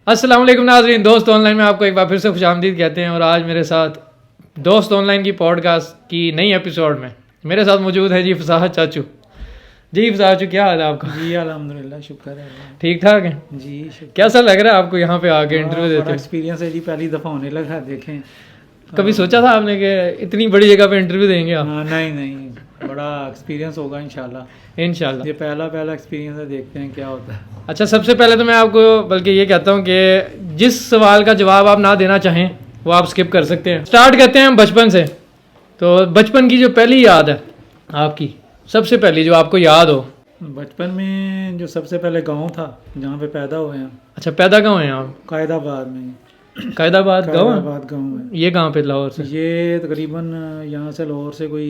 السلام علیکم ناظرین، دوست آن لائن میں آپ کو ایک بار پھر سے خوش آمدید کہتے ہیں. اور آج میرے ساتھ دوست آن لائن کی پوڈ کاسٹ کی نئی ایپیسوڈ میں میرے ساتھ موجود ہے جی فصاحت چاچو. جی فصاحت چاچو، کیا حال ہے آپ کا؟ جی الحمدللہ، شکر ہے. ٹھیک ٹھاک ہیں جی شکر. کیسا لگ رہا ہے آپ کو یہاں پہ آ کے انٹرویو دیتے ہیں؟ ایکسپیرینس ہے جی، پہلی دفعہ ہونے لگا. دیکھیں، کبھی سوچا تھا آپ نے کہ اتنی بڑی جگہ پہ انٹرویو دیں گے آپ؟ نہیں، بڑا ایکسپیرینس ہوگا انشاءاللہ. یہ پہلا ایکسپیرینس ہے، دیکھتے ہیں کیا ہوتا ہے. اچھا، سب سے پہلے تو میں آپ کو بلکہ یہ کہتا ہوں کہ جس سوال کا جواب آپ نہ دینا چاہیں وہ آپ سکپ کر سکتے ہیں. سٹارٹ کرتے ہیں ہم بچپن سے. تو بچپن کی جو پہلی یاد ہے آپ کی، سب سے پہلی جو آپ کو یاد ہو. بچپن میں جو سب سے پہلے گاؤں تھا جہاں پہ پیدا ہوئے ہیں. اچھا، پیدا کہاں ہوئے ہیں آپ؟ قائد آباد میں. قائد آباد گاؤں ہے. یہ کہاں پہ لاہور سے؟ یہ تقریباً یہاں سے لاہور سے کوئی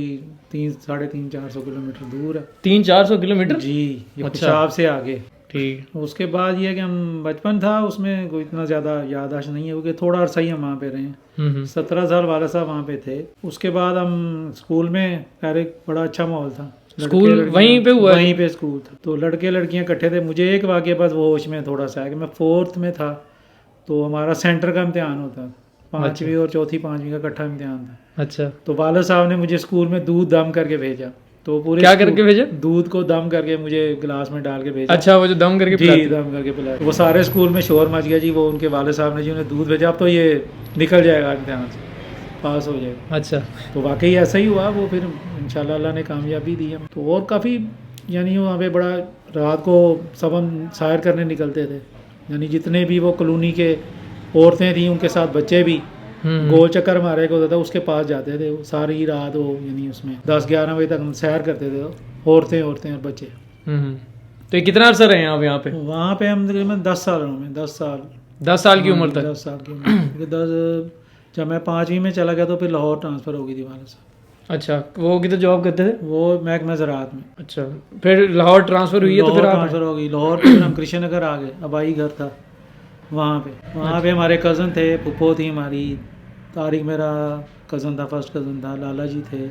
300-400 کلومیٹر دور ہے. 300-400 کلومیٹر؟ جی، پشاور سے آگے. ٹھیک. اس کے بعد یہ کہ ہم بچپن تھا، اس میں کوئی اتنا زیادہ یادداشت نہیں ہے کیونکہ تھوڑا عرصہ ہی ہم وہاں پہ رہے ہیں. 17 سال والد صاحب وہاں پہ تھے. اس کے بعد ہم اسکول میں ایک بڑا اچھا ماحول تھا. اسکول وہیں پہ ہوا؟ وہیں پہ اسکول تھا. تو لڑکے لڑکیاں اکٹھے تھے. مجھے ایک واقعہ بس وہ ہوش میں تھوڑا سا ہے کہ میں 4th میں تھا تو ہمارا سینٹر کا امتحان ہوتا تھا. 5ویں اور چوتھی 5ویں کا اکٹھا امتحان تھا. اچھا. تو والد صاحب نے مجھے اسکول میں دودھ دم کر کے بھیجا. تو پورے کیا کر کے بھیجا؟ دودھ کو دم کر کے مجھے گلاس میں ڈال کے بھیجا. اچھا، وہ جو دم کر کے جی دم کر کے پلایا. وہ سارے اسکول میں شور مچ گیا جی. وہ ان کے والد صاحب نے جی انہیں دودھ بھیجا، اب تو یہ نکل جائے گا امتحان سے، پاس ہو جائے گا. اچھا. تو واقعی ایسا ہی ہوا. وہ پھر انشاءاللہ اللہ نے کامیابی دی ہم تو. اور کافی یعنی وہاں پہ بڑا رات کو سب ہم سیر کرنے نکلتے تھے. یعنی جتنے بھی وہ کالونی کے عورتیں تھیں ان کے ساتھ بچے بھی گول چکر مارے کو ہوتا تھا، اس کے پاس جاتے تھے ساری رات. وہ یعنی اس میں 10-11 بجے تک ہم سیر کرتے تھے، عورتیں اور بچے. تو یہ کتنا عرصہ رہے ہیں آپ یہاں پہ؟ وہاں پہ ہم تقریباً 10 سال رہے. 10 سال کی عمر تک؟ 10 سال کی عمر. جب میں 5ویں میں چلا گیا تو پھر لاہور ٹرانسفر ہو گئی تھی والد صاحب. اچھا، وہ کدھر جاب کرتے تھے؟ وہ محکمہ زراعت میں. اچھا، پھر لاہور ٹرانسفر ہوئی ہے تو پھر آپ ٹرانسفر ہو گئی لاہور. پھر ہم کرشن نگر آ گئے. ابائی گھر تھا وہاں پہ ہمارے کزن تھے، پھپھو تھی ہماری. طارق میرا کزن تھا، فرسٹ کزن تھا. لالا جی تھے.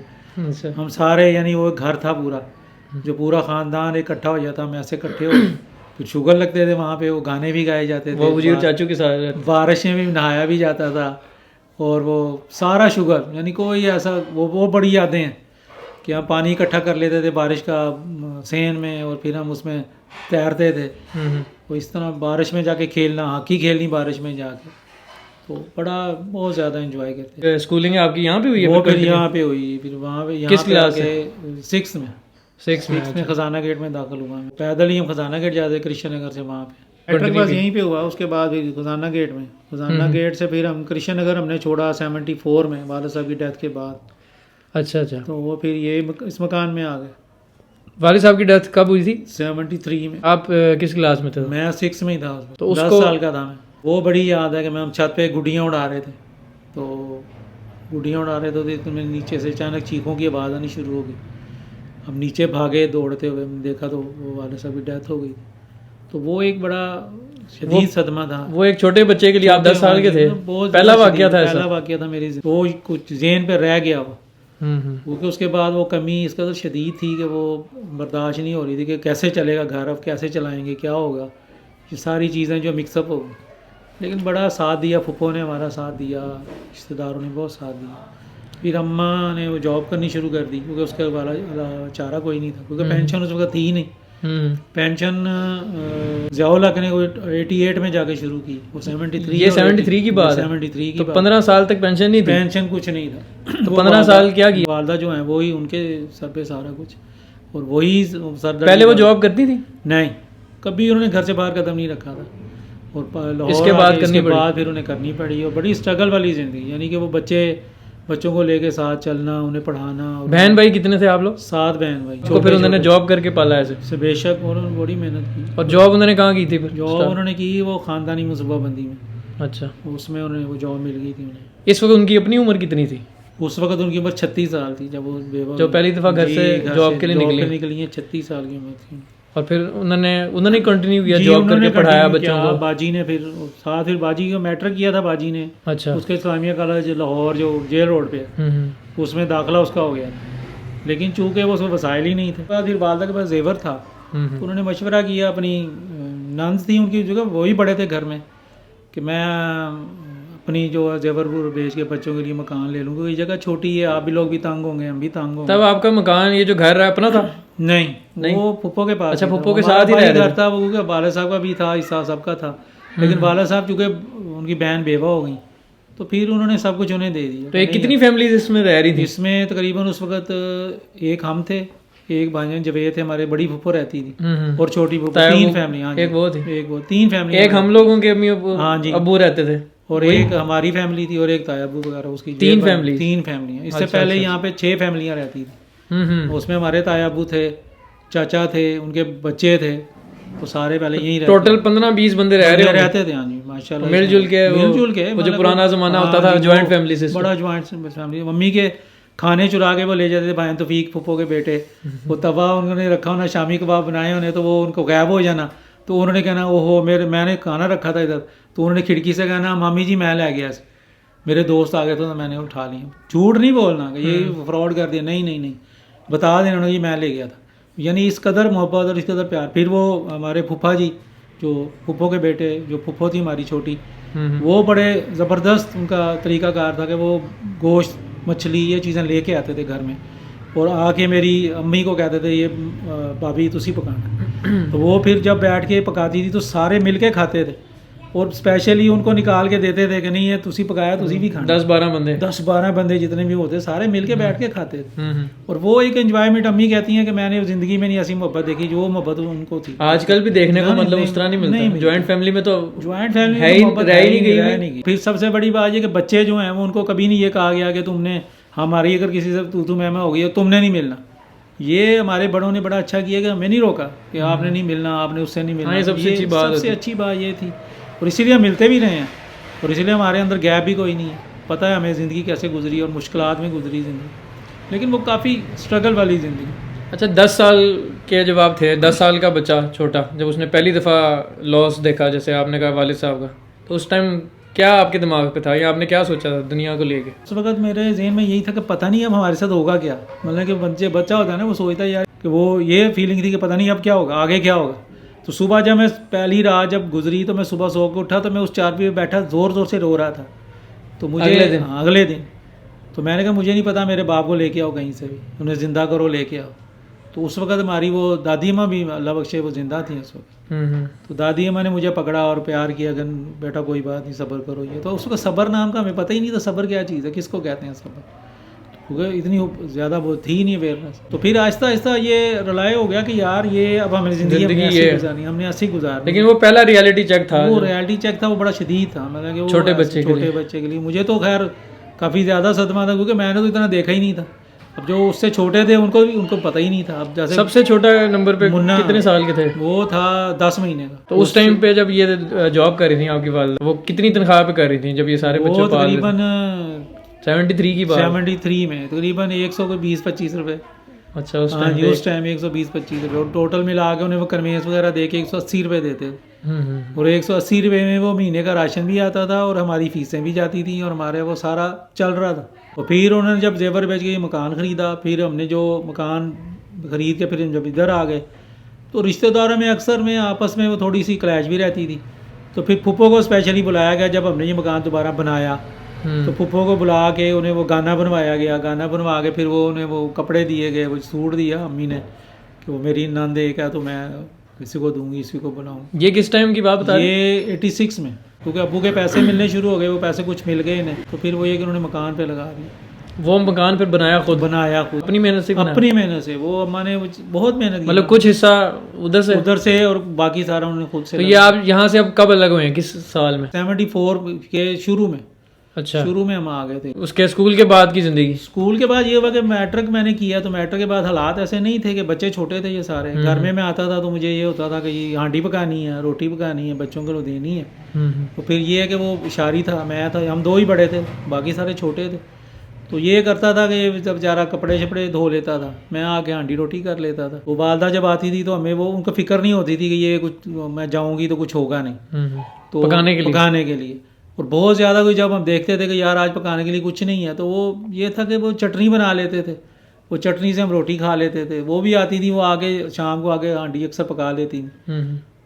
ہم سارے یعنی وہ گھر تھا پورا، جو پورا خاندان اکٹھا ہو جاتا. ہم ایسے اکٹھے ہو پھر شوگر لگتے تھے وہاں پہ. وہ گانے بھی گائے جاتے تھے، وہ چاچو کے ساتھ بارشیں میں نہایا بھی جاتا تھا. اور وہ سارا شوگر یعنی کوئی ایسا وہ بڑی یادیں ہیں کہ ہم پانی اکٹھا کر لیتے تھے بارش کا سین میں، اور پھر ہم اس میں تیرتے تھے. وہ اس طرح بارش میں جا کے کھیلنا، ہاکی کھیلنی بارش میں جا کے. تو بہت زیادہ انجوائے کرتے تھے. اسکولنگ آپ کی یہاں پہ ہوئی ہے؟ وہ پھر یہاں پہ ہوئی. پھر وہاں پہ کس کلاس سے؟ 6 میں خزانہ گیٹ میں داخل ہوا. پیدل ہی ہم خزانہ گیٹ جاتے کرشن نگر سے. وہاں پہ میٹرک پاس یہیں پہ ہوا. اس کے بعد پھر خزانہ گیٹ میں. خزانہ گیٹ سے پھر ہم کرشن نگر ہم نے چھوڑا 74 میں والد صاحب کی ڈیتھ کے بعد. اچھا. تو وہ پھر یہ اس مکان میں آ گئے. والد صاحب کی ڈیتھ کب ہوئی تھی؟ 73 میں. آپ کس کلاس میں تھے؟ میں 6 میں ہی تھا. تو 10 سال کا تھا میں. وہ بڑی یاد ہے کہ ہم چھت پہ گڈیاں اڑا رہے تھے. تو گڈیاں اڑا رہے تھے تو نیچے سے اچانک چیخوں کی آواز آنی شروع ہو گئی. ہم نیچے بھاگے دوڑتے ہوئے. دیکھا تو وہ والد صاحب کی ڈیتھ ہو گئی. تو وہ ایک بڑا شدید صدمہ تھا. وہ ایک چھوٹے بچے کے لیے آپ 10 سال کے تھے، پہلا واقعہ تھا میری. وہ کچھ ذہن پہ رہ گیا وہ. کیونکہ اس کے بعد وہ کمی اس قدر شدید تھی کہ وہ برداشت نہیں ہو رہی تھی کہ کیسے چلے گا گھر، اب کیسے چلائیں گے، کیا ہوگا. یہ ساری چیزیں جو مکس اپ ہو گئی. لیکن بڑا ساتھ دیا. پھپھو نے ہمارا ساتھ دیا، رشتہ داروں نے بہت ساتھ دیا. پھر اماں نے وہ جاب کرنی شروع کر دی کیونکہ اس کے چارہ کوئی نہیں تھا. کیونکہ پینشن اس وقت تھی ہی نہیں. پینشن ضیاء الحق نے 88 میں جا کے شروع کی. وہ 73 کی بات. 73 کی. تو 15 سال تک پینشن نہیں تھی؟ پینشن کچھ نہیں تھا. تو 15 سال کیا کیا؟ والدہ جو ہیں وہی ان کے سر پہ سارا کچھ. اور وہی پہلے وہ جاب کرتی تھی؟ نہیں، کبھی انہوں نے گھر سے باہر قدم نہیں رکھا تھا. اور اس کے بعد پھر انہیں کرنی پڑی. اور بڑی اسٹرگل والی زندگی. یعنی کہ وہ بچوں کو لے کے ساتھ چلنا، انہیں پڑھانا. بہن بھائی کتنے تھے آپ لوگ؟ 7 بہن بھائی. تو پھر انہوں نے جاب کر کے پالا ایسے؟ بے شک انہوں نے بڑی محنت کی. اور جاب انہوں نے کہاں کی تھی؟ جاب انہوں نے کی وہ خاندانی منصوبہ بندی میں. اچھا. اس میں انہیں وہ جاب مل گئی تھی انہیں. اس وقت ان کی اپنی عمر کتنی تھی؟ اس وقت ان کی عمر 36 سال تھی جب وہ بیوہ جو پہلی دفعہ گھر سے جاب کے لیے نکلی ہیں. 36 سال کی عمر تھی. اور پھر انہوں نے کنٹینیو کیا جاب کر کے پڑھایا بچوں کو؟ باجی نے پھر ساتھ پھر باجی کا میٹرک کیا تھا باجی نے. اچھا. اس کے اسلامیہ کالج لاہور جو جیل روڈ پہ اس میں داخلہ اس کا ہو گیا. لیکن چونکہ وہ اس میں وسائل ہی نہیں تھے. پھر والدہ کے پاس زیور تھا تو انہوں نے مشورہ کیا. اپنی نند تھی ان کی جگہ، وہی بڑے تھے گھر میں. کہ میں اپنی جو زیور پور بیچ کے بچوں کے لیے مکان لے لوں گا. یہ جگہ چھوٹی ہے, آپ بھی لوگ بھی تنگ ہوں گے, ہم بھی تنگ ہوں گے. تب آپ کا مکان یہ جو گھر ہے اپنا تھا؟ نہیں, وہ پھپھو کے پاس. اچھا, پھپھو کے ساتھ ہی رہ رہے گھر تھا وہ, کیونکہ والد صاحب کا بھی تھا حصہ, سب کا تھا. لیکن والد صاحب چونکہ ان کی بہن بیوہ ہو گئی تو پھر انہوں نے سب کچھ انہیں دے دیا. تو یہ کتنی فیملیز اس میں رہ رہی تھی؟ اس میں تقریباً اس وقت ایک ہم تھے, ایک بھائی جان جوید تھے ہمارے, بڑی پھپھو رہتی تھی اور چھوٹی پھپھو, 3 فیملی. ایک وہ تھی, ایک وہ 3 فیملی. ایک ہم لوگوں کے امی ہاں جی ابو رہتے تھے, اور ایک ہماری فیملی تھی, اور ایک تایا ابو وغیرہ اس کی. 3 فیملی. 3 فیملیاں. اس سے پہلے یہاں پہ 6 فیملیاں رہتی تھیں. اس میں ہمارے تایا ابو تھے, چاچا تھے, ان کے بچے تھے, تو سارے پہلے یہیں رہتے. ٹوٹل 15-20 بندے رہتے تھے. ہاں جی ماشاء اللہ, مل جل کے وہ جو پرانا زمانہ ہوتا تھا جوائنٹ فیملی سے, بڑا جوائنٹ فیملی. ممی کے کھانے چرا کے وہ لے جاتے تھے بھائی توفیق پھپھو کے بیٹے. وہ توا انہوں نے رکھا ہونا, شامی کباب بنائے ہونے, تو وہ ان کو غائب ہو جانا, تو انہوں نے کہنا اوہو میں نے کھانا رکھا تھا ادھر, تو انہوں نے کھڑکی سے کہنا مامی جی میں لے گیا, میرے دوست آ گئے تھے تو میں نے اٹھا لیا. جھوٹ نہیں بولنا کہ یہ فراڈ کر دیا, نہیں, بتا دینا یہ میں لے گیا تھا. یعنی اس قدر محبت اور اس قدر پیار. پھر وہ ہمارے پھپھا جی جو پھپھو کے بیٹے, جو پھپھو تھی ہماری چھوٹی, وہ بڑے زبردست ان کا طریقہ کار تھا کہ وہ گوشت مچھلی یہ چیزیں لے کے آتے تھے گھر میں, اور آ کے میری امی کو کہتے تھے یہ بھابھی تسی پکانا. تو وہ پھر جب بیٹھ کے پکاتی تھی تو سارے مل کے کھاتے تھے, اور اسپیشلی ان کو نکال کے دیتے تھے کہ نہیں یہ تسی پکایا تسی بھی کھانا. 10-12 بندے جتنے بھی ہوتے سارے مل کے بیٹھ کے کھاتے تھے. اور وہ ایک انجوائمنٹ امی کہتی ہیں کہ میں نے زندگی میں نہیں ایسی محبت دیکھی جو محبت ان کو تھی. آج کل بھی دیکھنے کو مطلب اس طرح نہیں ملتا. جوائنٹ فیملی میں تو جوائنٹ فیملی میں محبت رہ نہیں گئی. پھر سب سے بڑی بات یہ کہ بچے جو ہیں وہ ان کو کبھی نہیں یہ کہا گیا کہ تم نے ہماری اگر کسی سے تو میں ہو گئی ہے تم نے نہیں ملنا. یہ ہمارے بڑوں نے بڑا اچھا کیا کہ ہمیں نہیں روکا کہ آپ نے نہیں ملنا, آپ نے اس سے نہیں ملنا. یہ سب سے اچھی بات یہ تھی, اور اسی لیے ہم ملتے بھی رہے ہیں, اور اسی لیے ہمارے اندر گیپ بھی کوئی نہیں ہے. پتہ ہے ہمیں زندگی کیسے گزری اور مشکلات میں گزری زندگی, لیکن وہ کافی اسٹرگل والی زندگی. اچھا 10 سال کے جب آپ تھے, 10 سال کا بچہ چھوٹا, جب اس نے پہلی دفعہ لاس دیکھا جیسے آپ نے کہا والد صاحب کا, تو اس ٹائم کیا آپ کے دماغ پہ تھا, یا آپ نے کیا سوچا تھا دنیا کو لے کے؟ اس وقت میرے ذہن میں یہی تھا کہ پتہ نہیں اب ہمارے ساتھ ہوگا کیا. مطلب کہ بچہ ہوتا ہے نا, وہ سوچتا ہے یار کہ وہ یہ فیلنگ تھی کہ پتہ نہیں اب کیا ہوگا, آگے کیا ہوگا. تو صبح جب میں پہلی رات جب گزری تو میں صبح سو کے اٹھا تو میں اس چارپائی پہ بیٹھا زور زور سے رو رہا تھا. تو مجھے اگلے دن تو میں نے کہا مجھے نہیں پتا, میرے باپ کو لے کے آؤ کہیں سے بھی, انہیں زندہ کرو لے کے آؤ. تو اس وقت ہماری وہ دادی اماں بھی اللہ بخشے وہ زندہ تھیں اس وقت. تو دادی اماں نے مجھے پکڑا اور پیار کیا کہ بیٹا کوئی بات نہیں, صبر کرو. یہ تو اس وقت صبر نام کا ہمیں پتہ ہی نہیں تھا صبر کیا چیز ہے, کس کو کہتے ہیں صبر, کیونکہ اتنی زیادہ وہ تھی نہیں اویئرنیس. تو پھر آہستہ آہستہ یہ رلائے ہو گیا کہ یار یہ اب ہماری زندگی ہم نے ایسی گزارنی. لیکن وہ پہلا ریالٹی چیک تھا, وہ ریالٹی چیک تھا, وہ بڑا شدید تھا. مطلب کہ چھوٹے بچے کے لیے مجھے تو خیر کافی زیادہ صدمہ تھا, کیونکہ میں نے تو اتنا دیکھا ہی نہیں تھا. اب جو اس سے چھوٹے تھے ان کو پتہ ہی نہیں تھا. اب جیسے سب سے چھوٹا نمبر پہ کتنے سال کے تھے؟ وہ تھا 10 مہینے کا. تو اس ٹائم پہ جب یہ جاب کر رہی تھی آپ کی والدہ, وہ کتنی تنخواہ پہ کر رہی تھی جب یہ سارے بچے؟ تقریباً 73 کی بات, 73 میں تقریباً 120-25 روپے. اچھا اس ٹائم 120-25 روپے, اور ٹوٹل ملا کے انہیں وہ کرمیز وغیرہ دے کے 180 روپے دیتے, اور 180 روپے میں وہ مہینے کا راشن بھی آتا تھا اور ہماری فیسیں بھی جاتی تھیں, اور ہمارے وہ سارا چل رہا تھا. اور پھر انہوں نے جب زیور بیچ کے یہ مکان خریدا, پھر ہم نے جو مکان خرید کے پھر جب ادھر آ گئے تو رشتہ داروں میں اکثر میں آپس میں وہ تھوڑی سی کلیش بھی رہتی تھی. تو پھر پھپھو کو اسپیشلی بلایا گیا جب ہم نے یہ مکان دوبارہ بنایا, تو پھپھو کو بلا کے انہیں وہ گانا بنوایا گیا. گانا بنوا کے پھر وہ انہیں وہ کپڑے دیے گئے, وہ سوٹ دیا امی نے کہ وہ میری نند ایک ہے تو میں کسی کو دوں گی, اسی کو بلاؤں. یہ کس ٹائم کی بات بتا رہے ہیں؟ یہ 86 میں, کیونکہ ابو کے پیسے ملنے شروع ہو گئے, وہ پیسے کچھ مل گئے انہیں, تو پھر وہ یہ کہ انہوں نے مکان پہ لگا دیا. وہ مکان پھر بنایا خود اپنی محنت سے. وہ اماں نے بہت محنت کی, مطلب کچھ حصہ ادھر سے اور باقی سارا انہوں نے خود سے. تو یہ آپ یہاں سے اب کب الگ ہوئے ہیں, کس سال میں؟ 74 کے شروع میں. اچھا, شروع میں ہم آ گئے تھے. اس کے اسکول کے بعد کی زندگی؟ اسکول کے بعد یہ ہوا کہ میٹرک میں نے کیا, تو میٹرک کے بعد حالات ایسے نہیں تھے کہ بچے چھوٹے تھے یہ سارے. گھر میں آتا تھا تو مجھے یہ ہوتا تھا کہ یہ ہانڈی پکانی ہے, روٹی پکانی ہے, بچوں کو دینی ہے. تو پھر یہ ہے کہ وہ شاری تھا, میں تھا, ہم 2 ہی بڑے تھے, باقی سارے چھوٹے تھے. تو یہ کرتا تھا کہ جب بیچارہ کپڑے شپڑے دھو لیتا تھا, میں آ کے ہانڈی روٹی کر لیتا تھا. وہ والدہ جب آتی تھی تو ہمیں وہ ان کو فکر نہیں ہوتی تھی کہ یہ کچھ میں جاؤں گی تو کچھ ہوگا نہیں, تو پکانے کے لیے. اور بہت زیادہ کوئی جب ہم دیکھتے تھے کہ یار آج پکانے کے لیے کچھ نہیں ہے, تو وہ یہ تھا کہ وہ چٹنی بنا لیتے تھے, وہ چٹنی سے ہم روٹی کھا لیتے تھے. وہ بھی آتی تھی, وہ آگے شام کو آگے ہانڈی اکثر پکا لیتی.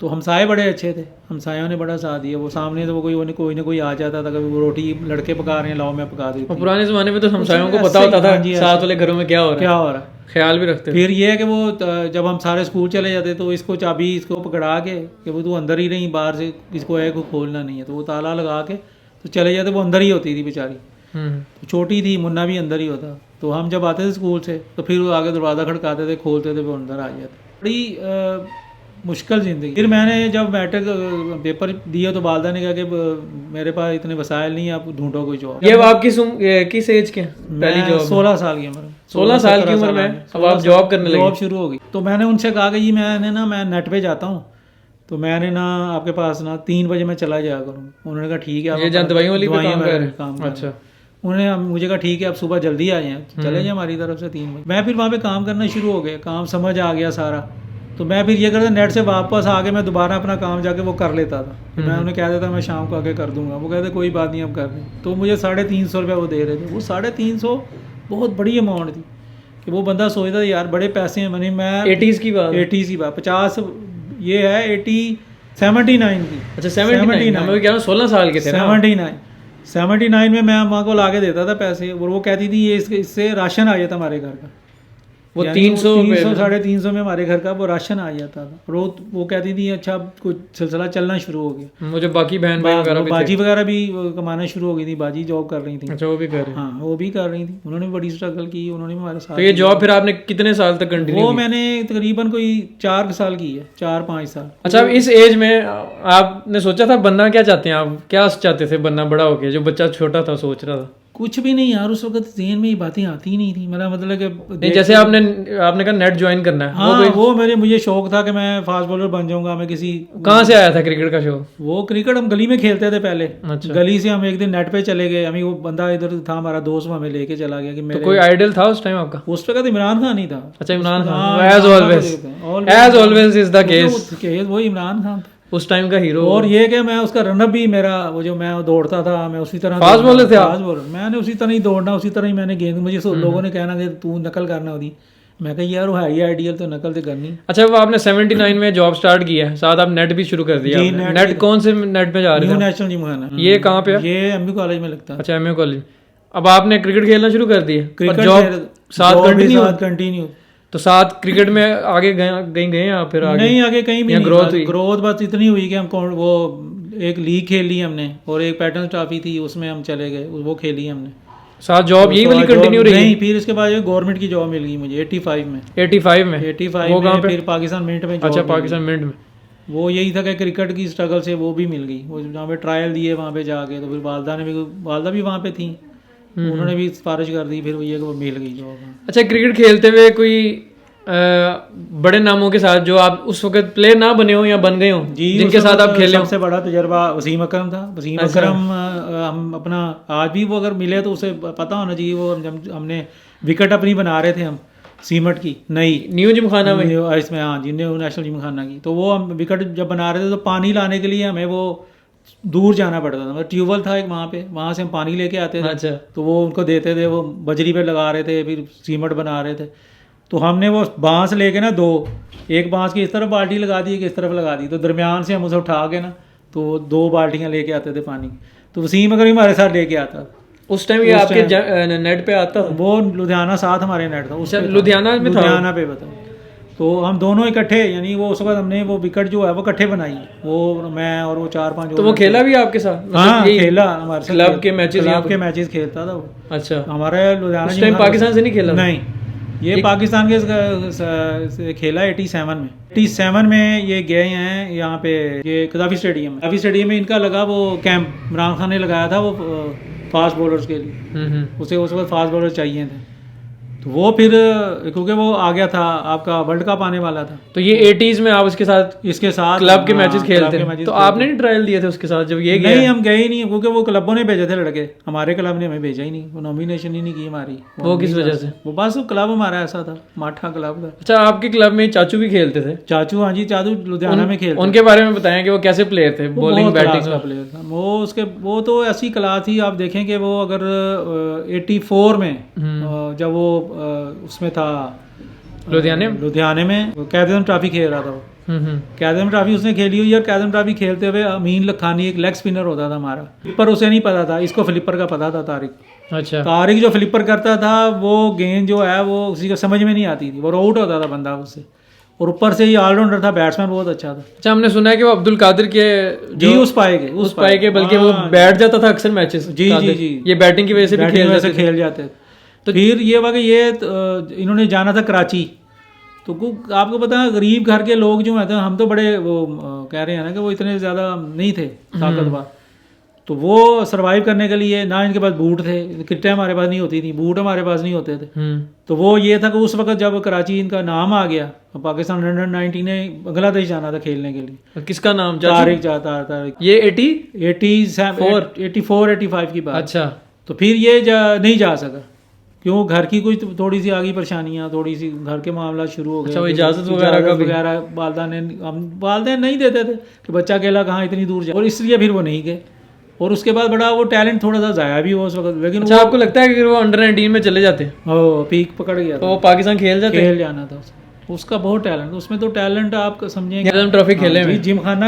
تو ہمسائے بڑے اچھے تھے, ہمسایوں نے بڑا ساتھ دیا. وہ سامنے سے وہ کوئی نہ کوئی آ جاتا تھا, کبھی وہ روٹی لڑکے پکا رہے ہیں, لاؤ میں پکا دیتی. پرانے زمانے میں تو ہمسایوں کو پتا ہوتا تھا ساتھ والے گھروں میں کیا ہو رہا ہے, خیال بھی رکھتے. پھر یہ ہے کہ وہ جب ہم سارے اسکول چلے جاتے تو اس کو چابی اس کو پکڑا کے کہ وہ تو اندر ہی نہیں, باہر سے اس کو ہے کو کھولنا نہیں ہے, تو وہ تالا لگا کے تو چلے جاتے. وہ اندر ہی ہوتی تھی بیچاری, چھوٹی تھی, منا بھی اندر ہی ہوتا. تو ہم جب آتے تھے اسکول سے تو پھر وہ آگے دروازہ کھڑکاتے تھے, کھولتے تھے, وہ اندر آ جاتے. بڑی مشکل زندگی. پھر میں نے جب میٹرک پیپر دیا تو والدہ نے کہا کہ میرے پاس اتنے وسائل نہیں, آپ ڈھونڈو کوئی جاب. یہ آپ کس ایج کے؟ پہلی جاب 16 سال کی عمر. 16 سال کی عمر میں اب آپ جاب کرنے لگے؟ جاب شروع ہو گئی. تو میں نے ان سے کہا کہ جی میں نیٹ پہ جاتا ہوں, تو میں نے نا آپ کے پاس نا 3 بجے میں چلا جایا کروں. انہوں نے کہا ٹھیک ہے. یہ جان دوائیوں والی پہ کام کر. اچھا. انہوں نے مجھے کہا ٹھیک ہے آپ صبح جلدی آ جائیں, چلے جائیں ہماری طرف سے 3 بجے. میں پھر وہاں پہ کام کرنا شروع ہو گیا, کام سمجھ آ گیا سارا. تو میں پھر یہ کرتا نیٹ سے واپس آ کے میں دوبارہ اپنا کام جا کے وہ کر لیتا تھا. میں انہیں کہہ دیتا میں شام کو آ کے کر دوں گا. وہ کہتے کوئی بات نہیں اب کر دیں. تو مجھے 350 روپیہ وہ دے رہے تھے. وہ 350 بہت بڑی اماؤنٹ تھی کہ وہ بندہ سوچتا تھا یار بڑے پیسے ہیں. میں 80s کی بات 50 یہ ہے 79 کی. اچھا 79 میں کہہ رہا ہوں 16 سال کے تھے. 79 میں ماں کو لا کے دیتا تھا پیسے, اور وہ کہتی تھی یہ اس سے راشن آ جاتا ہمارے گھر کا. وہ 300 350 میں ہمارے گھر کا وہ راشن آ جاتا تھا. وہ کہتی تھی اچھا کچھ سلسلہ چلنا شروع ہو گیا. مجھے باقی بہن باجی وغیرہ بھی کمانا شروع ہو گئی تھی. باجی جاب کر رہی تھی. اچھا وہ بھی کر رہی. ہاں وہ بھی کر رہی تھی. انہوں نے بڑی اسٹرگل کی, انہوں نے ہمارے ساتھ. تو یہ جاب پھر آپ نے کتنے سال تک کنٹینیو؟ وہ میں نے تقریباً کوئی 4 سال کی ہے, 4-5 سال. اچھا اس ایج میں آپ نے سوچا تھا بننا کیا چاہتے ہیں آپ؟ کیا چاہتے تھے بننا بڑا ہو کے, جو بچہ چھوٹا تھا سوچ رہا تھا؟ کچھ بھی نہیں یار, اس وقت ذہن میں یہ باتیں آتی ہی نہیں تھی. میرا مطلب کہ جیسے آپ نے کہا نیٹ جوائن کرنا ہے. ہاں وہ مجھے شوق تھا کہ میں فاسٹ بولر بن جاؤں گا. میں کسی کہاں سے آیا تھا کرکٹ کا شوق؟ وہ کرکٹ ہم گلی میں کھیلتے تھے پہلے. گلی سے ہم ایک دن نیٹ پہ چلے گئے. ہمیں وہ بندہ ادھر تھا ہمارا دوست, وہ ہمیں لے کے چلا گیا. کہ کوئی آئیڈل تھا اس ٹائم آپ کا؟ اس پہ عمران خان ہی تھا. اچھا Imran Khan, as always is the case, وہ عمران خان تھا اس ٹائم کا ہیرو. اور یہ کہ میں اس کا رن اپ بھی میرا وہ جو میں دوڑتا تھا, میں اسی طرح فاسٹ بولر تھا. میں نے اسی طرح ہی دوڑنا, اسی طرح ہی میں نے گیند. مجھے لوگوں نے کہنا کہ تو نقل کرنا ہوتی. میں کہ یار وہ ہے ہی آئیڈیل, تو نقل تو کرنی. اچھا وہ آپ نے 79 میں جاب سٹارٹ کی ہے, ساتھ آپ نیٹ بھی شروع کر دیا. نیٹ کون سے نیٹ پہ جا رہے ہیں؟ نیشنل جمخانہ. یہ کہاں پہ ہے؟ یہ ایم یو کالج میں لگتا ہے. اچھا ایم یو کالج. اب آپ نے کرکٹ کھیلنا شروع کر دیا, جاب ساتھ کنٹینیو. تو ساتھ کرکٹ میں آگے گئے آپ پھر؟ نہیں آگے کہیں بھی نہیں. گروتھ بس اتنی ہوئی کہ ہم وہ ایک لیگ کھیل لی ہم نے, اور ایک پیٹرن ٹرافی تھی اس میں ہم چلے گئے, وہ کھیلی ہم نے. ساتھ جاب یہی والی کنٹینیو رہی؟ نہیں, پھر اس کے بعد گورنمنٹ کی جاب مل گئی مجھے 85 میں. 85 میں پھر پاکستان منٹ میں. اچھا پاکستان منٹ میں. وہ یہی تھا کہ کرکٹ کی اسٹرگل سے وہ بھی مل گئی. وہ جہاں پہ ٹرائل دیے وہاں پہ جا کے, تو پھر والدہ بھی وہاں پہ تھیں, انہوں نے بھی سفارش کر دی. پھر وہ یہ کہ وہ مل گئی جاب. اچھا کرکٹ کھیلتے ہوئے کوئی بڑے ناموں کے ساتھ جو آپ اس وقت پلیئر نہ بنے ہوں یا بن گئے ہوں, جن کے ساتھ آپ کھیلے ہوں؟ سب سے بڑا تجربہ وسیم اکرم تھا. وسیم اکرم ہم اپنا آج بھی وہ اگر ملے تو اسے پتہ ہونا چاہیے. وہ ہم نے وکٹ اپنی بنا رہے تھے ہم سیمٹ کی نئی نیو جم خانہ میں, اس میں. ہاں جی نیو نیشنل جم خانہ کی. تو وہ ہم وکٹ جب بنا رہے تھے تو پانی لانے کے لیے ہمیں وہ دور جانا پڑتا تھا. ٹیوب ویل تھا ایک وہاں پہ, وہاں سے ہم پانی لے کے آتے تھے. اچھا تو وہ ان کو دیتے تھے, وہ بجری پہ لگا رہے تھے, پھر سیمٹ بنا رہے تھے. تو ہم نے وہ بانس لے کے نا ایک بانس کی اس طرف بالٹی لگا دی, ایک اس طرف لگا دی. تو درمیان سے ہم اسے اٹھا کے نا تو 2 بالٹیاں لے کے آتے تھے پانی. تو وسیم اگر ہمارے ساتھ لے کے آتا. اس ٹائم یہ آپ کے نیٹ پہ آتا تھا؟ وہ لدھیانہ ساتھ ہمارے نیٹ تھا. لدھیانہ میں تھا, لدھیانہ پہ بتا. تو ہم دونوں اکٹھے, یعنی وہ اس وقت ہم نے وہ وکٹ جو ہے وہ اکٹھے بنائی, وہ میں اور وہ 4-5. تو وہ کھیلا بھی آپ کے ساتھ؟ ہاں کھیلا ہمارے ساتھ. کلب کے میچز کھیلتا تھا وہ. اچھا ہمارے لدھیانہ اس ٹائم پاکستان سے نہیں کھیلا؟ نہیں, یہ پاکستان کے کھیلا 87 میں. 87 میں یہ گئے ہیں یہاں پہ, یہ قذافی اسٹیڈیم میں ان کا لگا وہ کیمپ. عمران خان نے لگایا تھا وہ فاسٹ بولرز کے لیے. اسے اس وقت فاسٹ بولر چاہیے تھے. تو وہ پھر کیونکہ وہ آ گیا تھا, آپ کا ورلڈ کپ آنے والا تھا. تو یہ 80s میں آپ اس کے ساتھ کلب کے میچز کھیلتے ہیں. تو آپ نے نہیں ٹرائل دیے تھے اس کے ساتھ جب یہ گئے؟ نہیں ہم گئے ہی نہیں, کیونکہ وہ کلبوں نے بھیجے تھے لڑکے. ہمارے کلب نے ہمیں بھیجا ہی نہیں, وہ نامینیشن ہی نہیں کی ہماری. وہ کس وجہ سے؟ وہ بس کلب ہمارا ایسا تھا, ماٹھا کلب تھا. اچھا آپ کے کلب میں چاچو بھی کھیلتے تھے؟ چاچو, ہاں جی چاچو لدھیانہ میں کھیلتے. ان کے بارے میں بتائیں کہ وہ کیسے پلیئر تھے؟ بولنگ بیٹنگ کا پلیئر تھا وہ تو ایسی کلاس تھی. آپ دیکھیں کہ وہ اگر 84 میں جب وہ اس میں تھا لدھیانے میں کیپٹن ٹرافی کھیل رہا تھا, وہ کیزم ٹرافی اس نے کھیلی ہوئی، اور کیزم ٹرافی کھیلتے ہوئے امین لکھانی ایک لیگ اسپنر ہوتا تھا ہمارا، فلپر اسے نہیں پتا تھا، اس کو فلپر کا پتا تھا طارق۔ اچھا طارق جو فلپر کرتا تھا وہ گیند جو ہے وہ کسی کو سمجھ میں نہیں آتی تھی، وہ آؤٹ ہوتا تھا بندہ اس سے، اور اوپر سے یہ آل راؤنڈر تھا، بیٹسمین بہت اچھا تھا۔ اچھا ہم نے سنا ہے کہ وہ عبد القادر کے جی اس پائے کے، اس پائے کے، بلکہ وہ بیٹھ جاتا تھا اکثر میچز، جی جی جی، یہ بیٹنگ کی وجہ سے بھی کھیل جاتے تھے۔ تو پھر یہ ہوا کہ یہ انہوں نے جانا تھا کراچی، تو آپ کو پتا غریب گھر کے لوگ جو ہیں، ہم تو بڑے وہ کہہ رہے ہیں نا کہ وہ اتنے زیادہ نہیں تھے طاقتور، تو وہ سروائیو کرنے کے لیے نہ ان کے پاس بوٹ تھے، کٹیں ہمارے پاس نہیں ہوتی تھی، بوٹ ہمارے پاس نہیں ہوتے تھے، تو وہ یہ تھا کہ اس وقت جب کراچی ان کا نام آ گیا، پاکستان انڈر-19 نے بنگلہ دیش جانا تھا کھیلنے کے لیے۔ کس کا نام؟ طارق جاتا تھا، یہ 84-85 کی بات۔ اچھا تو پھر یہ نہیں جا سکا، کیوں گھر کی کچھ تھوڑی سی آگی پریشانیاں، تھوڑی سی گھر کے معاملات شروع ہو گئے۔ اچھا اجازت وغیرہ والدین نہیں دیتے تھے کہ بچہ اکیلا کہاں اتنی دور جائے، اور اس لیے پھر وہ نہیں گئے، اور اس کے بعد بڑا وہ ٹیلنٹ تھوڑا سا ضائع بھی ہوا اس وقت، لیکن اچھا آپ کو لگتا ہے کہ اگر وہ انڈر-19 میں چلے جاتے پیک پکڑ گیا تو وہ پاکستان کھیل جانا تھا، اس کا بہت ٹیلنٹ، اس میں تو ٹیلنٹ آپ سمجھیں کیزم ٹرافی کھیلے میں۔ جم خانہ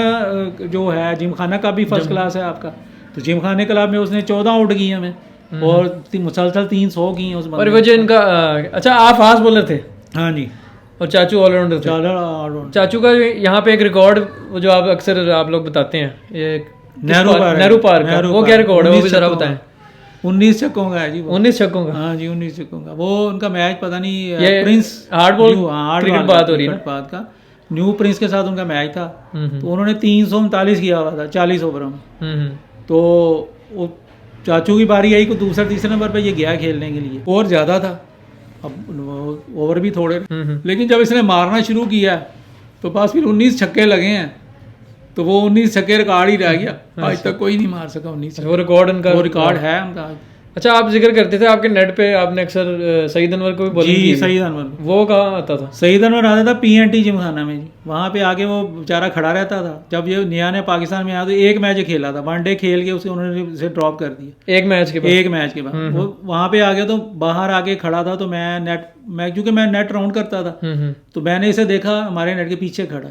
جو ہے، جم خانہ کا بھی فرسٹ کلاس ہے آپ کا، تو جم خانے کلب میں اس نے 14 آؤٹ کی ہمیں، اور مسلسل 300 کی ہیں اس اور وہ جو ان کا اچھا آپ فاسٹ بولر تھے؟ ہاں جی، اور چاچو آل راؤنڈر تھے۔ چاچو کا یہاں پہ ایک ریکارڈ جو آپ اکثر آپ لوگ بتاتے ہیں، یہ نہرو پارک کا، وہ کیا ریکارڈ ہے وہ بھی ذرا بتائیں۔ 19 چھکوں کا ہے جی، 19 چھکوں کا؟ ہاں جی 19 چھکوں کا، وہ ان کا میچ پتہ نہیں، پرنس ہارڈ بال کرکٹ بات ہو رہی ہے بات کا، نیو پرنس کے ساتھ ان کا میچ تھا، تو انہوں نے 339 کیا ہوا تھا 40 اووروں میں، تو چاچو کی باری آئی کو دوسرے تیسرے نمبر پہ یہ گیا کھیلنے کے لیے، اور زیادہ تھا، اب اوور بھی تھوڑے، لیکن جب اس نے مارنا شروع کیا تو بس پھر 19 چھکے لگے ہیں، تو وہ 19 چھکے ریکارڈ ہی رہ گیا، آج تک کوئی نہیں مار سکا 19۔ وہ ریکارڈ ان کا، وہ ریکارڈ ہے ان کا۔ اچھا آپ ذکر کرتے تھے آپ کے نیٹ پہ آپ نے اکثر سعید انور کو بھی بولنگ کی؟ جی سعید انور، وہ کہاں آتا تھا؟ سعید انور آتا تھا PNT جم خانہ میں جی، وہاں پہ آگے وہ بیچارہ کھڑا رہتا تھا، جب یہ نیا نے پاکستان میں آیا تو ایک میچ کھیلا تھا، 1 ڈے کھیل کے انہوں نے اسے ڈراپ کر دیا ایک میچ کے بعد، وہ وہاں پہ آ گیا تو باہر آ کے کھڑا تھا، تو میں کیونکہ میں نیٹ راؤنڈ کرتا تھا، تو میں نے اسے دیکھا ہمارے نیٹ کے پیچھے کھڑا،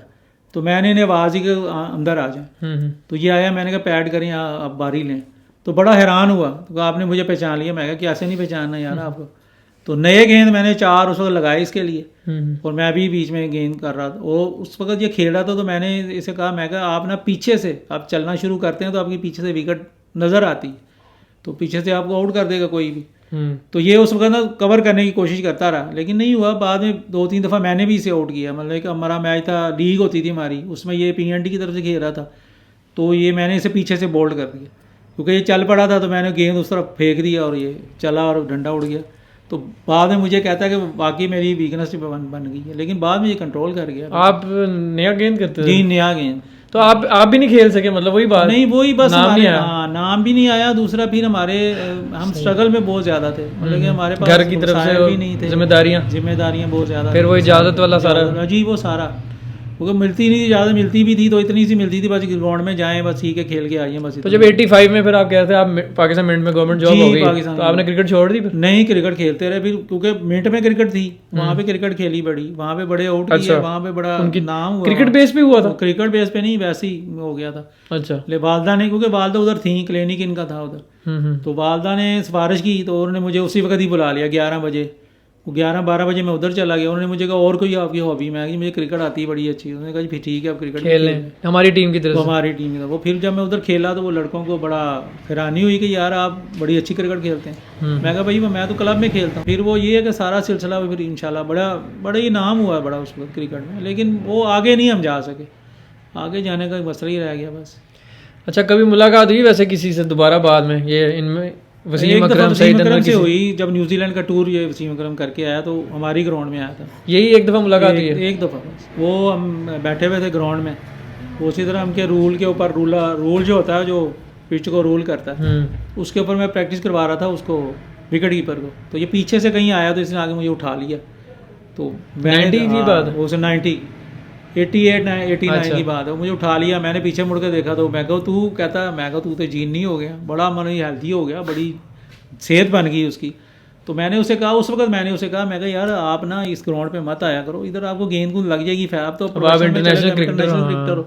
تو میں نے انہیں آواز ہی کہ اندر آ جائیں، تو یہ آیا، میں نے کہا پیڈ کریں آپ باری لیں، تو بڑا حیران ہوا، تو آپ نے مجھے پہچان لیا، میں کہا کیسے نہیں پہچاننا یار آپ کو، تو نئے گیند میں نے 4 اس وقت لگائے اس کے لیے، اور میں بھی بیچ میں گیند کر رہا تھا، اور اس وقت یہ کھیل رہا تھا، تو میں نے اسے کہا، میں کہا آپ نا پیچھے سے آپ چلنا شروع کرتے ہیں تو آپ کی پیچھے سے وکٹ نظر آتی ہے، تو پیچھے سے آپ کو آؤٹ کر دے گا کوئی بھی، تو یہ اس وقت نا کور کرنے کی کوشش کرتا رہا، لیکن نہیں ہوا، بعد میں 2-3 دفعہ میں نے بھی اسے آؤٹ کیا، مطلب کہ ہمارا میچ تھا، لیگ ہوتی تھی ہماری، اس میں یہ PNT کی طرف سے کھیل رہا تھا، تو یہ میں نے اسے پیچھے سے بولڈ کر دیا، کیونکہ یہ چل پڑا تھا، تو میں نے گیند اس طرف پھینک دیا اور یہ چلا اور ڈنڈا اڑ گیا، تو بعد میں مجھے کہتا ہے کہ واقعی میری ویکنس بن گئی ہے، لیکن بعد میں یہ کنٹرول کر گیا۔ آپ نیا گیند کرتے تھے؟ جی نیا گیند، تو آپ بھی نہیں کھیل سکے، مطلب وہی بات نہیں، وہی بس نام نہیں آیا، نام بھی نہیں آیا، دوسرا پھر ہمارے ہم اسٹرگل میں بہت زیادہ تھے، مطلب کہ ہمارے پاس گھر کی طرف سے بھی نہیں تھے، ذمہ داریاں بہت زیادہ، پھر وہ اجازت والا سارا، جی وہ سارا، کیونکہ ملتی نہیں تھی زیادہ، ملتی بھی تھی تو اتنی سی ملتی تھی، بس گراؤنڈ میں جائیں بس ٹھیک ہے کھیل کے آئیے بس۔ تو جب 85 میں پھر آپ کہہ رہے تھے آپ پاکستان منٹ میں گورنمنٹ جاب ہو گئی تو آپ نے کرکٹ چھوڑ دی؟ پھر نہیں، کرکٹ کھیلتے رہے پھر، کیونکہ منٹ میں کرکٹ تھی، وہاں پہ کرکٹ کھیلی بڑی، وہاں پہ بڑے آؤٹ کیے، وہاں پہ بڑا نام ہوا۔ کرکٹ بیس پہ ہوا تھا؟ کرکٹ بیس پہ نہیں، ویسے ہی ہو گیا تھا۔ اچھا، والدہ نے، کیونکہ والدہ ادھر تھیں، کلینک ان کا تھا ادھر، تو والدہ نے سفارش کی، تو انہوں نے مجھے اسی وقت ہی بلا لیا 11 بجے، 11-12 بجے میں ادھر چلا گیا، انہوں نے مجھے کہا اور کوئی آپ کی ہابی؟ میں کہ مجھے کرکٹ آتی ہے بڑی اچھی، انہوں نے کہا جی پھر ٹھیک ہے آپ کرکٹ کھیل لیں ہماری ٹیم کی طرف سے۔ ہماری ٹیم کا وہ پھر جب میں ادھر کھیلا تو وہ لڑکوں کو بڑا حیرانی ہوئی کہ یار آپ بڑی اچھی کرکٹ کھیلتے ہیں، میں کہا بھائی میں تو کلب میں کھیلتا ہوں۔ پھر وہ یہ ہے کہ سارا سلسلہ پھر انشاءاللہ بڑا ہی نام ہوا ہے بڑا اس وقت کرکٹ میں، لیکن وہ آگے نہیں ہم جا سکے، آگے جانے کا مسئلہ ہی رہ گیا بس۔ اچھا کبھی ملاقات ہوئی ویسے کسی سے دوبارہ بعد میں؟ یہ ان میں وسیم اکرم، سعید انور سے ہوئی، جب نیوزی لینڈ کا ٹور یہ وسیم اکرم کر کے آیا تو ہماری گراؤنڈ میں آیا تھا، یہی ایک دفعہ ملاقات ہوئی ہے؟ ایک دفعہ بس، وہ ہم بیٹھے ہوئے تھے گراؤنڈ میں، اسی طرح ہم کے رول کے اوپر رول جو ہوتا ہے جو پچ کو رول کرتا ہے، اس کے اوپر میں پریکٹس کروا رہا تھا اس کو، وکٹ کیپر کو، تو یہ پیچھے سے کہیں آیا تو اس نے آگے مجھے اٹھا لیا، تو 90 کی بات، وہ 89 کی بات ہے، مجھے اٹھا لیا، میں نے پیچھے مڑ کے دیکھا تو میں کہا تو کہتا ہے، میں کہا تو جین نہیں ہو گیا، بڑا من ہیلتھی ہو گیا، بڑی صحت بن گئی اس کی، تو میں نے اسے کہا اس وقت میں کہا یار آپ نا اس گراؤنڈ پہ مت آیا کرو, ادھر آپ کو گیند کو لگ جائے گی, آپ تو انٹرنیشنل کرکٹر ہو.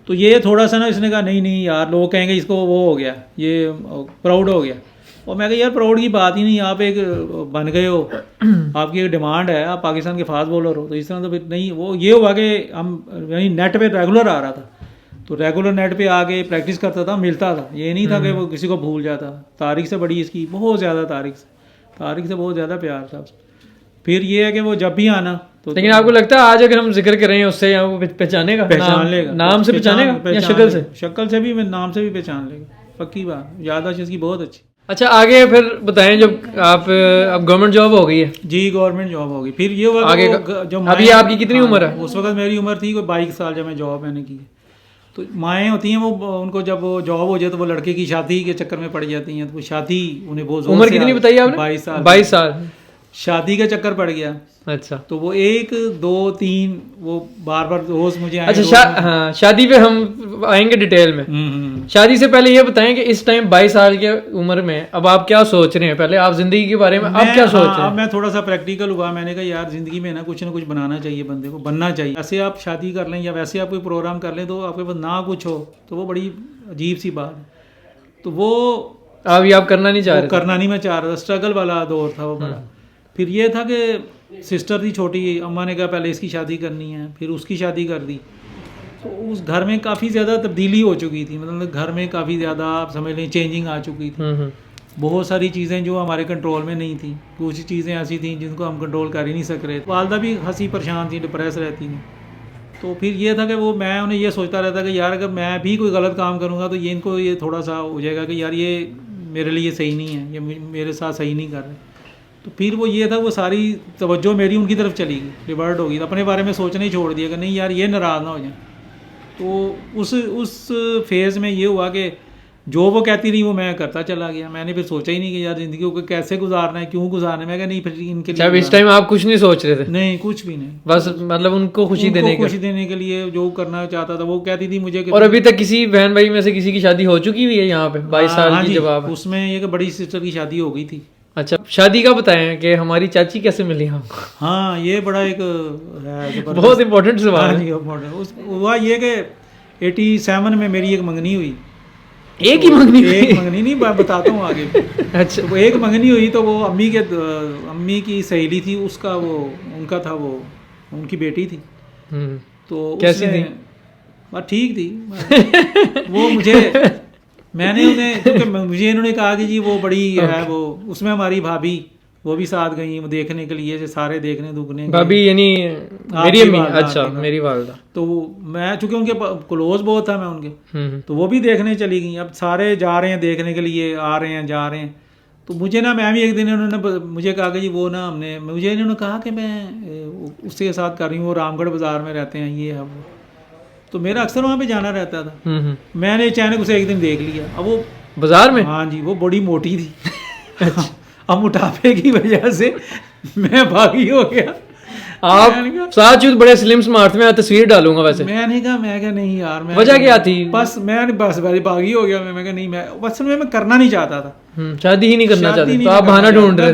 تو یہ تھوڑا سا نا اس نے کہا نہیں یار لوگ کہیں گے اس کو وہ ہو گیا, یہ پراؤڈ ہو گیا. اور میں کہا یار پراؤڈ کی بات ہی نہیں, آپ ایک بن گئے ہو, آپ کی ایک ڈیمانڈ ہے, آپ پاکستان کے فاسٹ بولر ہو, تو اس طرح تو پھر نہیں. وہ یہ ہوا کہ ہم یعنی نیٹ پہ ریگولر آ رہا تھا, تو ریگولر نیٹ پہ آ کے پریکٹس کرتا تھا, ملتا تھا, یہ نہیں تھا کہ وہ کسی کو بھول جاتا. طارق سے بڑی اس کی بہت زیادہ, طارق سے بہت زیادہ پیار تھا. پھر یہ ہے کہ وہ جب بھی آنا تو, لیکن آپ کو لگتا ہے آج اگر ہم ذکر کریں اس سے وہ پہچانے گا, پہچان لے گا, نام سے پہچانے گا یا شکل سے بھی, نام سے بھی پہچان لے گا, پکی بات. یادداشت اس کی بہت اچھی. اچھا آگے پھر بتائیں, جب آپ اب گورنمنٹ جاب ہو گئی ہے؟ جی گورنمنٹ جاب ہوگی. پھر یہ ہوا آگے ابھی آپ کی کتنی عمر ہے؟ اس وقت میری عمر تھی کوئی 22 سال جب میں جاب میں نے کی. تو مائیں ہوتی ہیں وہ ان کو جب وہ جاب ہو جائے تو وہ لڑکے کی شادی کے چکر میں پڑ جاتی ہیں, تو وہ شادی انہیں بہت عمر کتنی بتائی آپ نے؟ 22 سال شادی کا چکر پڑ گیا. اچھا تو وہ 1 2 3 وہ بار بار روز مجھے آئے. اچھا ہاں شادی پہ ہم آئیں گے ڈیٹیل میں. شادی سے پہلے یہ بتائیں کہ اس ٹائم 22 سال کی عمر میں اب آپ کیا سوچ رہے ہیں؟ پہلے آپ زندگی کے بارے میں آپ کیا سوچ رہے ہیں؟ اب میں تھوڑا سا پریکٹیکل ہوا. میں نے کہا یار زندگی میں نا کچھ بنانا چاہیے, بندے کو بننا چاہیے. ایسے آپ شادی کر لیں یا ویسے آپ کوئی پروگرام کر لیں تو آپ کے پاس نہ کچھ ہو تو وہ بڑی عجیب سی بات ہے. تو وہ ابھی آپ کرنا نہیں چاہ رہے؟ کرنا نہیں میں چاہ رہا تھا, اسٹرگل والا دور تھا وہ بڑا. پھر یہ تھا کہ سسٹر تھی چھوٹی, اماں نے کہا پہلے اس کی شادی کرنی ہے, پھر اس کی شادی کر دی. تو اس گھر میں کافی زیادہ تبدیلی ہو چکی تھی, مطلب گھر میں کافی زیادہ آپ سمجھ لیں چینجنگ آ چکی تھی. بہت ساری چیزیں جو ہمارے کنٹرول میں نہیں تھیں, کچھ چیزیں ایسی تھیں جن کو ہم کنٹرول کر ہی نہیں سک رہے. والدہ بھی ہنسی پریشان تھی, ڈپریس رہتی تھیں. تو پھر یہ تھا کہ وہ میں انہیں یہ سوچتا رہتا کہ یار اگر میں بھی کوئی غلط کام کروں گا تو یہ ان کو یہ تھوڑا سا ہو جائے گا کہ یار یہ میرے لیے صحیح نہیں ہے, یہ میرے ساتھ صحیح نہیں کر رہے. تو پھر وہ یہ تھا وہ ساری توجہ میری ان کی طرف چلی گئی, ریورٹ ہو گئی, اپنے بارے میں سوچنا ہی چھوڑ دیا کہ نہیں یار یہ ناراض نہ ہو جائیں. تو اس فیز میں یہ ہوا کہ جو وہ کہتی رہی وہ میں کرتا چلا گیا. میں نے پھر سوچا ہی نہیں کہ یار زندگی کو کیسے گزارنا ہے, کیوں گزارنا ہے. میں کہا نہیں پھر ان کے لیے اس ٹائم آپ کچھ نہیں سوچ رہے تھے؟ نہیں کچھ بھی نہیں, بس مطلب ان کو خوشی دینے کے لیے جو کرنا چاہتا تھا وہ کہتی تھی مجھے. اور ابھی تک کسی بہن بھائی میں سے کسی کی شادی ہو چکی ہوئی ہے یہاں پہ 22 سال کی جب آپ؟ اس میں یہ کہ بڑی سسٹر کی شادی ہو گئی تھی. اچھا شادی کا بتائیں کہ ہماری چاچی کیسے ملی ہم؟ ہاں یہ بڑا ایک بہت امپورٹنٹ سوال ہے. ہوا یہ کہ 87 میں میری ایک منگنی ہوئی. ایک ہی منگنی؟ ایک منگنی نہیں, بتاتا ہوں آگے. اچھا وہ ایک منگنی ہوئی تو وہ امی کی سہیلی تھی, اس کا وہ ان کا تھا, وہ ان کی بیٹی تھی. تو کیسی تھی؟ ٹھیک تھی. وہ میں نے انہیں کیونکہ مجھے انہوں نے کہا کہ جی وہ بڑی ہے, وہ اس میں ہماری بھابھی وہ بھی ساتھ گئی وہ دیکھنے کے لیے, سارے دیکھنے دکھنے. بھابھی یعنی میری امی؟ اچھا میری والدہ. تو میں چونکہ ان کے کلوز بہت تھا میں ان کے, تو وہ بھی دیکھنے چلی گئیں. اب سارے جا رہے ہیں دیکھنے کے لیے, آ رہے ہیں جا رہے ہیں. تو مجھے نا میں بھی ایک دن انہوں نے مجھے کہا کہ جی وہ نا مجھے انہوں نے کہا کہ میں اس کے ساتھ کر رہی ہوں, وہ رام گڑھ بازار میں رہتے ہیں, یہ ہے وہ. تو میرا اکثر وہاں پہ جانا رہتا تھا. میں نے اچانک اسے ایک دن دیکھ لیا. اب وہ بازار میں؟ ہاں جی, وہ بڑی موٹی تھی. اب موٹاپے کی وجہ سے میں بھاگی ہو گیا. آپ ساتھ چوت بڑے سلم سمارٹ, میں تصویر ڈالوں گا. ویسے میں نہیں کہا, میں کہا نہیں یار, میں وجہ کیا تھی؟ بس میں بھاگی ہو گیا. میں کہا نہیں, میں بس میں کرنا نہیں چاہتا تھا, شادی ہی نہیں کرنا چاہتا. تو آپ بہانہ ڈھونڈ رہے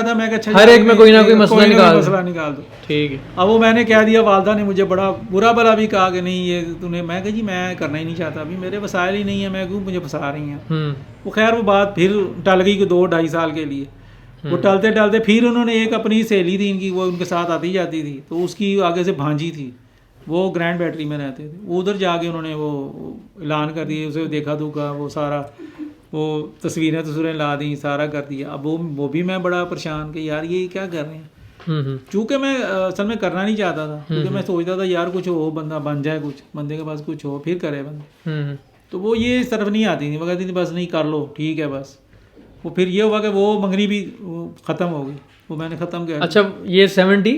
تھا. میں کہا ہر ایک میں کوئی نہ کوئی مسئلہ نکال دو. ٹھیک ہے. اب وہ میں نے کہہ دیا. والدہ نے مجھے بڑا برا بلا بھی کہا کہ نہیں یہ تو نے. میں کہا جی میں کرنا ہی نہیں چاہتا, ابھی میرے وسائل ہی نہیں ہے, میں کیوں مجھے پھنسا رہی ہیں. وہ خیر وہ بات پھر ٹل گئی کہ 2-2.5 سال کے لیے. وہ ٹلتے ٹلتے پھر انہوں نے ایک اپنی سہیلی تھی ان کی, وہ ان کے ساتھ آتی جاتی تھی, تو اس کی آگے سے بھانجی تھی, وہ گرینڈ بیٹری میں رہتے تھے. ادھر جا کے انہوں نے وہ اعلان کر دیا, اسے دیکھا دھوکا, وہ سارا وہ تصویریں لا دیں, سارا کر دیا. اب وہ بھی میں بڑا پریشان کہ یار یہ کیا کر رہے ہیں. چونکہ میں اصل میں کرنا نہیں چاہتا تھا, کیونکہ میں سوچتا تھا یار کچھ ہو, بندہ بن جائے, کچھ بندے کے پاس کچھ ہو پھر کرے بندے. تو وہ یہ اس طرف نہیں آتی تھی, وہ کہتی تھی بس نہیں کر لو ٹھیک ہے بس. وہ پھر یہ ہوا کہ وہ منگنی بھی ختم ہو گئی, وہ میں نے ختم کیا. اچھا یہ 70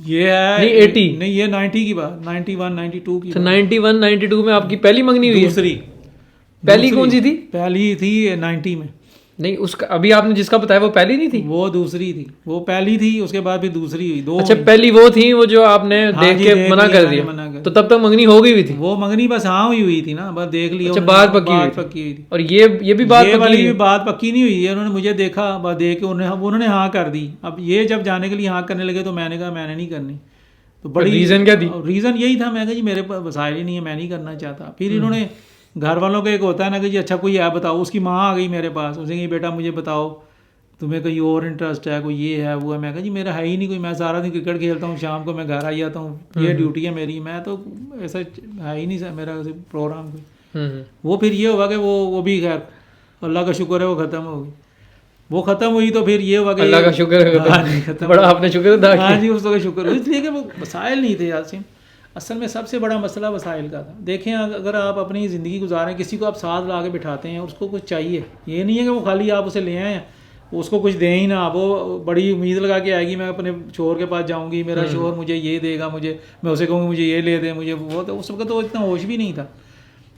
یہ ہے نہیں 80 نہیں, یہ 90 کی بات, 91 92 کی. 91 92 میں آپ کی پہلی منگنی ہوئی؟ دوسری. پہلی کون سی تھی؟ پہلی تھی 90 میں. نہیں اس کا ابھی آپ نے جس کا بتایا وہ پہلی نہیں تھی؟ وہ دوسری تھی، وہ پہلی تھی، اس کے بعد پھر دوسری ہوئی، دو۔ اچھا پہلی وہ تھی وہ جو آپ نے دیکھ کے منع کر دیا، تو تب تک منگنی ہو گئی بھی تھی؟ وہ منگنی بس ہاں ہوئی تھی نا، بس دیکھ لیا۔ اچھا بات پکی ہوئی تھی، اور یہ بھی بات والی بھی بات پکی نہیں ہوئی ہے، انہوں نے مجھے دیکھا، بس دیکھ کے انہوں نے ہاں کر دی۔ اب یہ جب جانے کے لیے ہاں کرنے لگے تو میں نے کہا میں نے نہیں کرنی۔ تو بڑی ریزن کیا دی؟ ریزن یہی تھا، میں کہا جی میرے پاس وسائل ہی نہیں ہے، میں نہیں کرنا چاہتا۔ پھر انہوں نے گھر والوں کا ایک ہوتا ہے نا کہ جی اچھا کوئی ہے بتاؤ، اس کی ماں آ گئی میرے پاس، اسے کہ بیٹا مجھے بتاؤ تمہیں کوئی اور انٹرسٹ ہے، کوئی یہ ہے وہ ہے۔ میں کہا جی میرا ہے ہی نہیں کوئی، میں سارا دن کرکٹ کھیلتا ہوں، شام کو میں گھر آ جاتا ہوں، یہ ڈیوٹی ہے میری، میں تو ایسا ہے ہی نہیں میرا پروگرام کوئی۔ وہ پھر یہ ہوا کہ وہ بھی خیر اللہ کا شکر ہے وہ ختم ہو گئی۔ وہ ختم ہوئی تو پھر یہ ہوا کہ اللہ کا شکر ہے، بڑا آپ نے شکر ادا کیا۔ ہاں جی اس کا شکر، اس لیے کہ وہ وسائل نہیں تھے یاسین۔ اصل میں سب سے بڑا مسئلہ وسائل کا تھا۔ دیکھیں اگر آپ اپنی زندگی گزاریں، کسی کو آپ ساتھ لا کے بٹھاتے ہیں، اس کو کچھ چاہیے، یہ نہیں ہے کہ وہ خالی آپ اسے لے آئیں اس کو کچھ دیں ہی نہ، وہ بڑی امید لگا کے آئے گی میں اپنے شوہر کے پاس جاؤں گی، میرا شوہر مجھے یہ دے گا، میں اسے کہوں گی مجھے یہ لے دے، مجھے وہ، تو اس وقت تو اتنا ہوش بھی نہیں تھا۔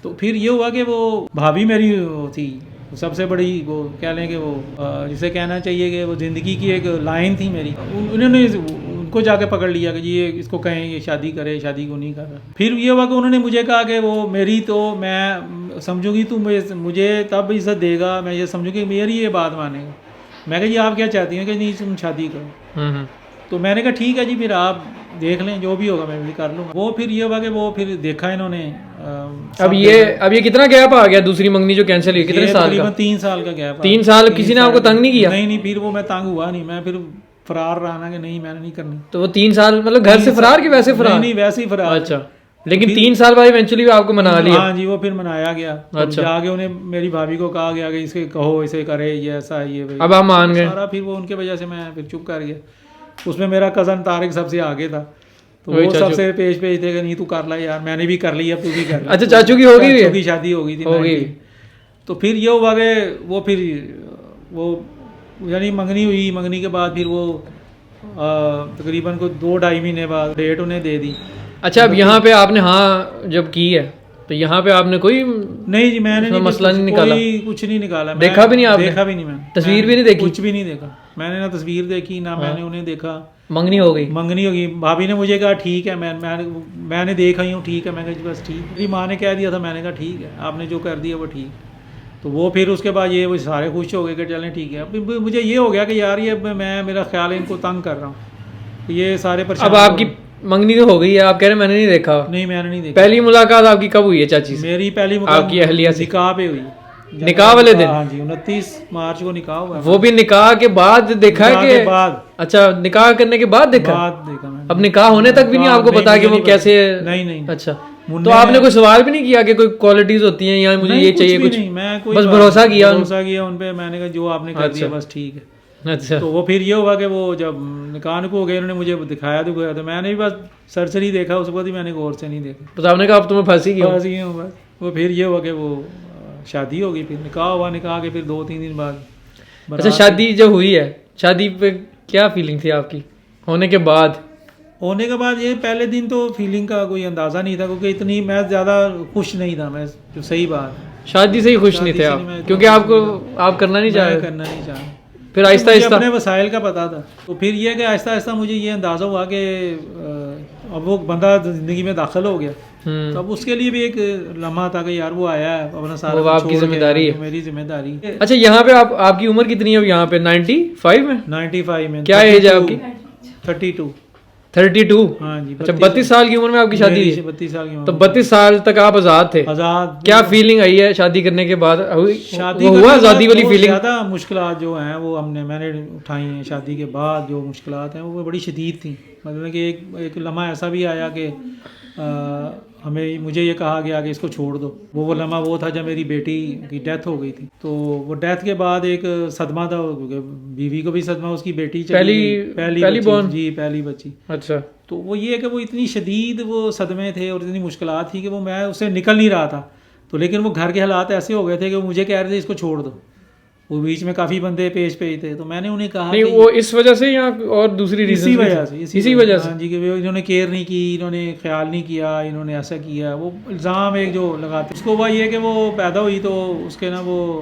تو پھر یہ ہوا کہ وہ بھابھی میری تھی سب سے بڑی، وہ کہہ لیں کہ وہ جسے کہنا چاہیے کہ وہ زندگی کی ایک لائن تھی میری، انہوں نے ان کو جا کے پکڑ لیا کہ جی یہ اس کو کہیں یہ شادی کرے، شادی کو نہیں کر رہا۔ پھر یہ ہوا کہ انہوں نے مجھے کہا کہ وہ میری تو میں سمجھوں گی تو مجھے تب عزت دے گا، میں یہ سمجھوں کہ میری یہ بات مانے گا۔ میں کہا جی آپ کیا چاہتی ہیں کہ نہیں تم شادی کرو؟ تو میں نے کہا ٹھیک ہے جی پھر آپ دیکھ لیں جو بھی ہوگا میں بھی کر لوں گا۔ وہ پھر یہ ہوا کہ وہ پھر دیکھا انہوں نے۔ اب یہ کتنا گیپ آ گیا دوسری منگنی جو کینسل ہوئی، کتنے سال کا؟ تقریباً 3 سال کا گیپ۔ 3 سال کسی نے آپ کو تنگ نہیں کیا؟ نہیں پھر وہ میں تنگ ہوا نہیں، میں پھر فرار رہا نا کہ نہیں میں نے نہیں کرنی۔ تو وہ 3 سال مطلب گھر سے فرار کے ویسے فرار؟ نہیں ویسے ہی فرار۔ اچھا لیکن 3 سال بعد ایونچولی آپ کو منا لیا؟ ہاں جی وہ پھر منایا گیا۔ جا کے انہیں میری بھابھی کو کہا گیا کہ اسے کہو اسے کرے یہ ایسا ہے یہ، اب آپ مان گئے سارا۔ پھر وہ ان کے وجہ سے میں پھر چپ کر گیا۔ اس میں میرا کزن طارق سب سے آگے تھا، تو وہ سب سے پیش تھے کہ نہیں تو کر لا یار، میں نے بھی کر لی اب تو بھی کر لی۔ اچھا چاچو کی ہو گئی؟ چاچو کی شادی ہو گئی تھی۔ تو پھر یہ ہوا کہ وہ پھر وہ یعنی منگنی ہوئی، منگنی کے بعد پھر وہ تقریباً کو 2-2.5 مہینے بعد ڈیٹ انہیں دے دی۔ اچھا اب یہاں پہ آپ نے ہاں جب کی ہے تو یہاں پہ آپ نے کوئی نہیں جی میں نے مسئلہ نہیں نکالا؟ کچھ نہیں نکالا، دیکھا بھی نہیں آپ نے؟ دیکھا بھی نہیں، میں تصویر بھی نہیں دیکھی؟ کچھ بھی نہیں دیکھا میں نے، نہ تصویر دیکھی نہ میں نے انہیں دیکھا۔ منگنی ہو گئی؟ منگنی ہوگی، بھابھی نے مجھے کہا ٹھیک ہے، میں نے دیکھا ہی ہوں ٹھیک ہے، میں کہا بس ٹھیک۔ میری ماں نے کہہ دیا تھا، میں نے کہا ٹھیک ہے آپ نے جو کر دیا وہ ٹھیک۔ تو وہ پھر اس کے بعد یہ وہ سارے خوش ہو گئے کہ چلیں ٹھیک ہے۔ اب مجھے یہ ہو گیا کہ یار یہ میرا خیال ہے ان کو تنگ کر رہا ہوں، یہ سارے پریشان۔ اب آپ کی منگنی تو ہو گئی ہے، آپ کہہ رہے ہیں میں نے نہیں دیکھا؟ نہیں میں نے نہیں دیکھا۔ پہلی ملاقات آپ کی کب ہوئی ہے چاچی سے؟ میری پہلی آپ کی اہلیہ سے؟ نکاح پہ ہوئی، نکاح والے دن؟ ہاں جی 29 مارچ کو نکاح ہوا۔ وہ بھی نکاح کے بعد دیکھا ہے کہ؟ اچھا نکاح کرنے کے بعد دیکھا؟ اب نکاح ہونے تک بھی نہیں آپ کو پتا کہ وہ کیسے؟ نہیں۔ اچھا تو آپ نے کوئی سوال بھی نہیں کیا کہ کوئی کوالٹیز ہوتی ہیں یا مجھے یہ چاہیے کچھ؟ بس بھروسہ کیا ان پہ، میں نے کہا جو آپ نے کر دیا بس ٹھیک ہے۔ اچھا تو وہ پھر یہ ہوا کہ وہ جب نکاح کو ہو گئے انہوں نے مجھے دکھایا تو گیا، تو میں نے بھی بس سرسری دیکھا، اس وقت ہی میں نے غور سے نہیں دیکھا۔ تو آپ نے کہا اب تمہیں پھنسی گئی؟ پھنسی ہوں بس۔ وہ پھر یہ ہوا کہ وہ شادی ہو گئی، پھر نکاح ہوا، نکاح کے پھر 2-3 دن بعد۔ اچھا شادی جو ہوئی ہے، شادی پہ کیا فیلنگ تھی آپ کی ہونے کے بعد؟ ہونے کے بعد یہ پہلے دن تو فیلنگ کا کوئی اندازہ نہیں تھا، کیونکہ اتنی میں زیادہ خوش نہیں تھا، میں جو صحیح بات شادی سے ہی خوش نہیں تھے آپ کیونکہ آپ کرنا نہیں چاہ رہے؟ کرنا نہیں چاہ رہا۔ پھر آہستہ آہستہ اپنے وسائل کا پتا تھا، تو پھر یہ کہ آہستہ آہستہ مجھے یہ اندازہ ہوا کہ اب وہ بندہ زندگی میں داخل ہو گیا، تو اب اس کے لیے بھی ایک لمحہ تھا کہ یار وہ آیا ہے اپنا سارا، وہ آپ کی ذمہ داری ہے، میری ذمہ داری۔ اچھا یہاں پہ آپ کی عمر کتنی ہے یہاں پہ؟ 95 میں؟ 95 میں۔ کیا ایج ہے آپ کی؟ 32۔ ہاں جی۔ اچھا 32 سال کی عمر میں آپ کی شادی ہوئی؟ 32 سال کی عمر۔ تو 32 سال تک آپ آزاد تھے؟ آزاد۔ کیا فیلنگ آئی ہے شادی کرنے کے بعد؟ شادی ہوا آزادی والی فیلنگ؟ زیادہ مشکلات جو ہیں وہ میں نے اٹھائی ہیں شادی کے بعد، جو مشکلات ہیں وہ بڑی شدید تھیں۔ مطلب کہ ایک لمحہ ایسا بھی آیا کہ مجھے یہ کہا گیا کہ اس کو چھوڑ دو۔ وہ لمحہ وہ تھا جب میری بیٹی کی ڈیتھ ہو گئی تھی، تو وہ ڈیتھ کے بعد ایک صدمہ تھا، کیونکہ بیوی کو بھی صدمہ، اس کی بیٹی پہلی بچی۔ جی پہلی بچی۔ اچھا تو وہ یہ کہ وہ اتنی شدید وہ صدمے تھے اور اتنی مشکلات تھی کہ وہ میں اس سے نکل نہیں رہا تھا، تو لیکن وہ گھر کے حالات ایسے ہو گئے تھے کہ وہ مجھے کہہ رہے تھے اس کو چھوڑ دو۔ وہ بیچ میں کافی بندے پیش تھے، تو میں نے انہیں کہا نہیں وہ اس وجہ سے یا اور دوسری ریزن؟ اسی وجہ سے جی کہ انہوں نے کیئر نہیں کی، انہوں نے خیال نہیں کیا، انہوں نے ایسا کیا۔ وہ الزام ایک جو لگاتے اس کو، وہ یہ کہ وہ پیدا ہوئی تو اس کے نا وہ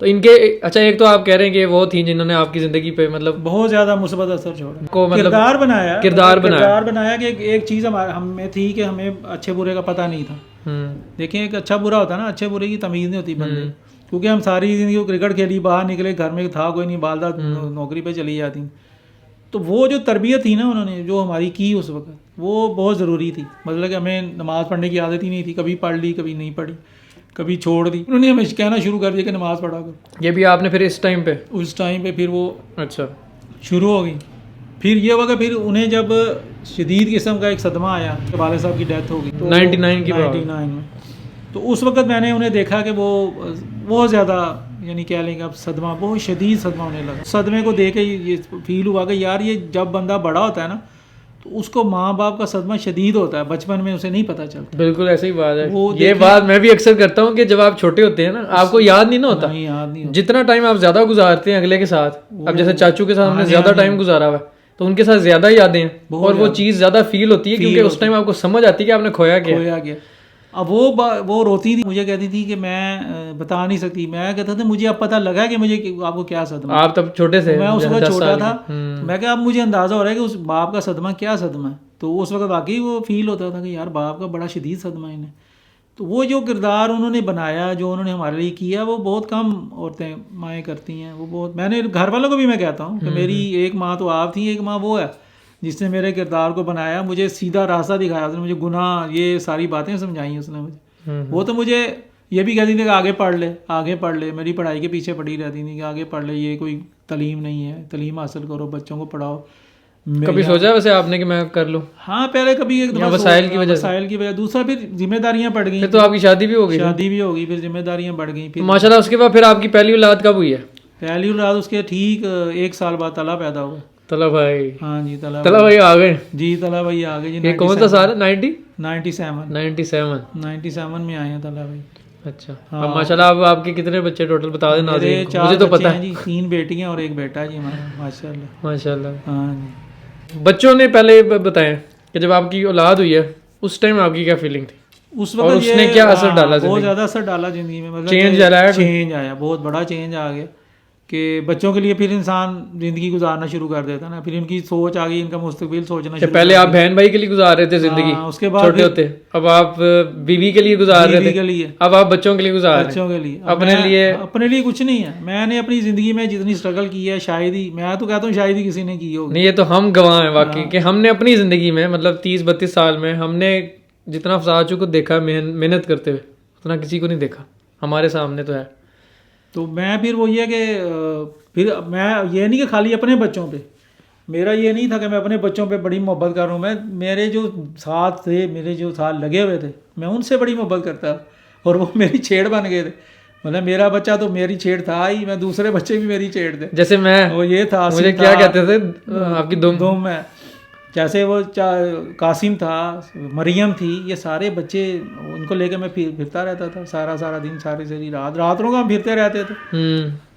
تو ان کے اچھا ایک تو آپ کہہ رہے ہیں کہ وہ تھیں جنہوں نے آپ کی زندگی پہ مطلب بہت زیادہ مثبت اثر چھوڑا کو مطلب کردار بنایا کہ ایک چیز ہمیں تھی کہ ہمیں اچھے برے کا پتہ نہیں تھا. دیکھیں ایک اچھا برا ہوتا ہے نا, اچھے برے کی تمیز نہیں ہوتی بندے, کیونکہ ہم ساری زندگی کرکٹ کھیلی, باہر نکلے, گھر میں تھا کوئی نہیں, والدہ نوکری پہ چلی جاتی. تو وہ جو تربیت تھی نا انہوں نے جو ہماری کی اس وقت, وہ بہت ضروری تھی. مطلب کہ ہمیں نماز پڑھنے کی عادت ہی نہیں تھی, کبھی پڑھ لی کبھی نہیں پڑھی, کبھی چھوڑ دی. انہوں نے ہمیں کہنا شروع کر دیا کہ نماز پڑھا کر. یہ بھی آپ نے پھر اس ٹائم پہ پھر وہ اچھا شروع ہو گئی. پھر یہ ہوا کہ پھر انہیں جب شدید قسم کا ایک صدمہ آیا, والد صاحب کی ڈیتھ ہو گئی 99 میں, تو اس وقت میں نے انہیں دیکھا کہ وہ بہت زیادہ یعنی کہہ لیں گے اب صدمہ, بہت شدید صدمہ ہونے لگا. صدمے کو دیکھ کے یہ فیل ہوا کہ یار یہ جب بندہ بڑا ہوتا ہے نا تو اس کو ماں باپ کا صدمہ شدید ہوتا ہے, بچپن میں اسے نہیں پتہ چلتا. بالکل ایسے ہی بات ہے. یہ بات میں بھی اکثر کرتا ہوں کہ جب آپ چھوٹے ہوتے ہیں نا آپ کو یاد نہیں ہوتا, جتنا ٹائم آپ زیادہ گزارتے ہیں اگلے کے ساتھ. اب جیسے چاچو کے ساتھ ہم نے زیادہ ٹائم گزارا ہوا ہے تو ان کے ساتھ زیادہ یادیں ہیں اور وہ چیز زیادہ فیل ہوتی ہے کیونکہ اس ٹائم آپ کو سمجھ آتی ہے کہ آپ نے کھویا کیا. اب وہ روتی تھی, مجھے کہتی تھی کہ میں بتا نہیں سکتی. میں کہتا تھا مجھے اب پتہ لگا کہ مجھے آپ کو کیا صدمہ. آپ تب چھوٹے تھے, میں اس وقت چھوٹا تھا. میں کہ اب مجھے اندازہ ہو رہا ہے کہ اس باپ کا صدمہ کیا صدمہ ہے. تو اس وقت واقعی وہ فیل ہوتا تھا کہ یار باپ کا بڑا شدید صدمہ ہے انہیں. تو وہ جو کردار انہوں نے بنایا, جو انہوں نے ہمارے لیے کیا, وہ بہت کم عورتیں مائیں کرتی ہیں. وہ بہت, میں نے گھر والوں کو بھی میں کہتا ہوں کہ میری ایک ماں تو آپ تھی, ایک ماں وہ ہے جس نے میرے کردار کو بنایا, مجھے سیدھا راستہ دکھایا. اس نے مجھے گناہ یہ ساری باتیں سمجھائیں اس نے مجھے. وہ تو مجھے یہ بھی کہتی تھی کہ آگے پڑھ لے. میری پڑھائی کے پیچھے پڑھی رہتی تھی کہ آگے پڑھ لے, یہ کوئی تعلیم نہیں ہے, تعلیم حاصل کرو, بچوں کو پڑھاؤ. کبھی سوچا ویسے آپ نے کہ میں کر لوں؟ ہاں پہلے کبھی ایک وسائل کی وجہ, دوسرا پھر ذمہ داریاں بڑھ گئیں. پھر تو آپ کی شادی بھی ہو گئی, پھر ذمہ داریاں بڑھ گئیں. پھر ماشاء اللہ اس کے بعد پھر آپ کی پہلی اولاد کب ہوئی ہے؟ پہلی اولاد اس کے ٹھیک 1 سال بعد طلحہ پیدا ہوا. طلحہ بھائی؟ ہاں جی طلحہ بھائی آ گئے. جی طلحہ بھائی آ گئے. یہ کون سا سال ہے؟ 97 میں آئے ہیں طلحہ بھائی. اچھا. اب ماشاء اللہ اب آپ کے کتنے بچے ٹوٹل بتا دیں ناظرین کو, مجھے تو پتہ ہے جی 3 بیٹیاں اور 1 بیٹا جی ہمارا. ماشاء اللہ. ہاں جی. بچوں نے پہلے بتائیں کہ جب آپ کی اولاد ہوئی ہے اس ٹائم آپ کی کیا فیلنگ تھی اس وقت, اور اس نے کیا اثر ڈالا؟ بہت زیادہ اثر ڈالا زندگی میں. مطلب چینج آیا, بہت بڑا چینج آ گیا کہ بچوں کے لیے پھر انسان زندگی گزارنا شروع کر دیتا نا. پھر ان کی سوچ آ گئی, ان کا مستقبل سوچنا شروع. پہلے آپ بہن بھائی کے لیے گزار رہے تھے زندگی, اس کے بعد چھوٹے ہوتے, اب آپ بیوی کے لیے گزار رہے تھے, اب آپ بچوں کے لیے گزار رہے ہیں. بچوں کے لیے, اپنے لیے کچھ نہیں ہے. میں نے اپنی زندگی میں جتنی اسٹرگل کی ہے, شاید ہی, میں تو کہتا ہوں شاید ہی کسی نے کی ہوگی. نہیں, یہ تو ہم گواہ ہیں واقعی کہ ہم نے اپنی زندگی میں مطلب 30-32 سال میں ہم نے جتنا افزاچوں کو دیکھا محنت کرتے ہوئے اتنا کسی کو نہیں دیکھا. ہمارے سامنے تو ہے. تو میں پھر وہ یہ کہ پھر میں یہ نہیں کہ خالی اپنے بچوں پہ, میرا یہ نہیں تھا کہ میں اپنے بچوں پہ بڑی محبت کر رہا ہوں. میرے جو ساتھ تھے, میرے جو ساتھ لگے ہوئے تھے, میں ان سے بڑی محبت کرتا اور وہ میری چھیڑ بن گئے تھے. مطلب میرا بچہ تو میری چھیڑ تھا ہی, میں دوسرے بچے بھی میری چھیڑ تھے. جیسے میں, وہ یہ تھا, مجھے کیا کہتے تھے آپ کی دم میں, جیسے وہ قاسم تھا, مریم تھی, یہ سارے بچے ان کو لے کے میں پھرتا رہتا تھا سارا دن, ساری راتوں کا ہم پھرتے رہتے تھے.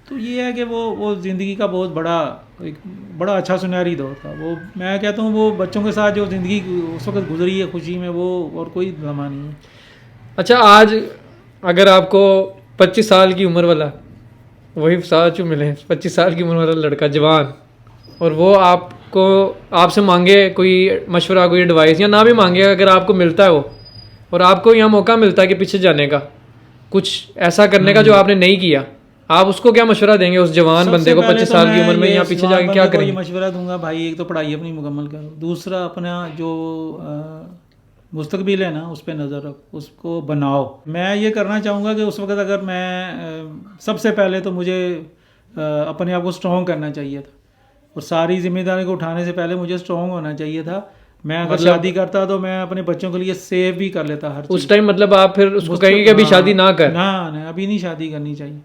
تو یہ ہے کہ وہ زندگی کا بہت بڑا اچھا سنہری دور تھا. وہ میں کہتا ہوں وہ بچوں کے ساتھ جو زندگی اس وقت گزری ہے خوشی میں, وہ اور کوئی لمحہ نہیں ہے. اچھا, آج اگر آپ کو 25 سال کی عمر والا وہی ساتھ جو ملے, 25 سال کی عمر والا لڑکا جوان, اور وہ آپ سے مانگے کوئی مشورہ, کوئی ایڈوائس, یا نہ بھی مانگے, اگر آپ کو ملتا ہے وہ, اور آپ کو یہاں موقع ملتا ہے کہ پیچھے جانے کا, کچھ ایسا کرنے کا جو آپ نے نہیں کیا, آپ اس کو کیا مشورہ دیں گے اس جوان بندے کو 25 سال کی عمر میں یہاں پیچھے جا کے کیا کریں گے؟ مشورہ دوں گا بھائی, ایک تو پڑھائی اپنی مکمل کرو, دوسرا اپنا جو مستقبل ہے نا اس پہ نظر رکھ, اس کو بناؤ. میں یہ کرنا چاہوں گا کہ اس وقت اگر میں سب سے پہلے تو مجھے اپنے آپ کو اسٹرانگ کرنا چاہیے تھا, اور ساری ذمہ داری کو اٹھانے سے پہلے مجھے اسٹرانگ ہونا چاہیے تھا. میں اگر شادی کرتا تو میں اپنے بچوں کے لیے سیو بھی کر لیتا ہر چیز. اس ٹائم مطلب آپ پھر اس کو کہیں گے کہ ابھی شادی نہ کر؟ نہ, ابھی نہیں شادی کرنی چاہیے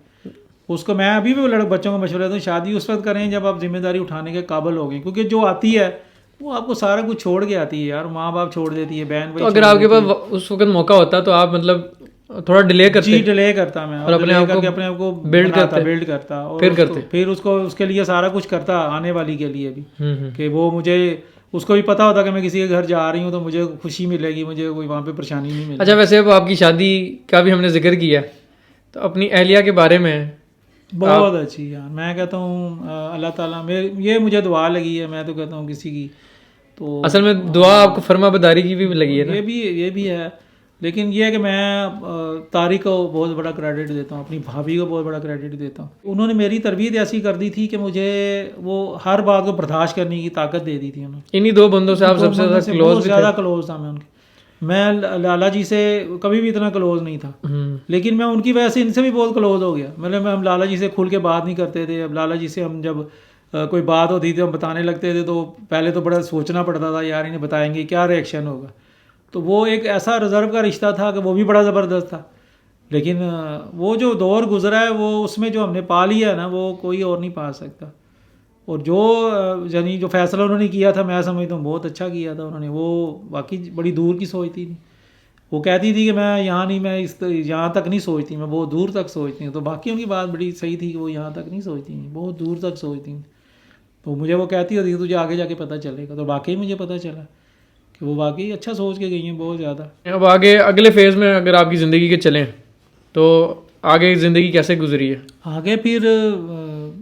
اس کو. میں ابھی بھی بچوں کو مشورہ دیتا ہوں, شادی اس وقت کریں جب آپ ذمہ داری اٹھانے کے قابل ہو گئے, کیونکہ جو آتی ہے وہ آپ کو سارا کچھ چھوڑ کے آتی ہے یار. ماں باپ چھوڑ دیتی ہے, بہن بھائی. تو اگر آپ کے پاس اس وقت موقع ہوتا تو آپ مطلب تھوڑا ڈیلے کرتے؟ جی ڈیلے کرتا میں, اور اپنے آپ کو بلڈ کرتا, اور پھر اس کے لیے سارا کچھ کرتا آنے والی کے لیے بھی, کہ وہ مجھے اس کو بھی پتا ہوتا کہ میں کسی کے گھر جا رہی ہوں تو مجھے خوشی ملے گی, مجھے کوئی وہاں پہ پریشانی نہیں ملے. اچھا, ویسے اب آپ کی شادی کا بھی ہم نے ذکر کیا, تو اپنی اہلیہ کے بارے میں بہت اچھی یار. میں کہتا ہوں اللہ تعالیٰ یہ مجھے دعا لگی ہے, میں تو کہتا ہوں کسی کی, تو اصل میں دعا آپ کو فرما برداری کی بھی لگی ہے نا. یہ بھی ہے, لیکن یہ ہے کہ میں طارق کو بہت بڑا کریڈٹ دیتا ہوں, اپنی بھابھی کو بہت بڑا کریڈٹ دیتا ہوں. انہوں نے میری تربیت ایسی کر دی تھی کہ مجھے وہ ہر بات کو برداشت کرنے کی طاقت دے دی تھی. انہوں نے انہی 2 بندوں سے آپ سب سے زیادہ کلوز بھی تھے. زیادہ کلوز تھا میں ان کے. میں لالا جی سے کبھی بھی اتنا کلوز نہیں تھا, لیکن میں ان کی وجہ سے ان سے بھی بہت کلوز ہو گیا. مطلب ہم لالا جی سے کھل کے بات نہیں کرتے تھے. اب لالا جی سے ہم جب کوئی بات ہوتی تھی ہم بتانے لگتے تھے تو پہلے تو بڑا سوچنا پڑتا تھا, یار انہیں بتائیں گے کیا ریئیکشن ہوگا. تو وہ ایک ایسا ریزرو کا رشتہ تھا کہ وہ بھی بڑا زبردست تھا. لیکن وہ جو دور گزرا ہے وہ اس میں جو ہم نے پا لیا ہے نا وہ کوئی اور نہیں پا سکتا. اور یعنی جو فیصلہ انہوں نے کیا تھا میں سمجھتا ہوں بہت اچھا کیا تھا انہوں نے. وہ واقعی بڑی دور کی سوچتی تھی. وہ کہتی تھی کہ میں یہاں نہیں, میں یہاں تک نہیں سوچتی, میں بہت دور تک سوچتی ہوں. تو باقی ان کی بات بڑی صحیح تھی کہ وہ یہاں تک نہیں سوچتی ہیں, بہت دور تک سوچتی ہیں. تو مجھے وہ کہتی ہوتی تجھے آگے جا کے پتہ چلے گا. تو واقعی مجھے پتہ چلا کہ وہ واقعی اچھا سوچ کے گئی ہیں بہت زیادہ. اب آگے اگلے فیز میں اگر آپ کی زندگی کے چلیں تو آگے زندگی کیسے گزری ہے؟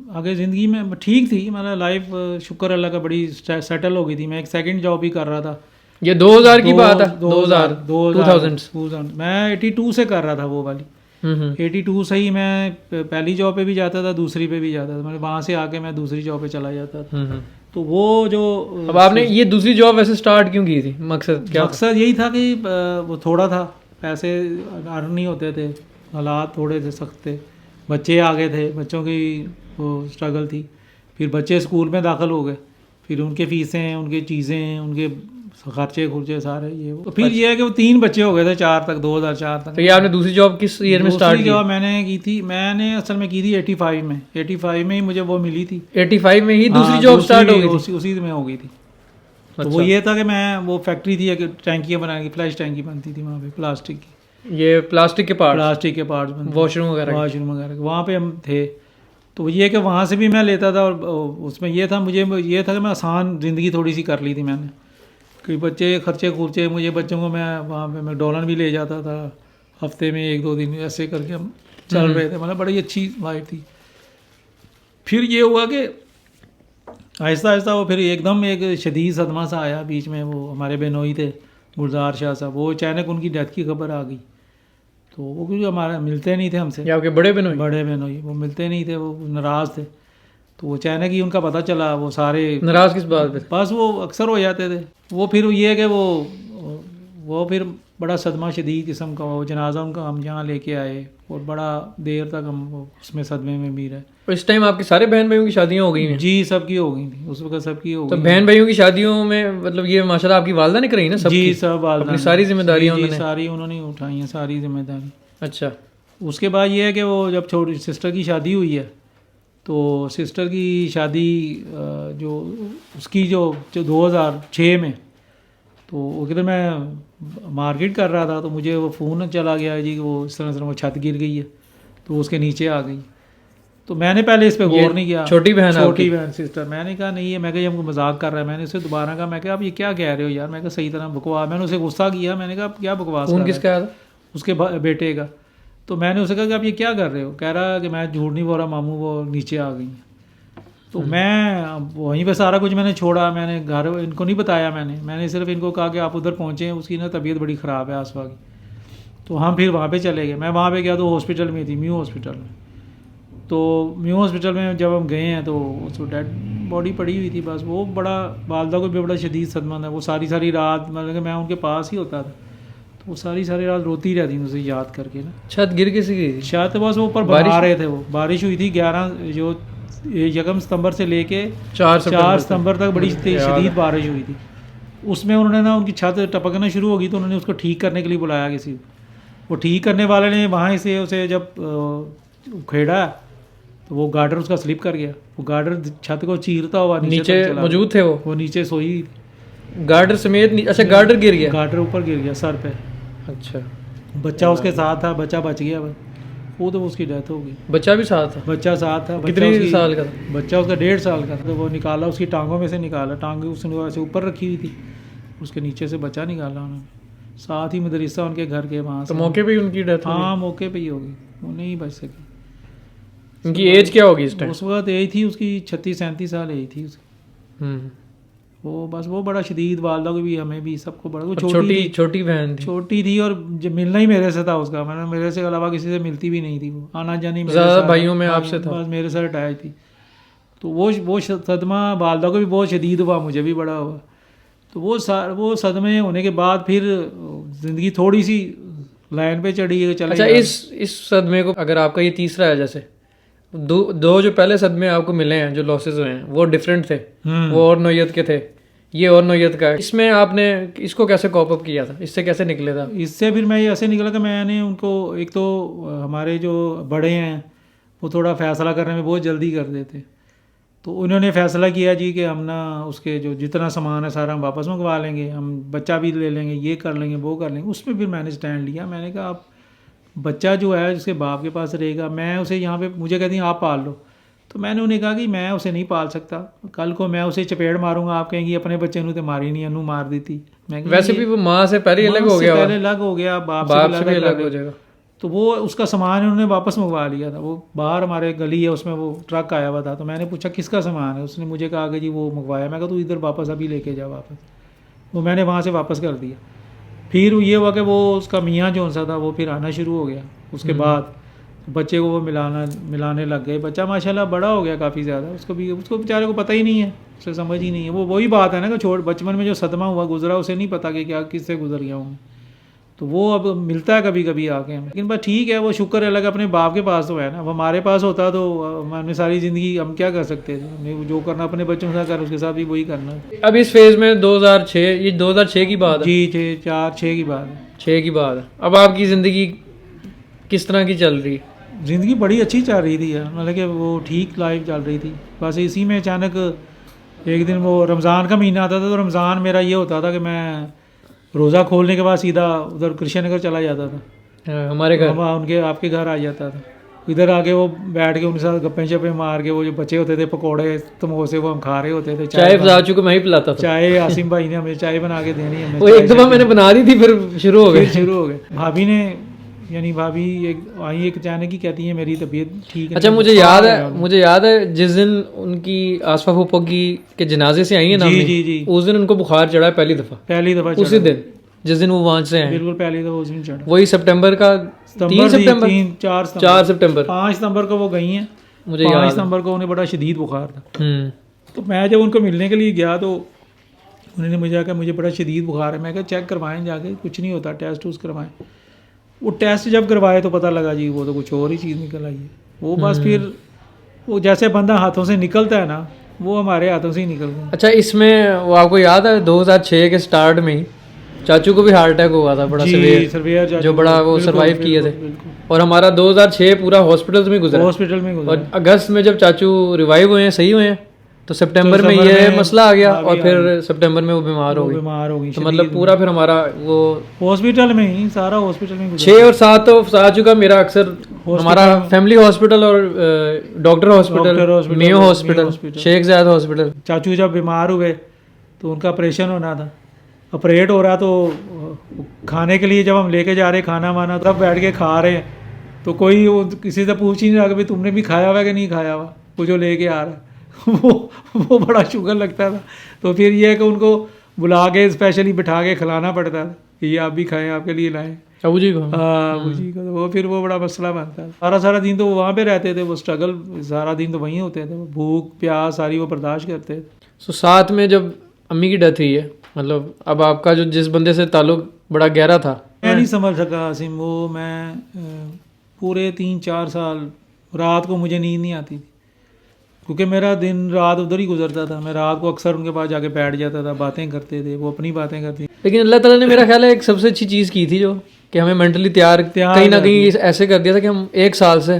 آگے زندگی میں ٹھیک تھی. مطلب لائف شکر اللہ کا بڑی سیٹل ہو گئی تھی. میں ایک سیکنڈ جاب بھی کر رہا تھا. یہ 2000 کی بات ہے. 2000 میں 82 سے کر رہا تھا وہ والی. 82 سے ہی میں پہلی جاب پہ بھی جاتا تھا, دوسری پہ بھی جاتا تھا. مطلب وہاں سے آ کے میں دوسری جاب پہ چلا جاتا تھا. تو وہ جو اب آپ نے یہ دوسری جاب ویسے سٹارٹ کیوں کی تھی؟ مقصد کیا؟ مقصد یہی تھا کہ وہ تھوڑا تھا, پیسے ارن نہیں ہوتے تھے, حالات تھوڑے سے سخت تھے, بچے آ گئے تھے, بچوں کی وہ اسٹرگل تھی. پھر بچے اسکول میں داخل ہو گئے, پھر ان کے فیسیں, ان کی چیزیں, ان کے خرچے سارے. یہ پھر یہ ہے کہ وہ 3 بچے ہو گئے تھے 4 تک, 2004 تک. تو یہ آپ نے دوسری جاب کس ایئر میں سٹارٹ کی؟ جاب میں نے کی تھی, میں نے اصل میں کی تھی 85 میں. 85 میں ہی مجھے وہ ملی تھی. 85 میں ہی دوسری جاب سٹارٹ ہو گئی تھی؟ اسی میں ہو گئی تھی. تو وہ یہ تھا کہ میں وہ فیکٹری تھی کہ ٹینکیاں بنانے کی, فلیش ٹینکی بنتی تھی وہاں پہ پلاسٹک کی. یہ پلاسٹک کے پارٹس بنتے, واش روم وغیرہ وہاں پہ ہم تھے. تو یہ کہ وہاں سے بھی میں لیتا تھا. اور اس میں یہ تھا مجھے یہ تھا کہ میں آسان زندگی تھوڑی سی کر لی تھی میں نے. کہ بچے خرچے مجھے بچوں کو میں وہاں پہ میکڈونلڈ بھی لے جاتا تھا ہفتے میں 1-2 دن, ایسے کر کے ہم چل رہے تھے. مطلب بڑی اچھی لائف تھی. پھر یہ ہوا کہ آہستہ آہستہ وہ پھر ایک دم ایک شدید صدمہ سا آیا بیچ میں. وہ ہمارے بہنوئی تھے گلزار شاہ صاحب, وہ اچانک ان کی ڈیتھ کی خبر آ گئی. تو وہ کیونکہ ہمارے ملتے نہیں تھے ہم سے. آپ کے بڑے بہنوئی وہ ملتے نہیں تھے, وہ ناراض تھے. تو وہ اچانک ہی ان کا پتہ چلا. وہ سارے ناراض کس بات پہ؟ بس وہ اکثر ہو جاتے تھے. وہ پھر یہ کہ وہ پھر بڑا صدمہ شدید قسم کا وہ جنازہ ان کا ہم یہاں لے کے آئے, اور بڑا دیر تک ہم اس میں صدمے میں بھی رہے. اس ٹائم آپ کے سارے بہن بھائیوں کی شادیاں ہو گئی ہیں؟ جی سب کی ہو گئی تھیں اس وقت, سب کی ہو گئی. تو بہن بھائیوں کی شادیوں میں مطلب یہ ماشاءاللہ آپ کی والدہ نے کرائی نا سب؟ جی سب والدہ اپنی ساری ذمہ داریاں ساری انہوں نے اٹھائی ہیں, ساری ذمہ داری. اچھا. اس کے بعد یہ ہے کہ وہ جب چھوٹی سسٹر کی شادی ہوئی ہے تو سسٹر کی شادی جو اس کی جو 2006 میں, تو وہ کدھر میں مارکیٹ کر رہا تھا تو مجھے وہ فون چلا گیا جی کہ وہ اس طرح وہ چھت گر گئی ہے, تو اس کے نیچے آ گئی. تو میں نے پہلے اس پہ غور نہیں کیا. چھوٹی بہن سسٹر, میں نے کہا نہیں ہے, میں کہا یہ ہم کو مذاق کر رہا ہے. میں نے اسے دوبارہ کہا, میں کہا آپ یہ کیا کہہ رہے ہو یار, میں کہا صحیح طرح بکواس. میں نے اسے غصہ کیا, میں نے کہا آپ کیا بکواس کر رہے کس کا تھا؟ اس کے بیٹے کا. تو میں نے اسے کہا کہ آپ یہ کیا کر رہے ہو, کہہ رہا کہ میں جھوٹ نہیں بول رہا ماموں, وہ نیچے آ گئی. تو میں وہیں پہ سارا کچھ میں نے چھوڑا, میں نے گھر ان کو نہیں بتایا. میں نے صرف ان کو کہا کہ آپ ادھر پہنچیں, اس کی نا طبیعت بڑی خراب ہے آسفا کی. تو ہم پھر وہاں پہ چلے گئے. میں وہاں پہ گیا تو ہاسپٹل میں تھی, میو ہاسپٹل میں. تو میو ہاسپٹل میں جب ہم گئے ہیں تو اس کو ڈیڈ باڈی پڑی ہوئی تھی. بس وہ بڑا والدہ کو بھی بڑا شدید صدمہ تھا. وہ ساری رات مطلب کہ میں ان کے پاس ہی ہوتا تھا, تو وہ ساری رات روتی رہتی اسے یاد کر کے نا. چھت گر کیسے گئی؟ شاید بس وہ اوپر بنا رہے تھے. وہ بارش ہوئی تھی 1 ستمبر سے لے کے 4 ستمبر تک بڑی شدید بارش ہوئی تھی. اس میں انہوں نے نا ان کی چھت ٹپکنا شروع ہو گئی, تو انہوں نے اس کو ٹھیک کرنے کے لیے بلایا کسی کو. وہ ٹھیک کرنے والے نے وہاں سے اسے جب کھیڑا تو وہ گارڈر اس کا سلپ کر گیا. وہ گارڈر چھت کو چیرتا ہوا نیچے موجود تھے. وہ نیچے سوئی گارڈر سمیت. اچھا گارڈر گر گیا؟ گارڈر اوپر گر گیا سر پہ. اچھا. بچہ اس کے ساتھ تھا, بچہ بچ گیا. وہ تو اس کی ڈیتھ ہو گئی. بچہ بھی ساتھ تھا؟ بچہ ساتھ تھا. کتنے سال کا تھا بچہ؟ اس کا 1.5 سال کا تھا. وہ نکالا, اس کی ٹانگوں میں سے نکالا. ٹانگ اس نے ایسے اوپر رکھی ہوئی تھی, اس کے نیچے سے بچہ نکالا انہوں نے. ساتھ ہی مدرسہ ان کے گھر کے وہاں سے. تو موقع پہ ہی ان کی ڈیتھ؟ ہاں موقع پہ ہی ہوگی, وہ نہیں بچ سکی. ان کی ایج کیا ہوگی اس ٹائم؟ اس وقت ایج تھی اس کی 36-37 سال ایج تھی اس کی. وہ بس وہ بڑا شدید، والدہ کو بھی ہمیں بھی سب کو بڑا، وہ چھوٹی بہن تھی، چھوٹی تھی اور ملنا ہی میرے سے تھا اس کا، میں نے میرے سے علاوہ کسی سے ملتی بھی نہیں تھی، وہ آنا جانی زیادہ بھائیوں میں آپ سے تھا، بس میرے ساتھ اٹیچ تھی. تو وہ صدمہ والدہ کو بھی بہت شدید ہوا، مجھے بھی بڑا ہوا. تو وہ صدمے ہونے کے بعد پھر زندگی تھوڑی سی لائن پہ چڑھی ہے. اچھا اس صدمے کو اگر آپ کا یہ تیسرا ہے، جیسے دو جو پہلے صدمے آپ کو ملے ہیں جو لاسز ہوئے ہیں وہ ڈفرینٹ تھے، وہ اور نوعیت کے تھے، یہ اور نوعیت کا ہے، اس میں آپ نے اس کو کیسے کوپ اپ کیا تھا، اس سے کیسے نکلے تھا؟ اس سے پھر میں ایسے نکلا کہ میں نے ان کو، ایک تو ہمارے جو بڑے ہیں وہ تھوڑا فیصلہ کرنے میں بہت جلدی کر دیتے، تو انہوں نے فیصلہ کیا جی کہ ہم نا اس کے جو جتنا سامان ہے سارا ہم واپس منگوا لیں گے، ہم بچہ بھی لے لیں گے، یہ کر لیں گے وہ کر لیں گے. اس میں پھر میں نے اسٹینڈ لیا، میں نے کہا آپ بچہ جو ہے اس کے باپ کے پاس رہے گا، میں اسے یہاں پہ، مجھے کہتی ہیں آپ پال لو، تو میں نے انہیں کہا کہ میں اسے نہیں پال سکتا، کل کو میں اسے چپیڑ ماروں گا، آپ کہیں گے اپنے بچے نو تے ماری نہیں، انو مار دیتی. ویسے بھی وہ ماں سے پہلے الگ ہو گیا، پہلے الگ ہو گیا، باپ سے بھی الگ ہو جائے گا. تو وہ اس کا سامان انہوں نے واپس منگوا لیا تھا، وہ باہر ہمارے گلی ہے اس میں وہ ٹرک آیا ہوا تھا، تو میں نے پوچھا کس کا سامان ہے، اس نے مجھے کہا کہ جی وہ منگوایا. میں کہا تو ادھر واپس ابھی لے کے جا واپس، وہ میں نے وہاں سے واپس کر دیا. پھر یہ ہوا کہ وہ اس کا میاں جو سا تھا وہ پھر آنا شروع ہو گیا، اس کے بعد بچے کو وہ ملانے لگ گئے. بچہ ماشاءاللہ بڑا ہو گیا کافی زیادہ، اس کو بیچارے کو پتہ ہی نہیں ہے، اسے سمجھ ہی نہیں ہے. وہ وہی بات ہے نا کہ بچپن میں جو صدمہ ہوا گزرا اسے نہیں پتا کہ کیا کس سے گزر گیا ہوں. تو وہ اب ملتا ہے کبھی کبھی آ کے، لیکن بس ٹھیک ہے، وہ شکر ہے لگا اپنے باپ کے پاس تو ہے نا. اب ہمارے پاس ہوتا تو ہم نے ساری زندگی ہم کیا کر سکتے تھے، ہم نے جو کرنا اپنے بچوں سے کر، اس کے ساتھ بھی وہی کرنا. اب اس فیز میں 2006، یہ 2006 کی بات ہے جی 6 کی بات ہے، 6 کی بات ہے. اب آپ کی زندگی کس طرح کی چل رہی؟ زندگی بڑی اچھی چل رہی تھی، مطلب کہ وہ ٹھیک لائف چل رہی تھی. بس اسی میں اچانک ایک دن وہ رمضان کا مہینہ آتا تھا، تو رمضان میرا یہ ہوتا تھا کہ میں روزہ کھولنے کے بعد سیدھا ادھر کرشن نگر چلا جاتا تھا، ہمارے گھر ان کے آپ کے گھر آ جاتا تھا. ادھر آ کے وہ بیٹھ کے ان کے ساتھ گپیں شپیں مار کے، وہ جو بچے ہوتے تھے پکوڑے سموسے وہ ہم کھا رہے ہوتے تھے. چائے فضاچو کو میں ہی پلاتا تھا، چائے عاصم بھائی نے ہمیں چائے بنا کے دینی، ہمیں وہ ایک دفعہ میں نے بنا دی تھی، پھر شروع ہو گئے. بھابھی نے، یعنی بھابھی آئی ایک اچانک ہی کہتی ہیں میری طبیعت ٹھیک ہے. اچھا مجھے یاد ہے جس دن ان کی آصفہ پھوپھو کے جنازے سے آئی ہیں نا، جی اس دن ان کو بخار چڑھا پہلی دفعہ اسی دن جس دن وہ وہاں سے ہیں، بالکل پہلی دفعہ اس دن چڑھا. وہی سپٹمبر کا 4 سپٹمبر 5 ستمبر کو وہ گئی ہیں، مجھے 5 ستمبر کو انہیں بڑا شدید بخار تھا. تو میں جب ان کو ملنے کے لیے گیا تو انہوں نے مجھے کہا مجھے بڑا شدید بخار ہے. میں کہا چیک کروائیں جا کے، کچھ نہیں ہوتا، ٹیسٹ کروائیں. وہ ٹیسٹ جب کروائے تو پتہ لگا جی وہ تو کچھ اور ہی چیز نکل آئی ہے. وہ بس پھر وہ جیسے بندہ ہاتھوں سے نکلتا ہے نا، وہ ہمارے ہاتھوں سے ہی نکل گیا. اچھا اس میں وہ آپ کو یاد ہے 2006 کے سٹارٹ میں ہی چاچو کو بھی ہارٹ اٹیک ہوا تھا بڑا سیویئر، جو بڑا وہ سروائیو کیے تھے، اور ہمارا 2006 پورا ہاسپٹل میں گزرا. اور اگست میں جب چاچو ریوائیو ہوئے ہیں، صحیح ہوئے ہیں، تو سپٹمبر میں یہ مسئلہ آ گیا، اور پھر سپٹمبر میں وہ بیمار ہو گئی. تو مطلب پورا پھر ہمارا وہ ہاسپٹل میں ہی، سارا ہاسپٹل میں 6 اور 7 تو آ چکا میرا. اکثر ہمارا فیملی ہاسپٹل اور ڈاکٹر ہاسپٹل، میو ہاسپٹل، شیخ زاید ہاسپٹل. چاچو جب بیمار ہوئے تو ان کا آپریشن ہونا تھا، آپریٹ ہو رہا، تو کھانے کے لیے جب ہم لے کے جا رہے کھانا وانا، تب بیٹھ کے کھا رہے ہیں، تو کوئی کسی سے پوچھ ہی نہیں رہا کہ تم نے بھی کھایا ہوا کہ نہیں کھایا ہوا. وہ جو لے کے آ رہا ہے وہ بڑا شوگر لگتا تھا. تو پھر یہ ہے کہ ان کو بلا کے اسپیشلی بٹھا کے کھلانا پڑتا تھا کہ یہ آپ بھی کھائیں، آپ کے لیے لائیں ابو جی کو. ابو جی کو. وہ پھر وہ بڑا مسئلہ بنتا ہے. سارا دن تو وہ وہاں پہ رہتے تھے، وہ اسٹرگل سارا دن تو وہیں ہوتے تھے، بھوک پیاس ساری وہ برداشت کرتے تھے. سو ساتھ میں جب امی کی ڈیتھ ہوئی ہے، مطلب اب آپ کا جو جس بندے سے تعلق بڑا گہرا تھا، میں نہیں سمجھ سکا عاصم. وہ میں پورے 3-4 سال رات کو مجھے نیند نہیں آتی تھی، کیونکہ میرا دن رات ادھر ہی گزرتا تھا. میں رات کو اکثر ان کے پاس جا کے بیٹھ جاتا تھا، باتیں کرتے تھے، وہ اپنی باتیں کرتی. لیکن اللہ تعالیٰ نے میرا خیال ہے ایک سب سے اچھی چیز کی تھی، جو کہ ہمیں مینٹلی تیار کہیں نہ کہیں ایسے کر دیا تھا کہ ہم 1 سال سے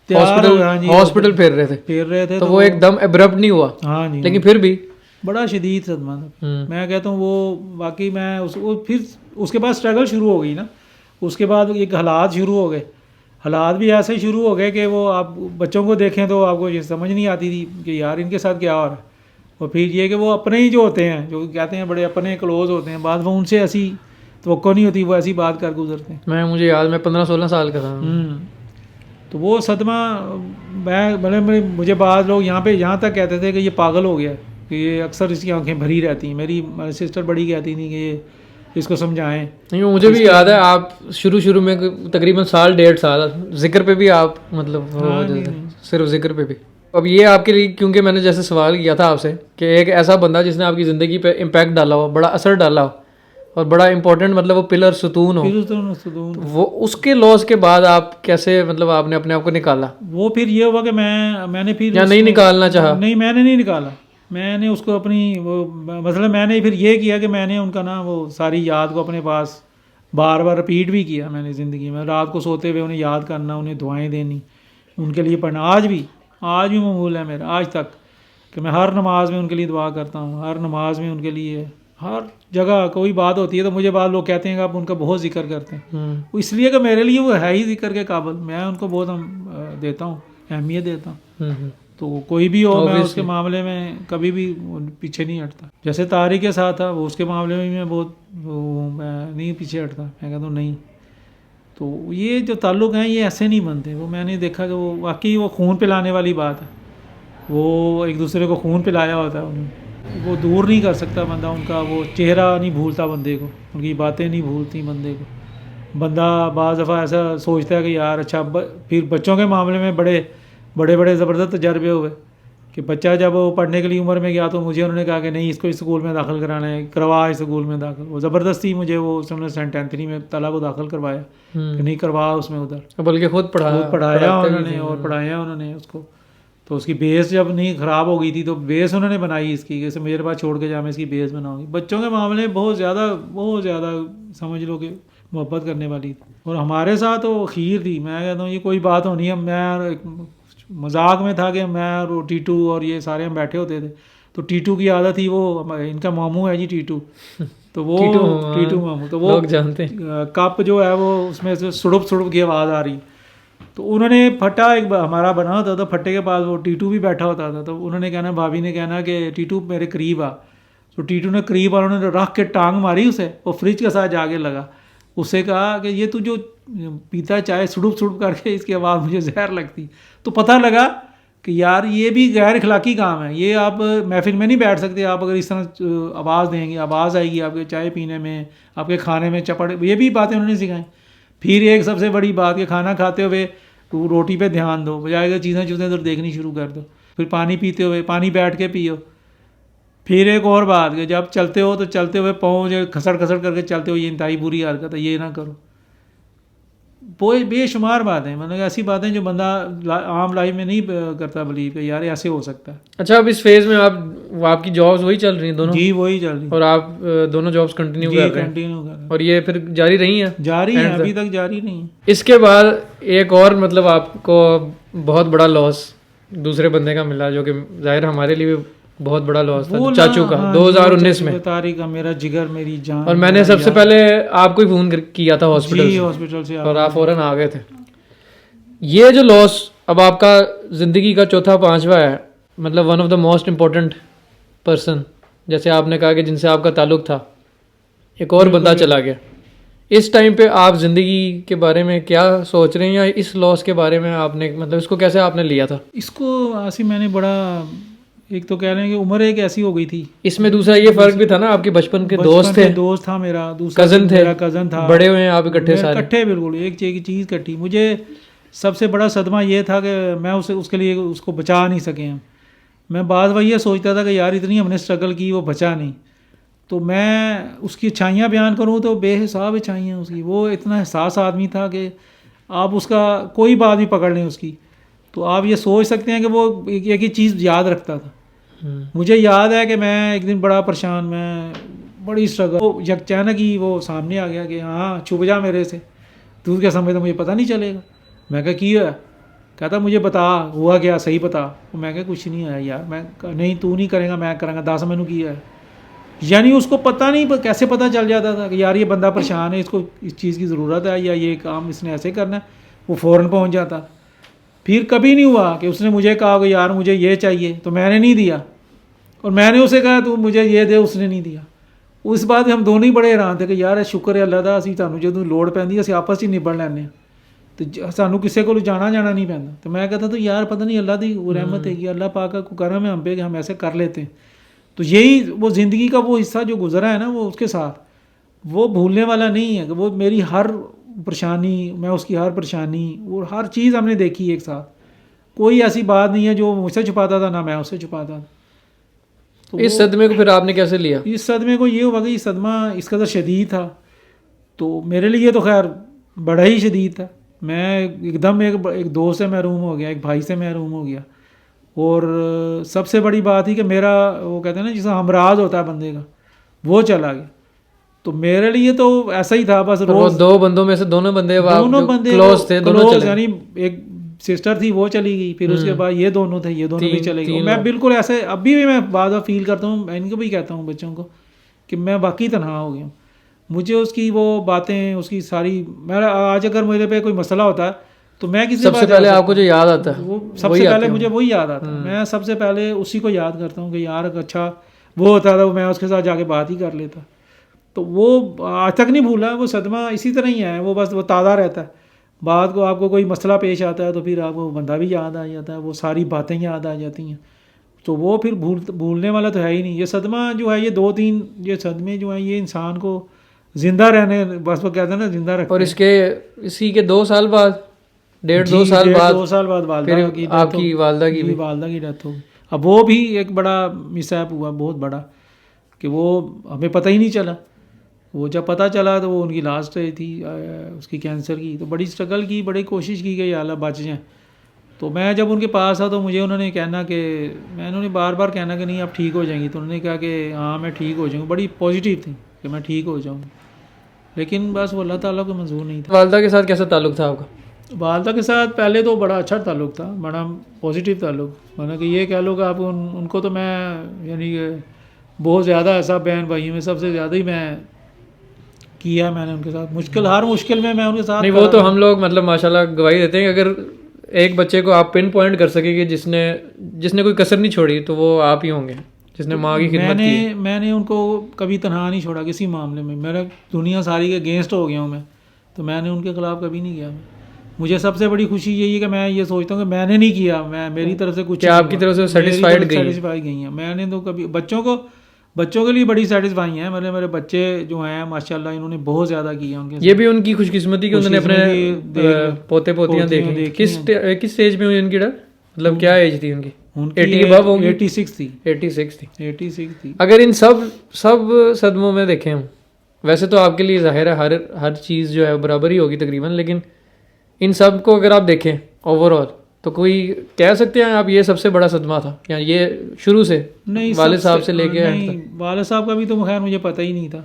ہاسپٹل پھر رہے تھے. تو وہ ایک دم ایبرپٹ نہیں ہوا، لیکن پھر بھی بڑا شدید صدمہ تھا. میں کہتا ہوں وہ واقعی میں پھر اس کے بعد اسٹرگل شروع ہو گئی نا. اس کے بعد ایک حالات شروع ہو گئے، حالات بھی ایسے شروع ہو گئے کہ وہ آپ بچوں کو دیکھیں تو آپ کو یہ سمجھ نہیں آتی تھی کہ یار ان کے ساتھ کیا ہو رہا ہے. اور پھر یہ کہ وہ اپنے ہی جو ہوتے ہیں، جو کہتے ہیں بڑے اپنے کلوز ہوتے ہیں، بعد وہ ان سے ایسی توقع نہیں ہوتی، وہ ایسی بات کر گزرتے ہیں. مجھے یاد، میں 15-16 سال کا تھا. تو وہ صدمہ مجھے بعض لوگ یہاں تک کہتے تھے کہ یہ پاگل ہو گیا، کہ یہ اکثر اس کی آنکھیں بھری رہتی ہیں. میری سسٹر بڑی کہتی تھی کہ یہ اس کو سمجھائیں. نہیں مجھے بھی یاد ہے آپ شروع میں تقریباً 1.5 سال ذکر پہ بھی آپ مطلب صرف ذکر پہ بھی. اب یہ آپ کے لیے، کیونکہ میں نے جیسے سوال کیا تھا آپ سے کہ ایک ایسا بندہ جس نے آپ کی زندگی پہ امپیکٹ ڈالا ہو، بڑا اثر ڈالا ہو اور بڑا امپورٹنٹ مطلب وہ پلر ستون ہو، وہ اس کے لاس کے بعد آپ کیسے مطلب آپ نے اپنے آپ کو نکالا؟ وہ پھر یہ ہوا کہ میں نے پھر یا نہیں نکالنا چاہا؟ نہیں، میں نے نہیں نکالا. میں نے اس کو اپنی وہ مطلب میں نے پھر یہ کیا کہ میں نے ان کا نا وہ ساری یاد کو اپنے پاس بار بار رپیٹ بھی کیا. میں نے زندگی میں رات کو سوتے ہوئے انہیں یاد کرنا، انہیں دعائیں دینی، ان کے لیے پڑھنا. آج بھی معمول ہے میرا آج تک کہ میں ہر نماز میں ان کے لیے دعا کرتا ہوں. ہر نماز میں ان کے لیے، ہر جگہ کوئی بات ہوتی ہے تو مجھے بعض لوگ کہتے ہیں کہ آپ ان کا بہت ذکر کرتے ہیں. وہ اس لیے کہ میرے لیے وہ ہے ہی ذکر کے قابل. میں ان کو بہت دیتا ہوں، اہمیت دیتا ہوں. تو کوئی بھی ہو میں اس کے معاملے میں کبھی بھی پیچھے نہیں ہٹتا. جیسے طارق کے ساتھ تھا، وہ اس کے معاملے میں میں نہیں پیچھے ہٹتا. میں کہتا ہوں نہیں. تو یہ جو تعلق ہیں یہ ایسے نہیں بنتے. وہ میں نے دیکھا کہ وہ واقعی وہ خون پلانے والی بات ہے. وہ ایک دوسرے کو خون پلایا ہوتا ہے انہیں. وہ دور نہیں کر سکتا بندہ ان کا، وہ چہرہ نہیں بھولتا بندے کو، ان کی باتیں نہیں بھولتی بندے کو. بندہ بعض دفعہ ایسا سوچتا ہے کہ یار اچھا. پھر بچوں کے معاملے میں بڑے زبردست تجربے ہوئے کہ بچہ جب وہ پڑھنے کے لیے عمر میں گیا تو مجھے انہوں نے کہا کہ نہیں، اس کو اس اسکول میں داخل کرانا ہے، کروا اس اسکول میں داخل. وہ زبردستی مجھے وہ سینٹ اینتھنی میں طلب کو داخل کروایا کہ نہیں کروا اس میں ادھر، بلکہ خود پڑھایا انہوں نے اس کو. تو اس کی بیس جب نہیں خراب ہو گئی تھی تو بیس انہوں نے بنائی اس کی، کہ میرے پاس چھوڑ کے جا میں اس کی بیس بناؤں گی. بچوں کے معاملے میں بہت زیادہ سمجھ لو کہ محبت کرنے والی تھی. اور ہمارے ساتھ وہ خیر تھی. میں کہتا ہوں یہ کوئی بات ہونی ہے. میں مذاق میں تھا کہ میں اور ٹیٹو اور یہ سارے ہم بیٹھے ہوتے تھے تو ٹیٹو کی عادت تھی، وہ ان کا ماموں ہے جی ٹیٹو، تو وہ ٹیٹو ماموں، تو وہ جانتے ہیں کپ جو ہے وہ اس میں سے سڑپ کی آواز آ رہی. تو انہوں نے پھٹا ایک ہمارا بنا ہوتا تھا، پھٹے کے پاس وہ ٹیٹو بھی بیٹھا ہوتا تھا. تو انہوں نے کہنا، بھابھی نے کہنا کہ ٹیٹو میرے قریب آ. تو ٹیٹو نے قریب آ، انہوں نے رکھ کے ٹانگ ماری اسے. وہ فریج کے ساتھ جا کے لگا. اس سے کہا کہ یہ تو جو پیتا چائے سڑپ کر کے اس کی آواز مجھے زہر لگتی. تو پتہ لگا کہ یار یہ بھی غیر اخلاقی کام ہے. یہ آپ محفل میں نہیں بیٹھ سکتے. آپ اگر اس طرح آواز دیں گے، آواز آئے گی آپ کے چائے پینے میں، آپ کے کھانے میں چپڑ. یہ بھی باتیں انہوں نے سکھائیں. پھر ایک سب سے بڑی بات کہ کھانا کھاتے ہوئے تو روٹی پہ دھیان دو، بجائے کہ چیزیں ادھر دیکھنی شروع کر دو. پھر پانی پیتے ہوئے پانی بیٹھ کے پیو. پھر ایک اور بات کہ جب چلتے ہو تو چلتے ہوئے پاؤں جو کھسڑ کر کے چلتے ہو، یہ انتہائی بری حرکت ہے، یہ نہ کرو. بے شمار باتیں، مطلب ایسی باتیں جو بندہ عام لائف میں نہیں کرتا بلیو کہ یار ایسے ہو سکتا ہے. اچھا، اب اس فیز میں آپ کی جابس وہی چل رہی ہیں دونوں؟ جی وہی چل رہی ہیں. اور آپ دونوں جابس کنٹینیو کر رہے ہیں اور یہ پھر جاری رہی ہیں؟ جاری ہیں، ابھی تک جاری نہیں ہیں. اس کے بعد ایک اور مطلب آپ کو بہت بڑا لاس دوسرے بندے کا ملا، جو کہ ظاہر ہمارے لیے بھی بہت بڑا لاس تھا، چاچو کا 2019 میں. طارق، میرا جگر، میری جان. اور میں نے سب سے پہلے آپ کو ہی فون کیا تھا ہاسپٹل سے، اور آپ فوراً آ گئے تھے. یہ جو لاس اب آپ کا زندگی کا چوتھا پانچواں ہے، مطلب one of the most important person, جیسے آپ نے کہا کہ جن سے آپ کا تعلق تھا، ایک اور بندہ چلا گیا. اس ٹائم پہ آپ زندگی کے بارے میں کیا سوچ رہے ہیں، یا اس لاس کے بارے میں آپ نے مطلب اس کو کیسے آپ نے لیا تھا؟ اس کو آسی میں نے بڑا، ایک تو کہہ رہے ہیں کہ عمر ایک ایسی ہو گئی تھی. اس میں دوسرا یہ فرق بھی تھا نا، آپ کے بچپن کے دوست تھا، میرا کزن تھا، بڑے ہوئے ہیں آپ اکٹھے بالکل ایک چیز کٹھی. مجھے سب سے بڑا صدمہ یہ تھا کہ میں اس کے لیے اس کو بچا نہیں سکے ہیں. میں بعض وقت یہ سوچتا تھا کہ یار اتنی ہم نے اسٹرگل کی، وہ بچا نہیں. تو میں اس کی اچھائیاں بیان کروں تو بے حساب اچھائیاں اس کی. وہ اتنا حساس آدمی تھا کہ آپ اس کا کوئی بات بھی پکڑ لیں اس کی تو آپ یہ سوچ سکتے ہیں کہ وہ ایک ہی چیز یاد رکھتا تھا. مجھے یاد ہے کہ میں ایک دن بڑا پریشان، میں بڑی اسٹرگل، اچانک ہی وہ سامنے آ گیا کہ ہاں چھپ جا میرے سے، تو کیا سمجھتا مجھے پتہ نہیں چلے گا. میں کہا کی ہوا؟ کہتا مجھے بتا ہوا کیا، صحیح بتا. میں کہا کچھ نہیں ہے یار. میں نہیں تو نہیں کرے گا، میں کروں گا، 10 مینوں کیا ہے. یعنی اس کو پتہ نہیں کیسے پتہ چل جاتا تھا کہ یار یہ بندہ پریشان ہے، اس کو اس چیز کی ضرورت ہے، یا یہ کام اس نے ایسے کرنا ہے. وہ فوراً پہنچ جاتا. پھر کبھی نہیں ہوا کہ اس نے مجھے کہا کہ یار مجھے یہ چاہیے تو میں نے نہیں دیا، اور میں نے اسے کہا تو مجھے یہ دے، اس نے نہیں دیا. اس بات ہم دونوں ہی بڑے حیران تھے کہ یار شکر ہے اللہ دا، اسی تانوں جدوں لوڑ پیندی اسی آپس 'ਚ نبڑ لینے. تو سانو کسے کو جانا نہیں پہنتا. تو میں کہتا تو یار پتہ نہیں اللہ دی رحمت ہے کہ اللہ پاک کا کرم ہے ہم پہ کہ ہم ایسے کر لیتے ہیں. تو یہی وہ زندگی کا وہ حصہ جو گزرا ہے نا وہ اس کے ساتھ وہ بھولنے والا نہیں ہے کہ وہ میری ہر پریشانی میں اس کی ہر پریشانی اور ہر چیز ہم نے دیکھی ایک ساتھ. کوئی ایسی بات نہیں ہے جو مجھ سے چھپاتا تھا نہ میں اس سے چھپاتا تھا. تو اس صدمے کو پھر آپ نے کیسے لیا؟ اس صدمے کو یہ ہوا کہ یہ صدمہ اس قدر شدید تھا تو میرے لیے تو خیر بڑا ہی شدید تھا. میں ایک دم ایک دوست سے محروم ہو گیا, ایک بھائی سے محروم ہو گیا, اور سب سے بڑی بات ہی کہ میرا وہ کہتے ہیں نا جسے ہمراز ہوتا ہے بندے کا وہ چلا گیا. تو میرے لیے تو ایسا ہی تھا بس روز 2 بندوں میں سے دونوں بندے کلوز تھے, کلوز یعنی ایک سسٹر تھی وہ چلی گئی, پھر اس کے بعد یہ دونوں تھے, یہ دونوں بھی چلے گئے. میں بالکل ایسے ابھی بھی میں بعض دفعہ فیل کرتا ہوں, میں ان کو بھی کہتا ہوں بچوں کو کہ میں واقعی تنہا ہو گیا ہوں. مجھے اس کی وہ باتیں اس کی ساری میرا آج اگر میرے پہ کوئی مسئلہ ہوتا ہے تو میں کسی سب سے پہلے آپ کو جو یاد آتا ہے وہ سب سے پہلے مجھے وہی یاد آتا ہے. میں سب سے پہلے اسی کو یاد کرتا ہوں کہ یار اچھا وہ ہوتا تھا, میں اس کے ساتھ جا کے بات ہی کر لیتا. تو وہ آج تک نہیں بھولا, وہ صدمہ اسی طرح ہی ہے, وہ بس وہ تازہ رہتا ہے. بعد کو آپ کو کوئی مسئلہ پیش آتا ہے تو پھر آپ کو بندہ بھی یاد آ جاتا ہے, وہ ساری باتیں یاد آ جاتی ہیں. تو وہ پھر بھولنے والا تو ہے ہی نہیں. یہ صدمہ جو ہے یہ 2-3 یہ صدمے جو ہیں یہ انسان کو زندہ رہنے بس وہ کہتے ہیں نا زندہ رکھتے ہیں. اور اسی کے 2 سال بعد 1.5-2 سال بعد 2 سال بعد آپ کی والدہ کی ڈیتھ ہو گئی. اب وہ بھی ایک بڑا مس ہیپ ہوا, بہت بڑا, کہ وہ ہمیں پتہ ہی نہیں چلا. وہ جب پتہ چلا تو وہ ان کی لاسٹ تھی اس کی کینسر کی. تو بڑی اسٹرگل کی, بڑی کوشش کی کہ یا اللہ بچ جائیں. تو میں جب ان کے پاس تھا تو مجھے انہوں نے کہنا کہ میں انہوں نے بار بار کہنا کہ نہیں آپ ٹھیک ہو جائیں گی. تو انہوں نے کہا کہ ہاں میں ٹھیک ہو جاؤں گا, بڑی پازیٹیو تھی کہ میں ٹھیک ہو جاؤں. لیکن بس وہ اللہ تعالیٰ کو منظور نہیں تھا. والدہ کے ساتھ کیسا تعلق تھا آپ کا؟ والدہ کے ساتھ پہلے تو بڑا اچھا تعلق تھا, بڑا پازیٹیو تعلق. مطلب کہ یہ کہہ لو کہ آپ ان کو تو میں یعنی کہ بہت زیادہ ایسا بہن بھائیوں میں سب سے زیادہ ہی میں کیا میں نے ان کے ساتھ. ہر مشکل میں ان کے ساتھ نہیں, وہ تو ہم لوگ مطلب ماشاءاللہ گواہی دیتے ہیں کہ اگر ایک بچے کو آپ پن پوائنٹ کر سکے کہ جس نے کوئی کسر نہیں چھوڑی تو وہ آپ ہی ہوں گے جس نے ماں کی خدمت کی. میں نے ان کو کبھی تنہا نہیں چھوڑا کسی معاملے میں. میرا دنیا ساری کے اگینسٹ ہو گیا ہوں میں, تو میں نے ان کے خلاف کبھی نہیں کیا. مجھے سب سے بڑی خوشی یہی ہے کہ میں یہ سوچتا ہوں کہ میں نے نہیں کیا, میری طرف سے کچھ آپ کی طرف سے سیٹسفائی گئی ہیں. میں نے تو کبھی بچوں کے لیے بڑی سیٹسفائی ہیں. میرے بچے جو ہیں ماشاءاللہ انہوں نے بہت زیادہ کیا ان کے. یہ بھی ان کی خوش قسمتی کہ انہوں نے اپنے پوتے پوتیاں دیکھی. کس سٹیج میں ہوئی ان کی ڈیتھ, مطلب کیا ایج تھی ان کی؟ 86 تھی. اگر ان سب صدموں میں دیکھیں ہم, ویسے تو آپ کے لیے ظاہر ہے ہر چیز جو ہے برابر ہی ہوگی تقریباً, لیکن ان سب کو اگر آپ دیکھیں اوور آل تو کوئی کہہ سکتے ہیں آپ یہ سب سے بڑا صدمہ تھا یا یہ شروع سے والد صاحب سے لے کے؟ والد صاحب کا بھی تو خیر مجھے پتہ ہی نہیں تھا.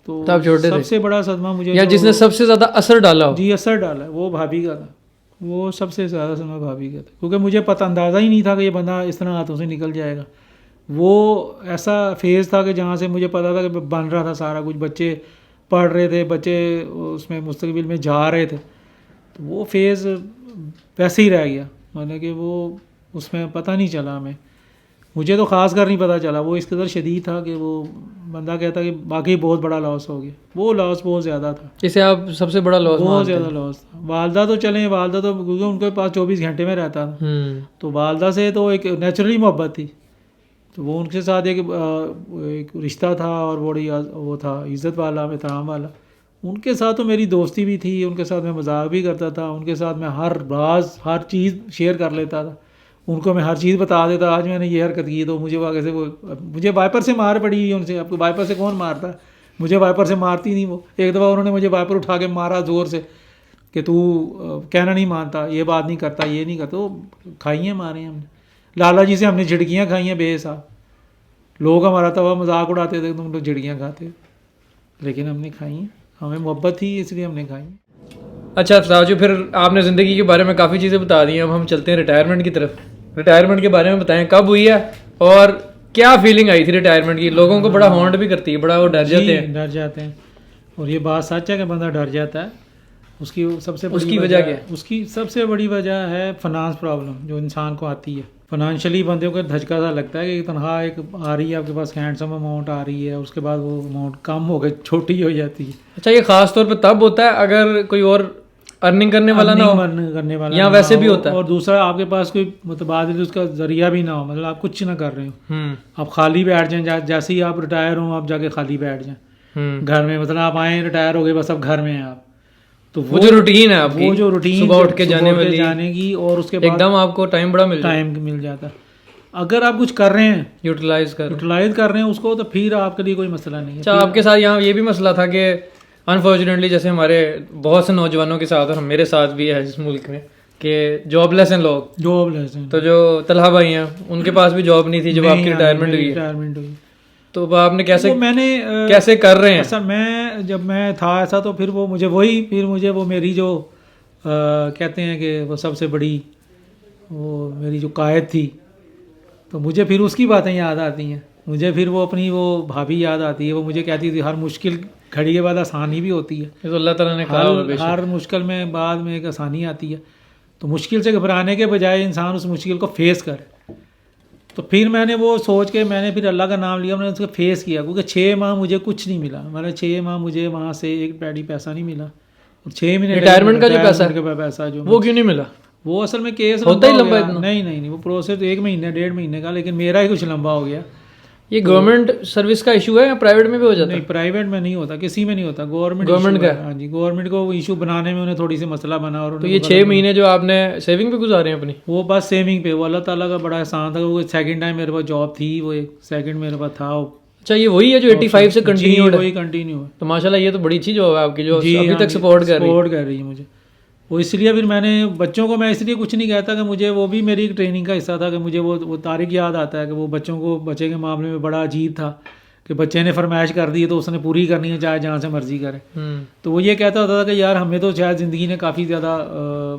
تو سب سے بڑا صدمہ مجھے یا جس نے سب سے زیادہ اثر ڈالا ہو. جی اثر ڈالا وہ بھابھی کا تھا. وہ سب سے زیادہ صدمہ بھابھی کا تھا, کیونکہ مجھے پتہ اندازہ ہی نہیں تھا کہ یہ بندہ اس طرح ہاتھوں سے نکل جائے گا. وہ ایسا فیز تھا کہ جہاں سے مجھے پتا تھا کہ بن رہا تھا سارا کچھ, بچے پڑھ رہے تھے, بچے اس میں مستقبل میں جا رہے تھے. تو وہ فیز ویسے ہی رہ گیا, مطلب کہ وہ اس میں پتہ نہیں چلا ہمیں. مجھے تو خاص کر نہیں پتہ چلا. وہ اس قدر شدید تھا کہ وہ بندہ کہتا کہ باقی بہت بڑا لاس ہو گیا. وہ لاس بہت زیادہ تھا. اسے آپ سب سے بڑا لاس؟ بہت زیادہ لاس تھا. والدہ تو چلیں, والدہ تو کیونکہ ان کے پاس 24 گھنٹے میں رہتا تھا, تو والدہ سے تو ایک نیچرلی محبت تھی. تو وہ ان کے ساتھ ایک رشتہ تھا اور بڑی وہ تھا عزت والا, احترام والا. ان کے ساتھ تو میری دوستی بھی تھی, ان کے ساتھ میں مذاق بھی کرتا تھا, ان کے ساتھ میں ہر راز ہر چیز شیئر کر لیتا تھا, ان کو میں ہر چیز بتا دیتا. آج میں نے یہ حرکت کی تو مجھے واقع سے مجھے وائپر سے مار پڑی ان سے. اب کو وائپر سے کون مارتا ہے, مجھے وائپر سے مارتی نہیں. وہ ایک دفعہ انہوں نے مجھے وائپر اٹھا کے مارا زور سے کہ تو کہنا نہیں مانتا, یہ بات نہیں کرتا, یہ نہیں کرتا. وہ کھائی ہیں مارے ہم نے. لالا جی سے ہم نے جھڑکیاں کھائی ہیں بے حساب. لوگ ہمارا توا مذاق اڑاتے تھے تم لوگ جھڑکیاں کھاتے, لیکن ہم نے کھائی ہیں, ہمیں محبت تھی اس لیے ہم نے کھائی. اچھا افساجو, پھر آپ نے زندگی کے بارے میں کافی چیزیں بتا دی ہیں, اب ہم چلتے ہیں ریٹائرمنٹ کی طرف. ریٹائرمنٹ کے بارے میں بتائیں, کب ہوئی ہے اور کیا فیلنگ آئی تھی ریٹائرمنٹ کی؟ لوگوں کو بڑا ہانٹ بھی کرتی ہے, بڑا وہ ڈر جاتے ہیں. اور یہ بات سچ ہے کہ بندہ ڈر جاتا ہے. اس کی سب سے بڑی وجہ کیا ہے؟ اس کی سب سے بڑی وجہ ہے فنانس پرابلم جو انسان کو آتی ہے. فائنینشلی بندے کو دھچکا سا لگتا ہے کہ تنخواہ ایک آ رہی ہے آپ کے پاس, ہینڈسم اماؤنٹ آ رہی ہے, اس کے بعد وہ اماؤنٹ کم ہو کے چھوٹی ہو جاتی ہے. اچھا, یہ خاص طور پہ تب ہوتا ہے اگر کوئی اور ارننگ کرنے والا نہ ہو, کرنے والا یا نہ ویسے ہو، بھی ہوتا ہے, اور دوسرا آپ کے پاس کوئی متبادل اس کا ذریعہ بھی نہ ہو, مطلب آپ کچھ نہ کر رہے ہو, آپ خالی بیٹھ جائیں, جیسے ہی آپ ریٹائر ہوں آپ جا کے خالی بیٹھ جائیں گھر میں, مطلب آپ آئیں ریٹائر ہو گئے بس اب گھر میں ہیں آپ, تو وہ جو روٹین ہے آپ کی, وہ جو روٹین صبح اٹھ کے جانے کی, اور اس کے بعد ایک دم آپ کو ٹائم بڑا مل جاتا ہے. اگر آپ کچھ کر رہے ہیں یوٹیلائز کر رہے ہیں اس کو, تو پھر آپ کے لیے کوئی مسئلہ نہیں ہے. اچھا, آپ کے ساتھ یہاں یہ بھی مسئلہ تھا کہ انفارچونیٹلی جیسے ہمارے بہت سے نوجوانوں کے ساتھ, اور میرے ساتھ بھی ہے اس ملک میں, کہ جاب لیس ہیں لوگ, تو جو طلحہ بھائی ہیں ان کے پاس بھی جاب نہیں تھی جب آپ کی ریٹائرمنٹ ہوئی, تو آپ نے کیسے کر رہے ہیں؟ ایسا میں جب میں تھا ایسا, تو پھر وہ مجھے وہ میری جو کہتے ہیں کہ وہ سب سے بڑی وہ میری جو قائد تھی, تو مجھے پھر اس کی باتیں یاد آتی ہیں, مجھے پھر وہ اپنی وہ بھابھی یاد آتی ہے. وہ مجھے کہتی تھی ہر مشکل گھڑی کے بعد آسانی بھی ہوتی ہے, تو اللہ تعالیٰ نے کہا ہر مشکل میں بعد میں ایک آسانی آتی ہے. تو مشکل سے گھبرانے کے بجائے انسان اس مشکل کو فیس کرے. تو پھر میں نے وہ سوچ کے میں نے پھر اللہ کا نام لیا, میں نے اس کو فیس کیا, کیونکہ 6 ماہ مجھے کچھ نہیں ملا. میں نے 6 ماہ مجھے وہاں سے ایک پیڑی پیسہ نہیں ملا, اور 6 مہینے ریٹائرمنٹ کا جو پیسہ جو وہ کیوں نہیں ملا؟ وہ اصل میں کیس ہوتا ہی لمبا اتنا نہیں, وہ پروسیس 1 مہینے 1.5 مہینے کا, لیکن میرا ہی کچھ لمبا ہو گیا. یہ گورنمنٹ سروس کا ایشو ہے یا پرائیویٹ میں بھی ہو جاتا ہے؟ نہیں, پرائیویٹ میں نہیں ہوتا, کسی میں نہیں ہوتا, گورنمنٹ کا. ہاں جی, گورنمنٹ کو ایشو بنانے میں انہیں تھوڑی سی مسئلہ بنا. اور تو یہ 6 مہینے جو آپ نے سیونگ پہ گزارے ہیں اپنی, وہ بس سیونگ پہ, وہ اللہ تعالیٰ کا بڑا احسان تھا. وہ سیکنڈ ٹائم میرے پاس جاب تھی, وہ ایک سیکنڈ میرے پاس تھا. اچھا, یہ وہی ہے جو 85 سے کنٹینیو ہے؟ وہی کنٹینیو ہے. تو ماشاءاللہ یہ تو بڑی اچھی جاب ہے آپ کی, جو ابھی تک سپورٹ کر رہی ہے مجھے. وہ اس لیے پھر میں نے بچوں کو, میں اس لیے کچھ نہیں کہتا کہ مجھے وہ بھی میری ٹریننگ کا حصہ تھا, کہ مجھے وہ طارق یاد آتا ہے کہ وہ بچے کے معاملے میں بڑا عجیب تھا, کہ بچے نے فرمائش کر دی تو اس نے پوری کرنی ہے چاہے جہاں سے مرضی کرے. تو وہ یہ کہتا ہوتا تھا کہ یار ہمیں تو شاید زندگی نے کافی زیادہ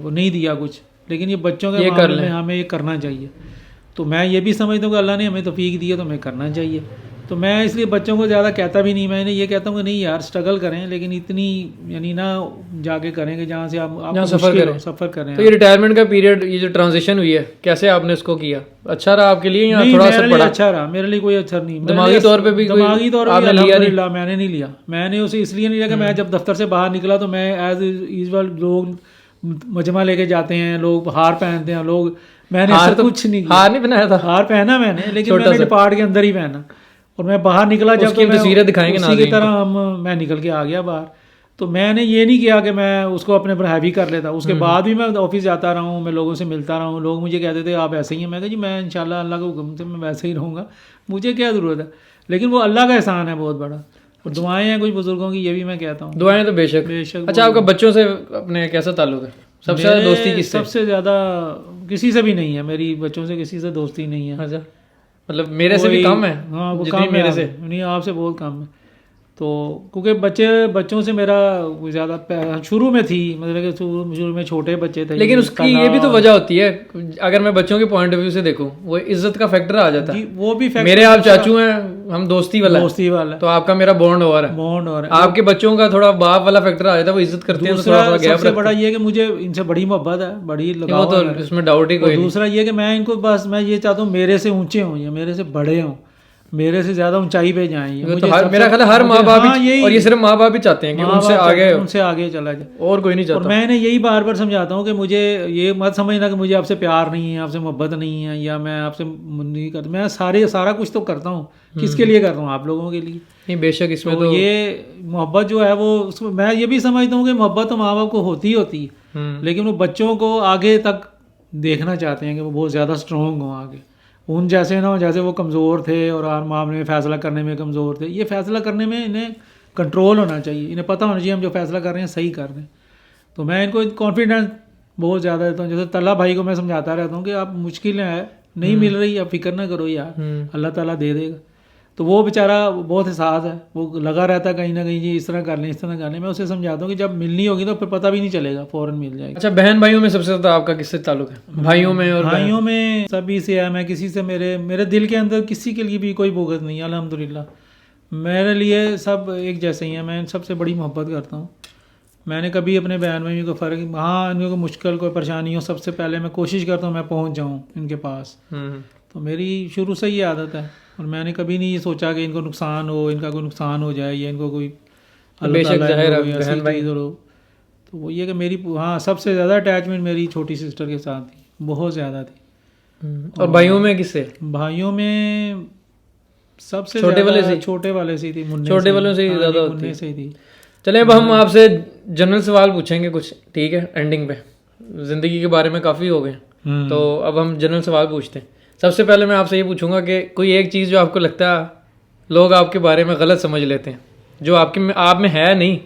وہ نہیں دیا کچھ, لیکن یہ بچوں کے معاملے میں ہمیں یہ کرنا چاہیے. تو میں یہ بھی سمجھتا ہوں کہ اللہ نے ہمیں توفیق دی ہے تو ہمیں کرنا چاہیے. تو میں اس لیے بچوں کو زیادہ کہتا بھی نہیں, میں نے یہ کہتا ہوں کہ نہیں یار اسٹرگل کریں, لیکن اتنی یعنی نہ جا کے کریں کہ جہاں سے آپ سفر کریں. تو یہ ریٹائرمنٹ کا پیریڈ, یہ جو ٹرانزیشن ہوئی ہے, کیسے آپ نے اس کو کیا؟ اچھا رہا آپ کے لیے یا تھوڑا سا بڑا؟ اچھا رہا میرے لیے, کوئی اچھا نہیں. دماغی طور پہ بھی الحمدللہ میں نے نہیں لیا. میں نے اسے اس لیے نہیں لیا کہ میں جب دفتر سے باہر نکلا تو میں ایز یوزول لوگ مجمع لے کے جاتے ہیں, لوگ ہار پہنتے ہیں لوگ, میں نے کچھ نہیں کیا. ہار نہیں بنایا تھا؟ ہار پہنا میں نے, لیکن میں نے ڈپارٹ کے اندر ہی پہنا, اور میں باہر نکلا جب تصویریں دکھائیں گے اسی کی طرح میں نکل کے آ گیا باہر. تو میں نے یہ نہیں کیا کہ میں اس کو اپنے پر ہیوی کر لیتا. اس کے بعد بھی میں آفس جاتا رہا ہوں, میں لوگوں سے ملتا رہا ہوں. لوگ مجھے کہتے تھے آپ ایسے ہی ہیں. میں کہا جی میں انشاءاللہ اللہ کے حکم سے میں ویسے ہی رہوں گا, مجھے کیا ضرورت ہے. لیکن وہ اللہ کا احسان ہے بہت بڑا, اور دعائیں ہیں کچھ بزرگوں کی, یہ بھی میں کہتا ہوں. دعائیں تو بے شک. اچھا, آپ کا بچوں سے اپنے کیسا تعلق ہے؟ سب سے زیادہ دوستی کس سے؟ سب سے زیادہ کسی سے بھی نہیں ہے میری, بچوں سے کسی سے دوستی نہیں ہے. اچھا, مطلب میرے سے بھی کم ہے. ہاں, وہ کم میرے سے نہیں, آپ سے بہت کم ہے. تو کیونکہ بچوں سے میرا زیادہ شروع میں تھی, مطلب کہ شروع میں چھوٹے بچے تھے. لیکن اس کی یہ بھی تو وجہ ہوتی ہے, اگر میں بچوں کے پوائنٹ آف ویو سے دیکھوں, وہ عزت کا فیکٹر آ جاتا ہے. وہ بھی میرے آپ چاچو ہیں, ہم دوستی والا, تو آپ کا میرا بونڈ ہو رہا ہے. آپ کے بچوں کا تھوڑا باپ والا فیکٹر آ جاتا ہے, وہ عزت کرتے ہیں. سب سے بڑا یہ کہ مجھے ان سے بڑی محبت ہے, بڑی لگاؤ ہے, اس میں ڈاؤٹ ہی کوئی. دوسرا یہ کہ میں ان کو بس میں یہ چاہتا ہوں میرے سے اونچے ہوں یا میرے سے بڑے ہوں, میرے سے زیادہ اونچائی پہ جائیں. میرا خیال ہے ہر ماں باپ, اور یہ صرف ماں باپ ہی چاہتے ہیں کہ ان سے آگے چلا جائے, اور کوئی نہیں چاہتا. اور میں نے یہی بار بار سمجھاتا ہوں کہ مجھے یہ مت سمجھنا کہ مجھے آپ سے پیار نہیں ہے, آپ سے محبت نہیں ہے, یا میں آپ سے نہیں کرتا. میں سارا کچھ تو کرتا ہوں. کس کے لیے کرتا ہوں؟ آپ لوگوں کے لیے. نہیں بے شک, اس میں تو یہ محبت جو ہے وہ میں یہ بھی سمجھتا ہوں کہ محبت تو ماں باپ کو ہوتی ہے, لیکن وہ بچوں کو آگے تک دیکھنا چاہتے ہیں کہ وہ بہت زیادہ اسٹرانگ ہوں آگے, ان جیسے نہ ہو جیسے وہ کمزور تھے اور ہر معاملے میں فیصلہ کرنے میں کمزور تھے. یہ فیصلہ کرنے میں انہیں کنٹرول ہونا چاہیے, انہیں پتہ ہونا چاہیے ہم جو فیصلہ کر رہے ہیں صحیح کر رہے ہیں. تو میں ان کو کانفیڈنس بہت زیادہ دیتا ہوں. جیسے طلحہ بھائی کو میں سمجھاتا رہتا ہوں کہ آپ مشکلیں ہیں, نہیں مل رہی, آپ فکر نہ کرو یار, اللہ تعالیٰ دے دے گا. تو وہ بیچارہ بہت احساس ہے, وہ لگا رہتا ہے کہیں نہ کہیں جی اس طرح کر لیں اس طرح کر لیں. میں اسے سمجھاتا ہوں کہ جب ملنی ہوگی تو پھر پتہ بھی نہیں چلے گا, فوراً مل جائے گا. اچھا, بہن بھائیوں میں سب سے زیادہ آپ کا کس سے تعلق ہے؟ بھائیوں میں اور بھائیوں میں سبھی سے ہے. میں کسی سے میرے دل کے اندر کسی کے لیے بھی کوئی بغض نہیں ہے الحمدللہ. میرے لیے سب ایک جیسے ہی ہیں. میں ان سب سے بڑی محبت کرتا ہوں. میں نے کبھی اپنے بہن بھائیوں کو فرق, ہاں ان کو مشکل کوئی پریشانی ہو سب سے پہلے میں کوشش کرتا ہوں میں پہنچ جاؤں ان کے پاس. تو میری شروع سے یہ عادت ہے, اور میں نے کبھی نہیں یہ سوچا کہ ان کو نقصان ہو, ان کا کوئی نقصان ہو جائے, یا ان کو کوئی اللہ تعالیٰ ہو. تو وہ یہ کہ میری ہاں سب سے زیادہ اٹیچمنٹ میری چھوٹی سسٹر کے ساتھ تھی، بہت زیادہ تھی. اور بھائیوں میں کس سے؟ بھائیوں میں سب سے چھوٹے والے سے؟ چھوٹے والے سے تھی، چھوٹے والوں سے ہی زیادہ ہوتی منع سے ہی تھی. چلیں اب ہم آپ سے جنرل سوال پوچھیں گے کچھ، ٹھیک ہے؟ اینڈنگ پہ زندگی کے بارے میں کافی ہو گئے، تو اب ہم جنرل سوال پوچھتے ہیں. سب سے پہلے میں آپ سے یہ پوچھوں گا کہ کوئی ایک چیز جو آپ کو لگتا ہے لوگ آپ کے بارے میں غلط سمجھ لیتے ہیں، جو آپ میں ہے نہیں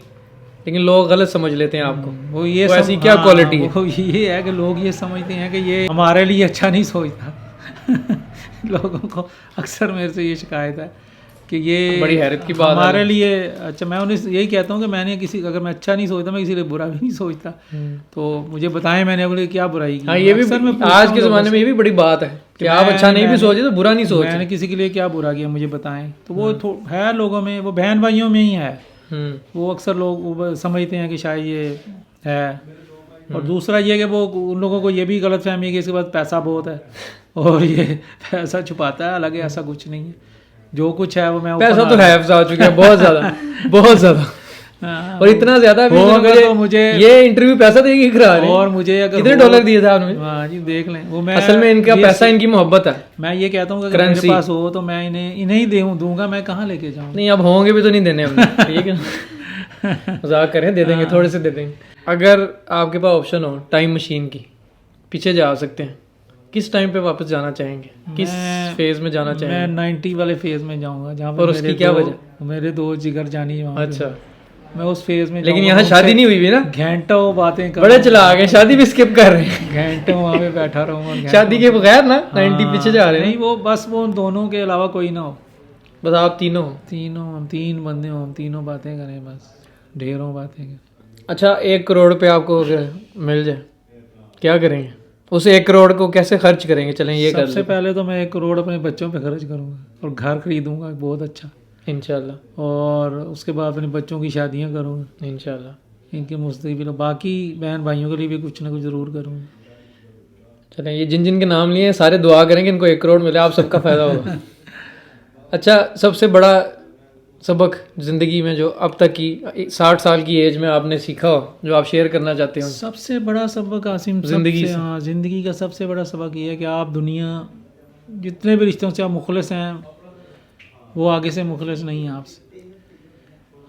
لیکن لوگ غلط سمجھ لیتے ہیں آپ کو، وہ یہ ایسی کیا کوالٹی ہے؟ وہ یہ ہے کہ لوگ یہ سمجھتے ہیں کہ یہ ہمارے لیے اچھا نہیں سوچتا. لوگوں کو اکثر میرے سے یہ شکایت ہے کہ یہ بڑی حیرت کی بات ہمارے لیے اچھا. میں انہیں یہی کہتا ہوں کہ میں نے اگر میں اچھا نہیں سوچتا میں کسی لیے برا بھی نہیں سوچتا، تو مجھے بتائیں میں نے اپنے کیا برائی کی. ہاں یہ بھی آج کے زمانے میں یہ بھی بڑی بات ہے کہ آپ اچھا نہیں بھی سوچے تو برا نہیں سوچے. میں نے کسی کے لیے کیا برا کیا مجھے بتائیں. تو وہ ہے لوگوں میں، وہ بہن بھائیوں میں ہی ہے. وہ اکثر لوگ سمجھتے ہیں کہ شاید یہ ہے. اور دوسرا یہ کہ وہ ان لوگوں کو یہ بھی غلط فہمی ہے کہ اس کے پاس پیسہ بہت ہے اور یہ پیسہ چھپاتا ہے، حالانکہ ایسا کچھ نہیں ہے. جو کچھ ہے وہ میں پیسا تو ہے ہو چکا ہے بہت زیادہ بہت زیادہ، اور اتنا زیادہ مجھے یہ انٹرویو پیسہ دے کے کرا رہے ہیں. اور مجھے اگر کتنے ڈالر دیے تھے آپ نے؟ ہاں جی دیکھ لیں. وہ میں اصل میں ان کا پیسہ ان کی محبت ہے. میں یہ کہتا ہوں کہ اگر میرے پاس ہو تو میں انہیں دوں گا، میں کہاں لے کے جاؤں؟ نہیں اب ہوں گے بھی تو نہیں دینے ہم نے، ٹھیک ہے؟ مذاق کریں، دے دیں گے، تھوڑے سے دے دیں گے. اگر آپ کے پاس آپشن ہو ٹائم مشین کی، پیچھے جا سکتے ہیں، کس ٹائم پہ واپس جانا چاہیں گے؟ کس فیز میں جانا چاہیں گے؟ میں 90 والے فیز میں جاؤں گا جہاں اور اس کی کیا وجہ؟ میرے دو جگر جانی وہاں. اچھا میں اس فیز میں. لیکن یہاں شادی نہیں ہوئی بھی نا؟ گھنٹوں باتیں بڑے چلا آگے، شادی بھی اسکپ کر رہے ہیں. گھنٹوں وہاں پہ بیٹھا رہوں گا شادی کے بغیر نا 90 پیچھے جا رہے ہیں. نہیں وہ بس وہ ان دونوں کے علاوہ کوئی نہ ہو، بس آپ تینوں ہم 3 بندے ہوں، ہم تینوں باتیں کریں، بس ڈھیروں باتیں کریں. اچھا 1 کروڑ پہ آپ کو اگر مل جائے کیا کریں گے؟ اس 1 کروڑ کو کیسے خرچ کریں گے؟ چلیں یہ سب سے پہلے تو میں 1 کروڑ اپنے بچوں پہ خرچ کروں گا اور گھر خریدوں گا بہت اچھا انشاءاللہ، اور اس کے بعد اپنے بچوں کی شادیاں کروں گا انشاءاللہ، ان کے مستقبل. باقی بہن بھائیوں کے لیے بھی کچھ نہ کچھ ضرور کروں گا. چلیں یہ جن کے نام لیے ہیں سارے دعا کریں کہ ان کو 1 کروڑ ملے، آپ سب کا فائدہ ہوگا. اچھا سب سے بڑا سبق زندگی میں جو اب تک کی 60 سال کی ایج میں آپ نے سیکھا ہو، جو آپ شیئر کرنا چاہتے ہو؟ سب سے بڑا سبق عاصم زندگی سے، ہاں زندگی کا سب سے بڑا سبق یہ ہے کہ آپ دنیا جتنے بھی رشتوں سے آپ مخلص ہیں وہ آگے سے مخلص نہیں ہیں آپ سے.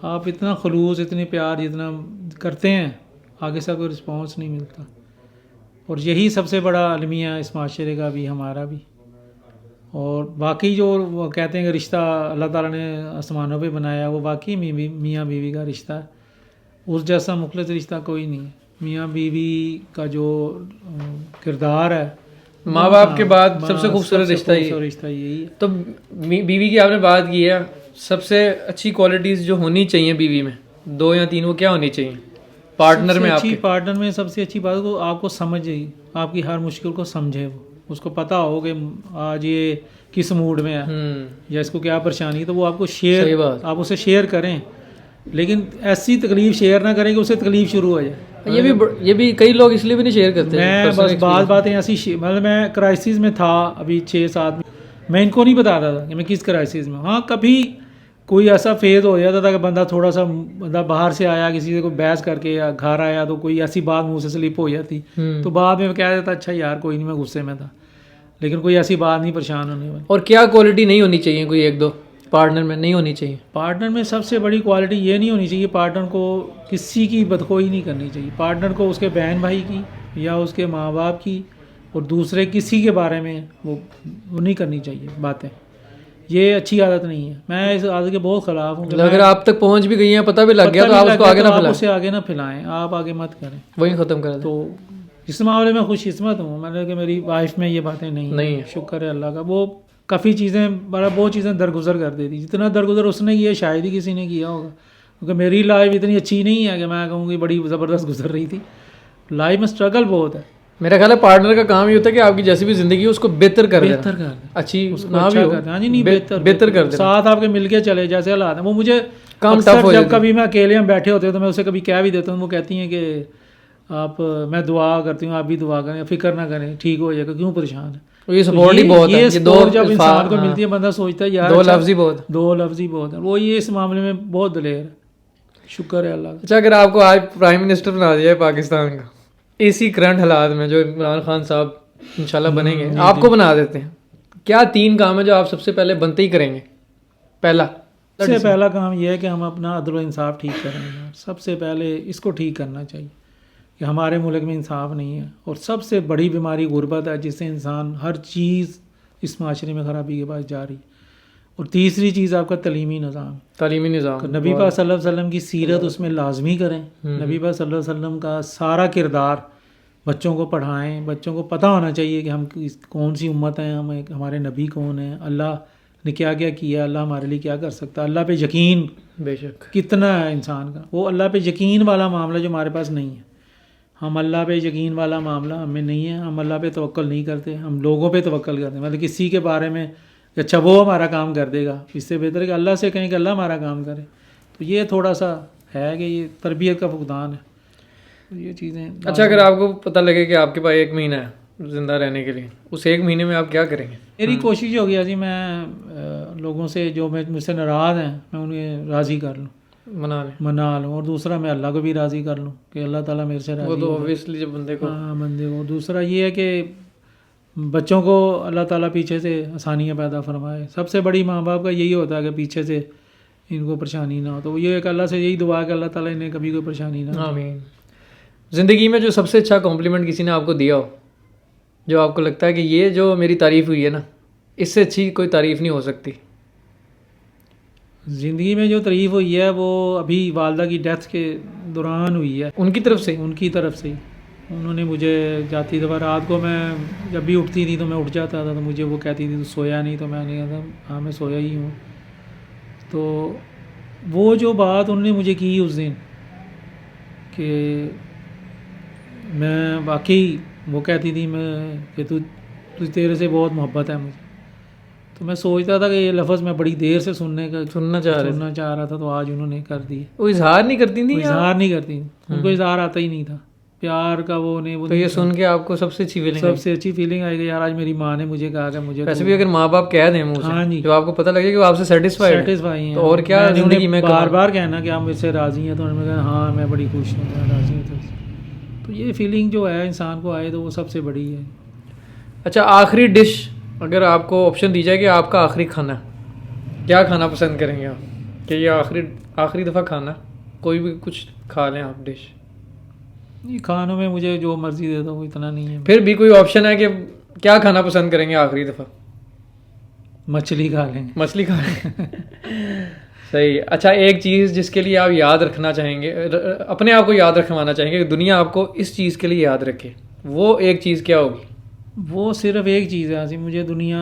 آپ اتنا خلوص اتنے پیار جتنا کرتے ہیں آگے سے کوئی رسپانس نہیں ملتا. اور یہی سب سے بڑا المیہ ہے اس معاشرے کا بھی، ہمارا بھی. اور باقی جو وہ کہتے ہیں کہ رشتہ اللہ تعالیٰ نے آسمانوں پہ بنایا، وہ واقعی میاں بیوی کا رشتہ ہے. اس جیسا مخلص رشتہ کوئی نہیں ہے. میاں بیوی کا جو کردار ہے، ماں باپ کے بعد سب سے خوبصورت رشتہ یہی ہے. تو بیوی کی آپ نے بات کی ہے، سب سے اچھی کوالٹیز جو ہونی چاہیے بیوی میں 2 یا 3، وہ کیا ہونی چاہیے پارٹنر میں؟ آپ کے پارٹنر میں سب سے اچھی بات کو آپ کو سمجھے، آپ کی ہر مشکل کو سمجھے، وہ اس کو پتہ ہو کہ آج یہ کس موڈ میں ہے یا اس کو کیا پریشانی ہے، تو وہ آپ کو آپ اسے شیئر کریں. لیکن ایسی تکلیف شیئر نہ کریں کہ اسے تکلیف شروع ہو جائے. یہ بھی کئی لوگ اس لیے بھی نہیں شیئر کرتے. میں بس باتیں ایسی مطلب میں کرائسس میں تھا ابھی 6-7 میں ان کو نہیں بتاتا تھا کہ میں کس کرائسس میں. ہاں کبھی کوئی ایسا فیز ہو جاتا تھا کہ بندہ باہر سے آیا، کسی سے کوئی بحث کر کے یا گھر آیا تو کوئی ایسی بات منہ سے سلپ ہو جاتی، تو بعد میں کہہ دیتا اچھا یار کوئی نہیں، میں غصے میں تھا، لیکن کوئی ایسی بات نہیں پریشان ہونے والی. اور کیا کوالٹی نہیں ہونی چاہیے کوئی 1-2 پارٹنر میں نہیں ہونی چاہیے؟ پارٹنر میں سب سے بڑی کوالٹی یہ نہیں ہونی چاہیے، پارٹنر کو کسی کی بدخوئی نہیں کرنی چاہیے. پارٹنر کو اس کے بہن بھائی کی یا اس کے ماں باپ کی اور دوسرے کسی کے بارے میں وہ نہیں کرنی چاہیے باتیں. یہ اچھی عادت نہیں ہے. میں اس عادت کے بہت خلاف ہوں. اگر آپ تک پہنچ بھی گئی ہیں، پتہ بھی لگ گیا تو آپ اس کو آگے نہ پھیلائیں. اسے آگے نہ پھیلائیں، آپ آگے مت کریں، وہی ختم کر دیں. تو اس معاملے میں خوش قسمت ہوں میں نے کہ میری وائف میں یہ باتیں نہیں ہیں. شکر ہے اللہ کا. وہ کافی چیزیں بہت چیزیں درگزر کر دیتی. جتنا درگزر اس نے کیا شاید ہی کسی نے کیا ہوگا، کیونکہ میری لائف اتنی اچھی نہیں ہے کہ میں کہوں گی بڑی زبردست گزر رہی تھی. لائف میں اسٹرگل بہت ہے. میرا خیال ہے پارٹنر کا کام یہ ہوتا ہے کہ آپ کی جیسی بھی زندگی ہے اس کو بہتر کر دیں، اچھی نہ بھی ہو، ہاں جی نہیں بہتر کر دیں، ساتھ آپ کے مل کے چلے جیسے حالات ہیں. وہ مجھے کم ٹف ہو جب کبھی میں اکیلے ہم بیٹھے ہوتے ہیں تو میں اسے کبھی کہہ بھی دیتا ہوں. وہ کہتی ہیں کہ آپ میں دعا کرتی ہوں آپ بھی دعا کریں، فکر نہ کریں، ٹھیک ہو جائے گا، کیوں پریشان ہے. یہ سپورٹ ہی بہت ہے. یہ دو جب انسان کو ملتی ہے بندہ سوچتا ہے یار 2 لفظ ہی بہت، 2 لفظ ہی بہت ہے. وہ یہ اس معاملے میں بہت دلیر ہے. شکر ہے اللہ کا. اچھا اگر آپ کو آج پرائم منسٹر بنا دیا ہے پاکستان کا اسی کرنٹ حالات میں جو عمران خان صاحب انشاءاللہ بنیں گے, آپ کو بنا دیتے ہیں, کیا 3 کام ہے جو آپ سب سے پہلے بنتے ہی کریں گے؟ سب سے پہلا کام یہ ہے کہ ہم اپنا عدل و انصاف ٹھیک کریں گے. سب سے پہلے اس کو ٹھیک کرنا چاہیے کہ ہمارے ملک میں انصاف نہیں ہے, اور سب سے بڑی بیماری غربت ہے جس سے انسان ہر چیز اس معاشرے میں خرابی کے پاس جا رہی. اور تیسری چیز آپ کا تعلیمی نظام. نبی پاک صلی اللہ علیہ وسلم کی سیرت اس میں لازمی کریں. نبی پاک صلی اللہ علیہ وسلم کا سارا کردار بچوں کو پڑھائیں. بچوں کو پتہ ہونا چاہیے کہ ہم کون سی امت ہیں, ہمارے نبی کون ہیں, اللہ نے کیا کیا کیا, اللہ ہمارے لیے کیا کر سکتا ہے, اللہ پہ یقین بے شک کتنا ہے انسان کا. وہ اللہ پہ یقین والا معاملہ جو ہمارے پاس نہیں ہے. ہم اللہ پہ یقین والا معاملہ ہمیں نہیں ہے. ہم اللہ پہ توکل نہیں کرتے, ہم لوگوں پہ توکل کرتے ہیں. مطلب کسی کے بارے میں کہ اچھا وہ ہمارا کام کر دے گا, اس سے بہتر ہے کہ اللہ سے کہیں کہ اللہ ہمارا کام کرے. تو یہ تھوڑا سا ہے کہ یہ تربیت کا فقدان ہے. یہ چیزیں. اچھا اگر آپ کو پتہ لگے کہ آپ کے پاس 1 مہینہ ہے زندہ رہنے کے لیے, اس 1 مہینے میں آپ کیا کریں گے؟ میری کوشش ہوگی جی میں لوگوں سے جو مجھ سے ناراض ہیں میں انہیں راضی کر لوں, منا لوں. اور دوسرا میں اللہ کو بھی راضی کر لوں کہ اللہ تعالیٰ میرے سے راضی. وہ تو اوبیسلی جب بندے کو بندے کو. دوسرا یہ ہے کہ بچوں کو اللہ تعالیٰ پیچھے سے آسانیاں پیدا فرمائے. سب سے بڑی ماں باپ کا یہی ہوتا ہے کہ پیچھے سے ان کو پریشانی نہ ہو. تو یہ ایک اللہ سے یہی دعا ہے کہ اللہ تعالیٰ انہیں کبھی کوئی پریشانی نہ ہو. آمین. زندگی میں جو سب سے اچھا کمپلیمنٹ کسی نے آپ کو دیا ہو, جو آپ کو لگتا ہے کہ یہ جو میری تعریف ہوئی ہے نا, اس سے اچھی کوئی تعریف نہیں ہو سکتی. زندگی میں جو تعریف ہوئی ہے وہ ابھی والدہ کی ڈیتھ کے دوران ہوئی ہے. ان کی طرف سے؟ ان کی طرف سے ہی. انہوں نے مجھے جاتی دفعہ رات کو میں جب بھی اٹھتی تھی تو میں اٹھ جاتا تھا, تو مجھے وہ کہتی تھی تو سویا نہیں, تو میں نے کہا تھا ہاں میں سویا ہی ہوں. تو وہ جو بات انہوں نے مجھے کی اس دن کہ میں واقعی, وہ کہتی تھی میں کہ تیرے سے بہت محبت ہے مجھے. تو میں سوچتا تھا کہ یہ لفظ میں بڑی دیر سے سننا چاہ رہا تھا, تو آج انہوں نے کر دی. وہ اظہار نہیں کرتی تھی؟ اظہار نہیں کرتی, ان کو اظہار آتا ہی نہیں تھا پیار کا. وہ نہیں. تو یہ سن کے آپ کو سب سے اچھی فیلنگ؟ سب سے اچھی فیلنگ آئی کہ یار آج میری ماں نے مجھے کہا کہ مجھے. ویسے بھی اگر ماں باپ کہہ دیں منہ سے, ہاں جی, جو آپ کو پتہ لگے کہ وہ آپ سے سیٹسفائی ہیں, تو اور کیا زندگی میں بار بار کہنا کہ آپ مجھ سے راضی ہیں, تو انہوں نے کہا ہاں میں بڑی خوش ہوں, میں راضی ہوں. تو یہ فیلنگ جو ہے انسان کو آئے تو وہ سب سے بڑی ہے. اچھا آخری ڈش اگر آپ کو آپشن دی جائے کہ آپ کا آخری کھانا, کیا کھانا پسند کریں گے آپ کہ یہ آخری دفعہ کھانا, کوئی بھی کچھ کھا لیں آپ ڈش؟ یہ کھانوں میں مجھے جو مرضی دے دو وہ اتنا نہیں ہے. پھر بھی کوئی آپشن ہے کہ کیا کھانا پسند کریں گے آخری دفعہ؟ مچھلی کھا لیں گے. مچھلی کھا لیں صحیح. اچھا ایک چیز جس کے لیے آپ یاد رکھنا چاہیں گے, اپنے آپ کو یاد رکھوانا چاہیں گے کہ دنیا آپ کو اس چیز کے لیے یاد رکھے, وہ ایک چیز کیا ہوگی؟ وہ صرف ایک چیز ہے مجھے دنیا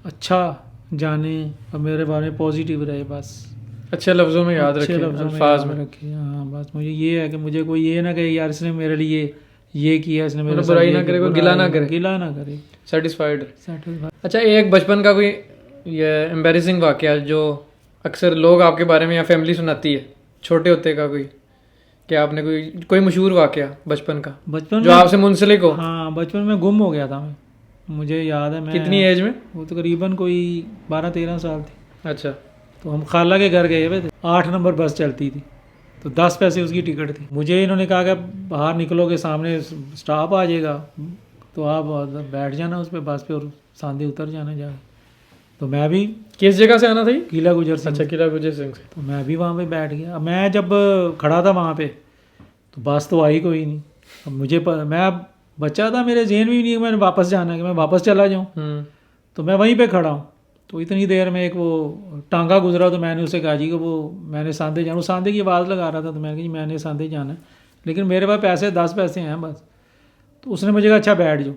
اچھا جانے اور میرے بارے میں پازیٹیو رہے, بس اچھے لفظوں میں یاد رکھے, الفاظ میں رکھے. ہاں بس مجھے یہ ہے کہ مجھے کوئی یہ نہ کہے یار اس نے میرے لیے یہ کیا, اس نے میرے برائی نہ کرے, کوئی گلا نہ کرے, سیٹسفائیڈ. اچھا ایک بچپن کا کوئی یہ امبیرسنگ واقعہ جو اکثر لوگ آپ کے بارے میں یا فیملی سناتی ہے چھوٹے ہوتے کا, کوئی کہ آپ نے کوئی مشہور واقعہ بچپن کا جو آپ سے منسلک ہو؟ ہاں بچپن میں گم ہو گیا تھا میں, مجھے یاد ہے. میں کتنی ایج میں؟ وہ تقریباً کوئی 12-13 سال تھی. اچھا. تو ہم خالہ کے گھر گئے ہوئے تھے, 8 نمبر بس چلتی تھی, تو 10 پیسے اس کی ٹکٹ تھی. مجھے انہوں نے کہا کہ باہر نکلو کے سامنے اسٹاپ آ جائے گا تو آپ بیٹھ جانا اس پہ بس پہ اور ساندھی اتر جانا جا. تو میں بھی, کس جگہ سے آنا تھا؟ قلعہ گجر سنگھ. اچھا قلعہ گجر سنگھ سے. تو میں بھی وہاں پہ بیٹھ گیا. میں جب کھڑا تھا وہاں پہ تو بس تو آئی کوئی نہیں. اب مجھے میں اب بچہ تھا, میرے ذہن بھی نہیں کہ میں نے واپس جانا ہے, کہ میں واپس چلا جاؤں. تو میں وہیں پہ کھڑا ہوں. تو اتنی دیر میں ایک وہ ٹانگا گزرا, تو میں نے اسے کہا جی کہ وہ میں نے ساندھے جانا, وہ ساندھے کی آواز لگا رہا تھا. تو میں نے کہا جی میں نے ساندھے جانا ہے لیکن میرے پاس پیسے 10 پیسے ہیں بس. تو اس نے مجھے کہا اچھا بیٹھ جاؤ.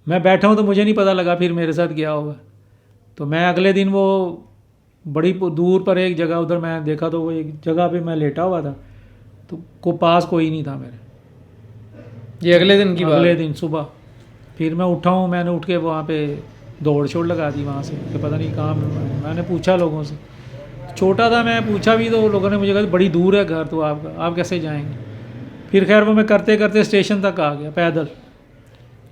میں بیٹھا ہوں تو مجھے نہیں پتہ لگا پھر میرے ساتھ کیا ہوگا. تو میں اگلے دن وہ بڑی دور پر ایک جگہ ادھر میں دیکھا, تو وہ ایک جگہ پہ میں لیٹا ہوا تھا, تو پاس کوئی نہیں تھا میرے. یہ اگلے دن کی بات؟ اگلے دن صبح. پھر میں اٹھا ہوں, میں نے اٹھ کے وہاں پہ دوڑ چھوڑ لگا دی وہاں سے کہ پتہ نہیں کہاں. میں نے پوچھا لوگوں سے, چھوٹا تھا میں پوچھا بھی, تو لوگوں نے مجھے کہا بڑی دور ہے گھر تو آپ کا, آپ کیسے جائیں گے. پھر خیر وہ میں کرتے کرتے اسٹیشن تک آ گیا پیدل.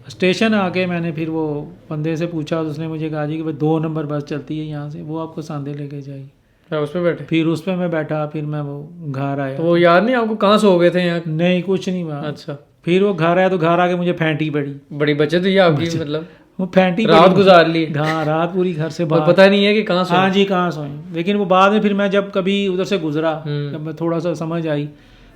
اسٹیشن آ کے میں نے پھر وہ بندے سے پوچھا, تو اس نے مجھے کہا جی کہ 2 نمبر بس چلتی ہے یہاں سے, وہ آپ کو ساندھے لے کے جائے گی. اس پہ بیٹھے؟ پھر اس پہ میں بیٹھا، پھر میں وہ گھر آیا. تو وہ یاد نہیں آپ کو کہاں سو گئے تھے یہاں؟ نہیں کچھ نہیں ہوا. اچھا. پھر وہ گھر آیا تو گھر آ کے مجھے پھینٹی پڑی. بڑی بچت ہوئی آپ کی، مطلب وہ پھینٹی رات گزار لی؟ ہاں رات پوری گھر سے باہر، پتہ نہیں ہے کہ کہاں سوئے. ہاں جی کہاں سوئے. لیکن وہ بعد میں پھر میں جب کبھی ادھر سے گزرا، جب میں تھوڑا سا سمجھ آئی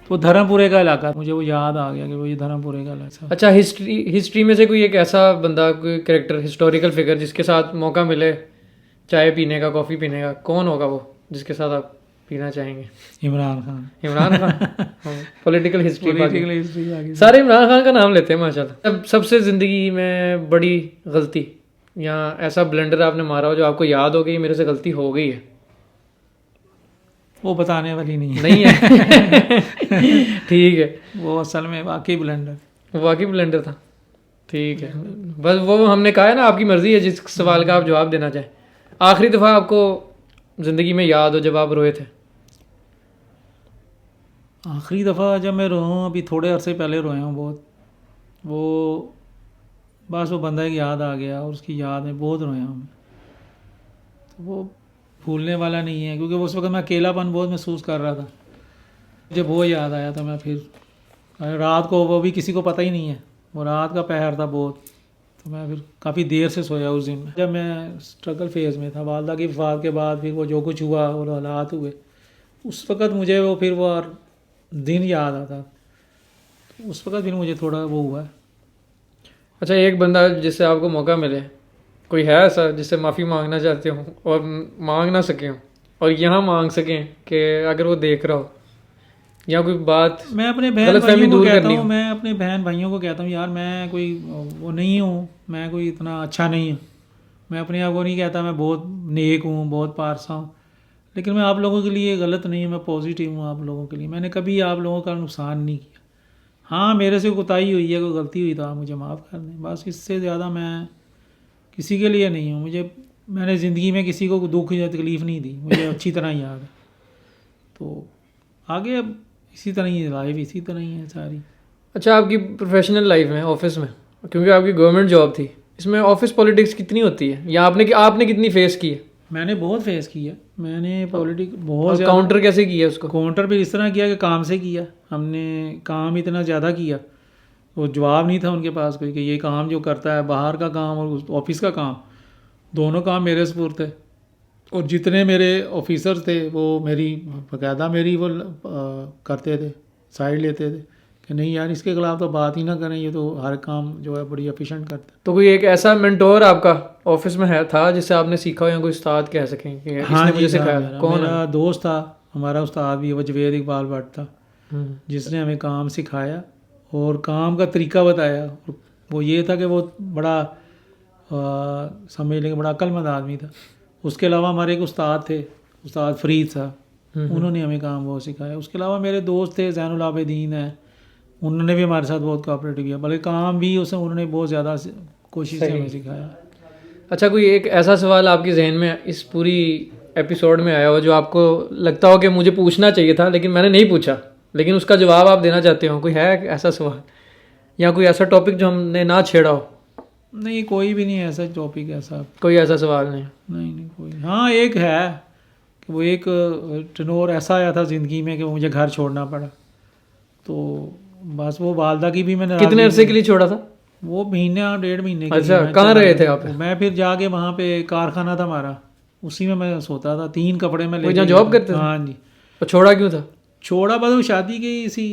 تو وہ دھرم پورے کا علاقہ، مجھے وہ یاد آ گیا کہ وہ یہ دھرم پورے کا علاقہ. اچھا، ہسٹری میں سے کوئی ایک ایسا بندہ، کوئی کریکٹر، ہسٹوریکل فگر جس کے ساتھ موقع ملے چائے پینے کا، کافی پینے کا، کون ہوگا وہ جس کے ساتھ آپ پینا چاہیں گے؟ عمران خان. عمران خان. پولیٹیکل ہسٹری سارے عمران خان کا نام لیتے ہیں ماشاء اللہ. سب سے زندگی میں بڑی غلطی یا ایسا بلنڈر آپ نے مارا ہو جو آپ کو یاد ہو کہ یہ میرے سے غلطی ہو گئی ہے؟ وہ بتانے والی نہیں ہے. ٹھیک ہے. وہ اصل میں واقعی بلنڈر تھا. ٹھیک ہے. بس وہ ہم نے کہا ہے نا، آپ کی مرضی ہے جس سوال کا آپ جواب دینا چاہیں. آخری دفعہ آپ کو زندگی میں یاد ہو جب آپ روئے تھے؟ آخری دفعہ جب میں رویا ہوں، ابھی تھوڑے عرصے پہلے رویا ہوں بہت. وہ بس وہ بندہ کی یاد آ گیا اور اس کی یاد میں بہت رویا ہوں. تو وہ بھولنے والا نہیں ہے، کیونکہ اس وقت میں اکیلا پن بہت محسوس کر رہا تھا. جب وہ یاد آیا تو میں پھر رات کو، وہ بھی کسی کو پتہ ہی نہیں ہے، وہ رات کا پہر تھا بہت، تو میں پھر کافی دیر سے سویا اس دن. جب میں اسٹرگل فیز میں تھا والدہ کی وفات کے بعد، پھر وہ جو کچھ ہوا اور حالات ہوئے، اس وقت مجھے وہ پھر وہ دن یاد آتا. اس وقت پھر مجھے تھوڑا وہ ہوا. اچھا، ایک بندہ جس سے آپ کو موقع ملے، کوئی ہے ایسا جس سے معافی مانگنا چاہتے ہوں اور مانگ نہ سکیں ہوں، اور یہاں مانگ سکیں کہ اگر وہ دیکھ رہا ہو، یا کوئی بات میں اپنے بہن بھائیوں کو کہتا ہوں، میں اپنے بہن بھائیوں کو کہتا ہوں یار میں کوئی وہ نہیں ہوں، میں کوئی اتنا اچھا نہیں ہوں. میں اپنے آپ کو نہیں کہتا میں بہت نیک ہوں، بہت پارسا ہوں، لیکن میں آپ لوگوں کے لیے غلط نہیں ہوں، میں پازیٹیو ہوں آپ لوگوں کے لیے. میں نے کبھی آپ لوگوں کا نقصان نہیں کیا. ہاں میرے سے کوتاہی ہوئی ہے، کوئی غلطی ہوئی تو آپ مجھے معاف کر دیں، بس اس سے زیادہ میں کسی کے لیے نہیں ہوں. میں نے زندگی میں کسی کو دکھ یا تکلیف نہیں دی، مجھے اچھی طرح یاد ہے. تو آگے اب اسی طرح ہی لائف اسی طرح ہی ہے ساری. اچھا، آپ کی پروفیشنل لائف میں، آفس میں، کیونکہ آپ کی گورنمنٹ جاب تھی، اس میں آفس پالیٹکس کتنی ہوتی ہے، یا آپ نے کتنی فیس کی ہے؟ میں نے بہت فیس کیا. میں نے پالیٹکس بہت زیادہ. کاؤنٹر کیسے کیا اس کو؟ کاؤنٹر بھی اس طرح کیا کہ کام سے کیا. ہم نے کام اتنا زیادہ کیا، وہ جواب نہیں تھا ان کے پاس کوئی کہ یہ کام جو کرتا ہے، باہر کا کام اور آفس کا کام، دونوں کام میرے سپرد تھے. اور جتنے میرے آفیسر تھے وہ میری باقاعدہ میری وہ کرتے تھے، سائڈ لیتے تھے کہ نہیں یار اس کے خلاف تو بات ہی نہ کریں، یہ تو ہر کام جو ہے بڑی ایفیشینٹ کرتے ہیں. تو کوئی ایک ایسا مینٹور آپ کا آفس میں تھا جس سے آپ نے سیکھا ہو، یا کوئی استاد کہہ سکیں کہ اس نے مجھے سکھایا؟ کون؟ میرا دوست تھا، ہمارا استاد بھی وہ جوید اقبال بٹ تھا، جس نے ہمیں کام سکھایا اور کام کا طریقہ بتایا. وہ یہ تھا کہ وہ بڑا سمجھ لیں کہ بڑا عقل مند آدمی تھا. اس کے علاوہ ہمارے ایک استاد تھے، استاد فرید صاحب، انہوں نے ہمیں کام بہت سکھایا. اس کے علاوہ میرے دوست تھے زین العابدین ہیں، انہوں نے بھی ہمارے ساتھ بہت کوآپریٹو کیا، بلکہ کام بھی انہوں نے بہت زیادہ کوشش سے ہمیں سکھایا. اچھا، کوئی ایک ایسا سوال آپ کے ذہن میں اس پوری ایپیسوڈ میں آیا ہو جو آپ کو لگتا ہو کہ مجھے پوچھنا چاہیے تھا لیکن میں نے نہیں پوچھا، لیکن اس کا جواب آپ دینا چاہتے ہو؟ کوئی ہے ایسا سوال یا کوئی ایسا ٹاپک جو ہم نے نہ چھیڑا ہو؟ نہیں کوئی بھی نہیں ایسا ٹاپک، ایسا کوئی ایسا سوال نہیں کوئی. ہاں ایک ہے کہ وہ ایک ٹنور ایسا آیا تھا زندگی میں کہ مجھے گھر چھوڑنا پڑا. تو بس وہ والدہ کی بھی میں نے کتنے عرصے کے لیے چھوڑا تھا؟ وہ مہینہ 1.5 مہینے کے. اچھا، کہاں رہے تھے آپ؟ میں پھر جا کے وہاں پہ کارخانہ تھا ہمارا، اسی میں سوتا تھا. 3 کپڑے میں لے جہاں جاب کرتے تھے؟ ہاں جی. اور چھوڑا کیوں تھا؟ چھوڑا بس وہ شادی کی اسی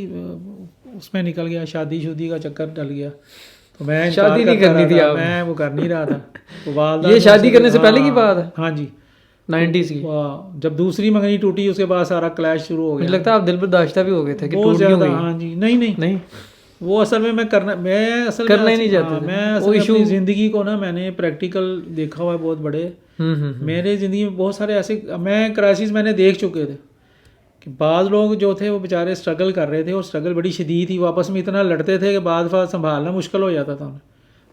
اس میں نکل گیا، شادی کا چکر ڈل گیا. تو میں شادی نہیں کرنی تھی آپ؟ میں وہ کر نہیں رہا تھا. تو والدہ یہ شادی کرنے سے پہلے کی بات ہے؟ ہاں جی 90s کی. جب دوسری منگنی ٹوٹی اس کے بعد سارا کلیش شروع ہو گیا. مجھے لگتا ہے آپ دل برداشتہ بھی ہو گئے تھے کہ بہت ٹوٹ کیوں زیادہ. گئی؟ ہاں جی. نہیں وہ اصل میں کرنا ہی نہیں چاہتا. میں اپنی زندگی کو نا میں نے پریکٹیکل دیکھا ہوا ہے بہت بڑے. میرے زندگی میں بہت سارے ایسے کرائسس میں نے دیکھ چکے تھے کہ بعض لوگ جو تھے وہ بیچارے اسٹرگل کر رہے تھے، اور اسٹرگل بڑی شدید تھی، وہ آپس میں اتنا لڑتے تھے کہ بعض دفعہ سنبھالنا مشکل ہو جاتا تھا انہیں.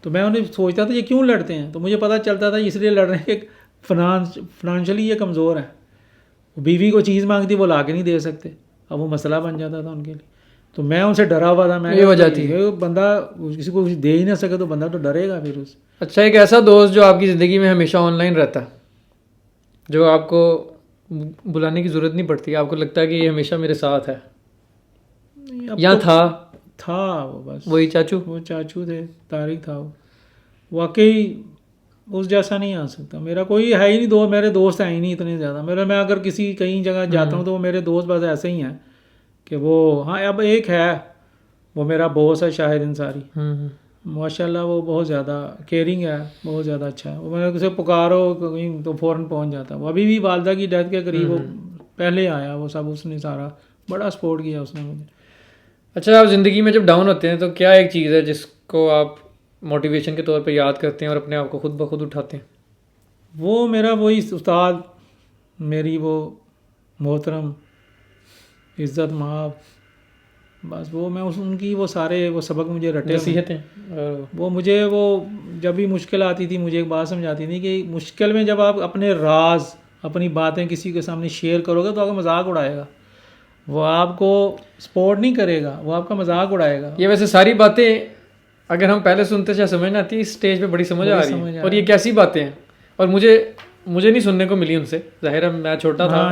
تو میں انہیں سوچتا تھا یہ کیوں لڑتے ہیں، تو مجھے پتہ چلتا تھا اس لیے لڑ رہے ہیں کہ فنانشلی یہ کمزور ہے، بیوی کو چیز مانگتی وہ لا کے نہیں دے سکتے، اب وہ مسئلہ بن جاتا تھا ان کے لیے. تو میں ان سے ڈرا ہوا تھا. میں یہ وجہ تھی بندہ کسی کو دے ہی نہ سکے تو بندہ تو ڈرے گا پھر اس. اچھا، ایک ایسا دوست جو آپ کی زندگی میں ہمیشہ آن لائن رہتا ہے، جو آپ کو بلانے کی ضرورت نہیں پڑتی, آپ کو لگتا ہے کہ یہ ہمیشہ میرے ساتھ ہے, اب یا تو تھا وہ بس وہی چاچو؟ وہ چاچو تھے, طارق تھا وہ. واقعی اس جیسا نہیں آ سکتا. میرا کوئی ہے ہی نہیں, میرے دوست ہیں ہی نہیں اتنے زیادہ. میں اگر کسی کہیں جگہ جاتا ہوں تو وہ میرے دوست بس ایسے ہی ہیں کہ وہ, ہاں اب ایک ہے وہ میرا باس ہے شاہد انصاری, ماشاء اللہ وہ بہت زیادہ کیئرنگ ہے, بہت زیادہ اچھا ہے. وہ میں اسے پکارو کہیں تو فوراً پہنچ جاتا. وہ ابھی بھی والدہ کی ڈیتھ کے قریب وہ پہلے آیا, وہ سب اس نے سارا بڑا سپورٹ کیا اس نے مجھے. اچھا, آپ زندگی میں جب ڈاؤن ہوتے ہیں تو کیا ایک چیز ہے جس کو آپ موٹیویشن کے طور پہ یاد کرتے ہیں اور اپنے آپ کو خود بخود اٹھاتے ہیں؟ وہ میرا وہی استاد, میری وہ محترم عزت مآب, بس وہ میں ان کی وہ سارے وہ سبق مجھے رٹے نصیحتیں. وہ مجھے وہ جب بھی مشکل آتی تھی مجھے ایک بات سمجھاتی تھی کہ مشکل میں جب آپ اپنے راز اپنی باتیں کسی کے سامنے شیئر کرو گے تو آپ کا مذاق اڑائے گا, وہ آپ کو سپورٹ نہیں کرے گا, وہ آپ کا مذاق اڑائے گا. یہ ویسے ساری باتیں اگر ہم پہلے سنتے چاہے سمجھ نہ آتی, اس اسٹیج پہ بڑی سمجھ آ رہی ہے. اور یہ کیسی باتیں ہیں, اور مجھے نہیں سننے کو ملی ان سے, ظاہر ہے میں چھوٹا تھا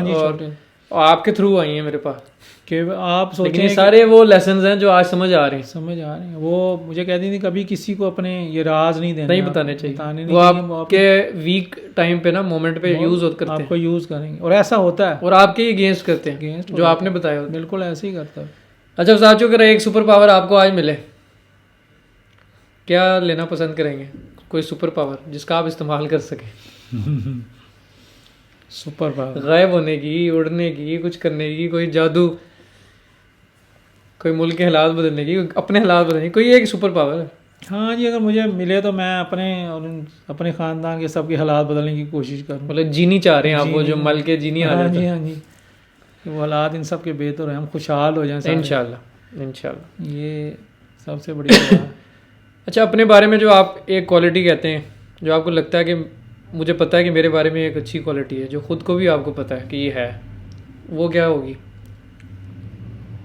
اور آپ کے تھرو آئی ہیں میرے پاس, کہ آپ لیکن یہ سارے وہ لیسنز ہیں جو آج سمجھ آ رہے ہیں. وہ مجھے کہتی تھی کبھی کسی کو اپنے یہ راز نہیں دینا, نہیں بتانے چاہیے, وہ آپ کے ویک ٹائم پہ نا مومنٹ پہ یوز کرتے ہیں, آپ کو یوز کریں گے, اور ایسا ہوتا ہے, اور آپ کے ہی اگینسٹ کرتے ہیں جو آپ نے بتایا. بالکل ایسے ہی کرتا ہے. اچھا استاد, اگر ایک سپر پاور آپ کو آج ملے, کیا لینا پسند کریں گے؟ کوئی سپر پاور جس کا آپ استعمال کر سکیں. سپر پاور, غائب ہونے کی, اڑنے کی, کچھ کرنے کی, کوئی جادو, کوئی ملک کے حالات بدلنے کی, اپنے حالات بدلنے کی, کوئی ایک سپر پاور ہے. ہاں جی, اگر مجھے ملے تو میں اپنے خاندان کے سب کے حالات بدلنے کی کوشش کروں. مطلب جینی چاہ رہے ہیں آپ, وہ جو مل کے جینی آ جاتا ہے. ہاں جی, وہ حالات ان سب کے بہتر ہیں, ہم خوشحال ہو جائیں انشاءاللہ. یہ سب سے بڑی بات ہے. اچھا, اپنے بارے میں جو آپ ایک کوالٹی کہتے ہیں, جو آپ کو لگتا ہے کہ مجھے پتہ ہے کہ میرے بارے میں ایک اچھی کوالٹی ہے, جو خود کو بھی آپ کو پتہ ہے کہ یہ ہے, وہ کیا ہوگی؟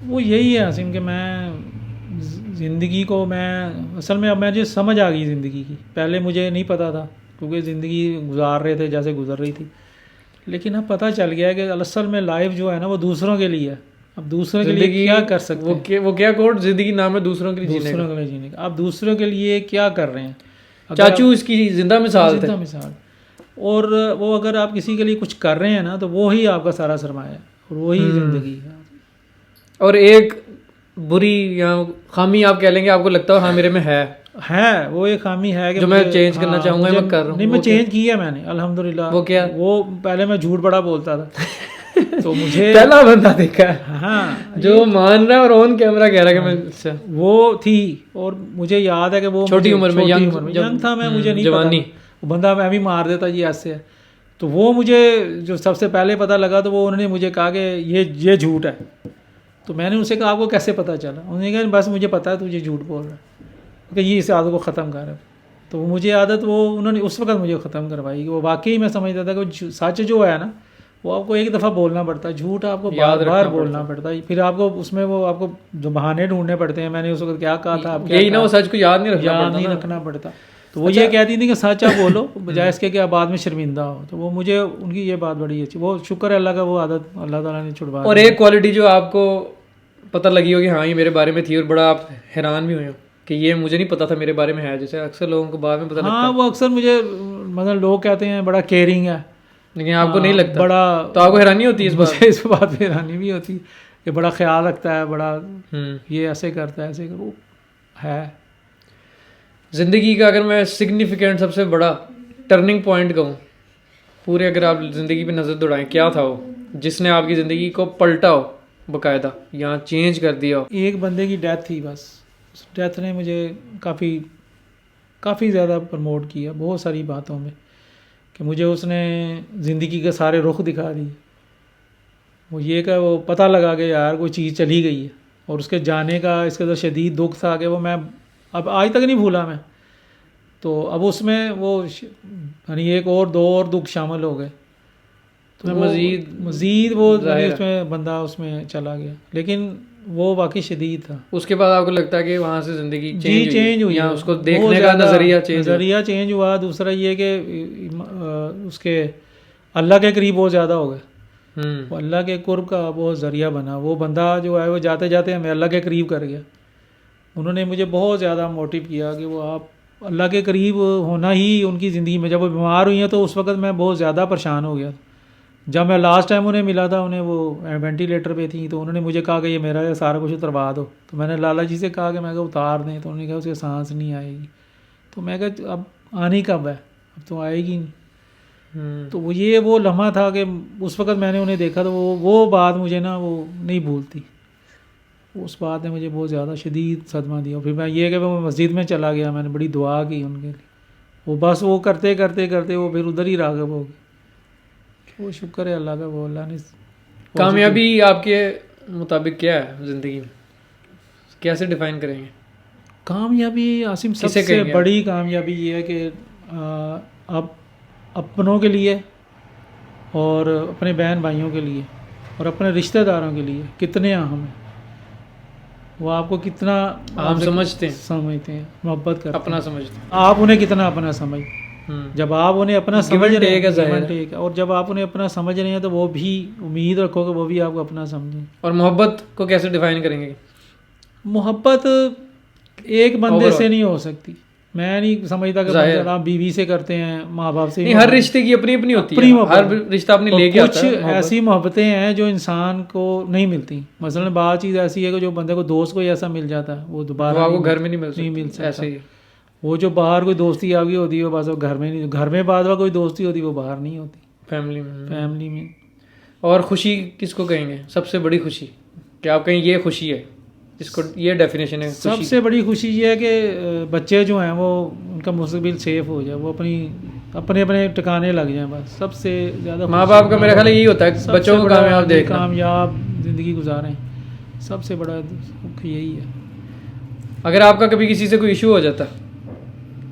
وہ یہی ہے عاصم کہ میں زندگی کو اصل میں اب مجھے سمجھ آ گئی زندگی کی. پہلے مجھے نہیں پتہ تھا کیونکہ زندگی گزار رہے تھے جیسے گزر رہی تھی, لیکن اب پتہ چل گیا کہ اصل میں لائف جو ہے نا وہ دوسروں کے لیے ہے. اب دوسروں کے لیے کیا کر سکتے ہیں, وہ کیا کوٹ, زندگی نام ہے دوسروں کے لیے جینے کا. آپ دوسروں کے لیے کیا کر رہے ہیں. چاچو اس کی زندہ مثال تھے. اور وہ اگر آپ کسی کے لیے کچھ کر رہے ہیں نا تو وہی آپ کا سارا سرمایہ ہے, اور وہی زندگی ہے. اور ایک بری یا خامی آپ کہہ لیں گے, آپ کو لگتا ہے ہاں میرے میں ہے, وہ ایک خامی ہے کہ جو میں چینج کرنا چاہوں گا, میں کر رہا ہوں. نہیں, میں چینج کیا میں نے الحمدللہ. وہ کیا؟ وہ پہلے میں جھوٹ بڑا بولتا تھا تو مجھے پہلا بندہ دیکھا ہے ہاں جو مان رہا ہے اور آن کیمرہ کہہ رہا ہے کہ میں, وہ تھی. اور مجھے یاد ہے کہ وہ چھوٹی عمر میں ینگ تھا میں, مجھے نہیں جوانی, وہ بندہ میں بھی مار دیتا جی ایسے ہے. تو وہ مجھے جو سب سے پہلے پتہ لگا تو وہ انہوں نے مجھے کہا کہ یہ جھوٹ ہے. تو میں نے ان سے کہا آپ کو کیسے پتہ چلا؟ انہوں نے کہا بس مجھے پتہ ہے تو یہ جھوٹ بول رہا ہے, کہ یہ اس عادت کو ختم کر. تو وہ مجھے عادت انہوں نے اس وقت مجھے ختم کروائی کہ وہ واقعی میں سمجھتا تھا کہ سچ جو ہے نا وہ آپ کو ایک دفعہ بولنا پڑتا ہے, جھوٹ آپ کو بار بار بولنا پڑتا ہے. پھر آپ کو اس میں وہ آپ کو جو بہانے ڈھونڈنے پڑتے ہیں, میں نے اس وقت کیا کہا تھا, یہی نا, وہ سچ کو یاد نہیں رکھنا پڑتا. تو وہ یہ کہتی تھی کہ سچ آپ بولو بجائے اس کے کہ آپ بعد میں شرمندہ ہو. تو وہ مجھے ان کی یہ بات بڑی اچھی, وہ شکر ہے اللہ کا, وہ عادت اللہ تعالیٰ نے چھڑوا. اور ایک کوالٹی جو آپ کو پتہ لگی ہوگی ہاں یہ میرے بارے میں تھی, اور بڑا آپ حیران بھی ہوئے ہو کہ یہ مجھے نہیں پتا تھا میرے بارے میں ہے, جیسے اکثر لوگوں کو بعد میں پتہ لگتا ہے. ہاں, وہ اکثر مجھے مطلب لوگ کہتے ہیں بڑا کیئرنگ ہے, لیکن آپ کو نہیں لگتا بڑا, تو آپ کو حیرانی ہوتی ہے اس بات پہ حیرانی بھی ہوتی کہ بڑا خیال رکھتا ہے, بڑا یہ ایسے کرتا ہے, ایسے کرو ہے. زندگی کا اگر میں سگنیفیکینٹ سب سے بڑا ٹرننگ پوائنٹ کہوں پورے, اگر آپ زندگی پہ نظر دوڑائیں, کیا تھا وہ جس نے آپ کی زندگی کو پلٹا ہو باقاعدہ, یا چینج کر دیا ہو؟ ایک بندے کی ڈیتھ تھی بس. اس ڈیتھ نے مجھے کافی زیادہ پروموٹ کیا بہت ساری باتوں میں, کہ مجھے اس نے زندگی کے سارے رخ دکھا دیے. وہ یہ کہ وہ پتہ لگا کہ یار کوئی چیز چلی گئی ہے, اور اس کے جانے کا اس کے اندر شدید دکھ تھا کہ وہ میں اب آج تک نہیں بھولا میں. تو اب اس میں وہ یعنی ایک اور دو اور دکھ شامل ہو گئے, تو مزید وہ اس میں بندہ اس میں چلا گیا, لیکن وہ واقعی شدید تھا. اس کے بعد آپ کو لگتا ہے کہ وہاں سے زندگی چینج ہوئی, یا اس کو دیکھنے کا نظریہ چینج ہوا. دوسرا یہ کہ اس کے اللہ کے قریب بہت زیادہ ہو گئے, وہ اللہ کے قرب کا وہ ذریعہ بنا. وہ بندہ جو ہے وہ جاتے جاتے ہمیں اللہ کے قریب کر گیا. انہوں نے مجھے بہت زیادہ موٹیو کیا کہ وہ آپ اللہ کے قریب ہونا ہی ان کی زندگی میں. جب وہ بیمار ہوئی ہیں تو اس وقت میں بہت زیادہ پریشان ہو گیا. جب میں لاسٹ ٹائم انہیں ملا تھا, انہیں وہ وینٹیلیٹر پہ تھیں, تو انہوں نے مجھے کہا کہ یہ میرا سارا کچھ اتروا دو. تو میں نے لالا جی سے کہا کہ میں کہا اتار دیں, تو انہوں نے کہا اسے سانس نہیں آئے گی. تو میں کہا اب آنی کب ہے, اب تو آئے گی نہیں. تو وہ لمحہ تھا کہ اس وقت میں نے انہیں دیکھا تو وہ بات مجھے نا وہ نہیں بھولتی. اس بات نے مجھے بہت زیادہ شدید صدمہ دیا. پھر میں یہ کہ وہ مسجد میں چلا گیا, میں نے بڑی دعا کی ان کے لیے. وہ بس وہ کرتے کرتے کرتے وہ پھر ادھر ہی راغب ہو گئے. وہ شکر ہے اللہ کا, وہ اللہ نے. کامیابی آپ کے مطابق کیا ہے زندگی میں, کیسے ڈیفائن کریں گے کامیابی؟ عاصم سب سے بڑی کامیابی یہ ہے کہ اب اپنوں کے لیے اور اپنے بہن بھائیوں کے لیے اور اپنے رشتہ داروں کے لیے کتنے اہم ہیں. وہ آپ کو کتنا آپ سمجھتے ہیں, محبت کرتے اپنا سمجھتے ہیں, آپ انہیں کتنا اپنا سمجھ. جب آپ انہیں اپنا سمجھ رہے ہیں اور جب آپ انہیں اپنا سمجھ رہے ہیں تو وہ بھی امید رکھو کہ وہ بھی آپ کو اپنا سمجھیں. اور محبت کو کیسے ڈیفائن کریں گے؟ محبت ایک بندے سے نہیں ہو سکتی. میں نہیں سمجھتا کہ آپ بیوی سے کرتے ہیں, ماں باپ سے. نہیں, ہر رشتے کی اپنی اپنی ہوتی ہے, ہر رشتہ اپنی لے کے آتا ہے. کچھ ایسی محبتیں ہیں جو انسان کو نہیں ملتی. مثلا بعض چیز ایسی ہے کہ جو بندے کو دوست کوئی ایسا مل جاتا ہے وہ دوبارہ وہ گھر میں نہیں مل سکتا. ایسے ہی وہ جو باہر کوئی دوستی آ گئی ہوتی ہے وہ بعض گھر میں نہیں, گھر میں بعض کوئی دوستی ہوتی ہے وہ باہر نہیں ہوتی, فیملی میں. اور خوشی کس کو کہیں گے سب سے بڑی خوشی؟ کہ آپ کہیں یہ خوشی ہے, اس کو یہ ڈیفینیشن ہے. سب سے بڑی خوشی یہ ہے کہ بچے جو ہیں وہ ان کا مستقبل سیف ہو جائے, وہ اپنے اپنے ٹکانے لگ جائیں. بس سب سے زیادہ ماں باپ کا میرا خیال یہی ہوتا ہے بچوں کو کامیاب زندگی گزاریں. سب سے بڑا دکھ یہی ہے. اگر آپ کا کبھی کسی سے کوئی ایشو ہو جاتا,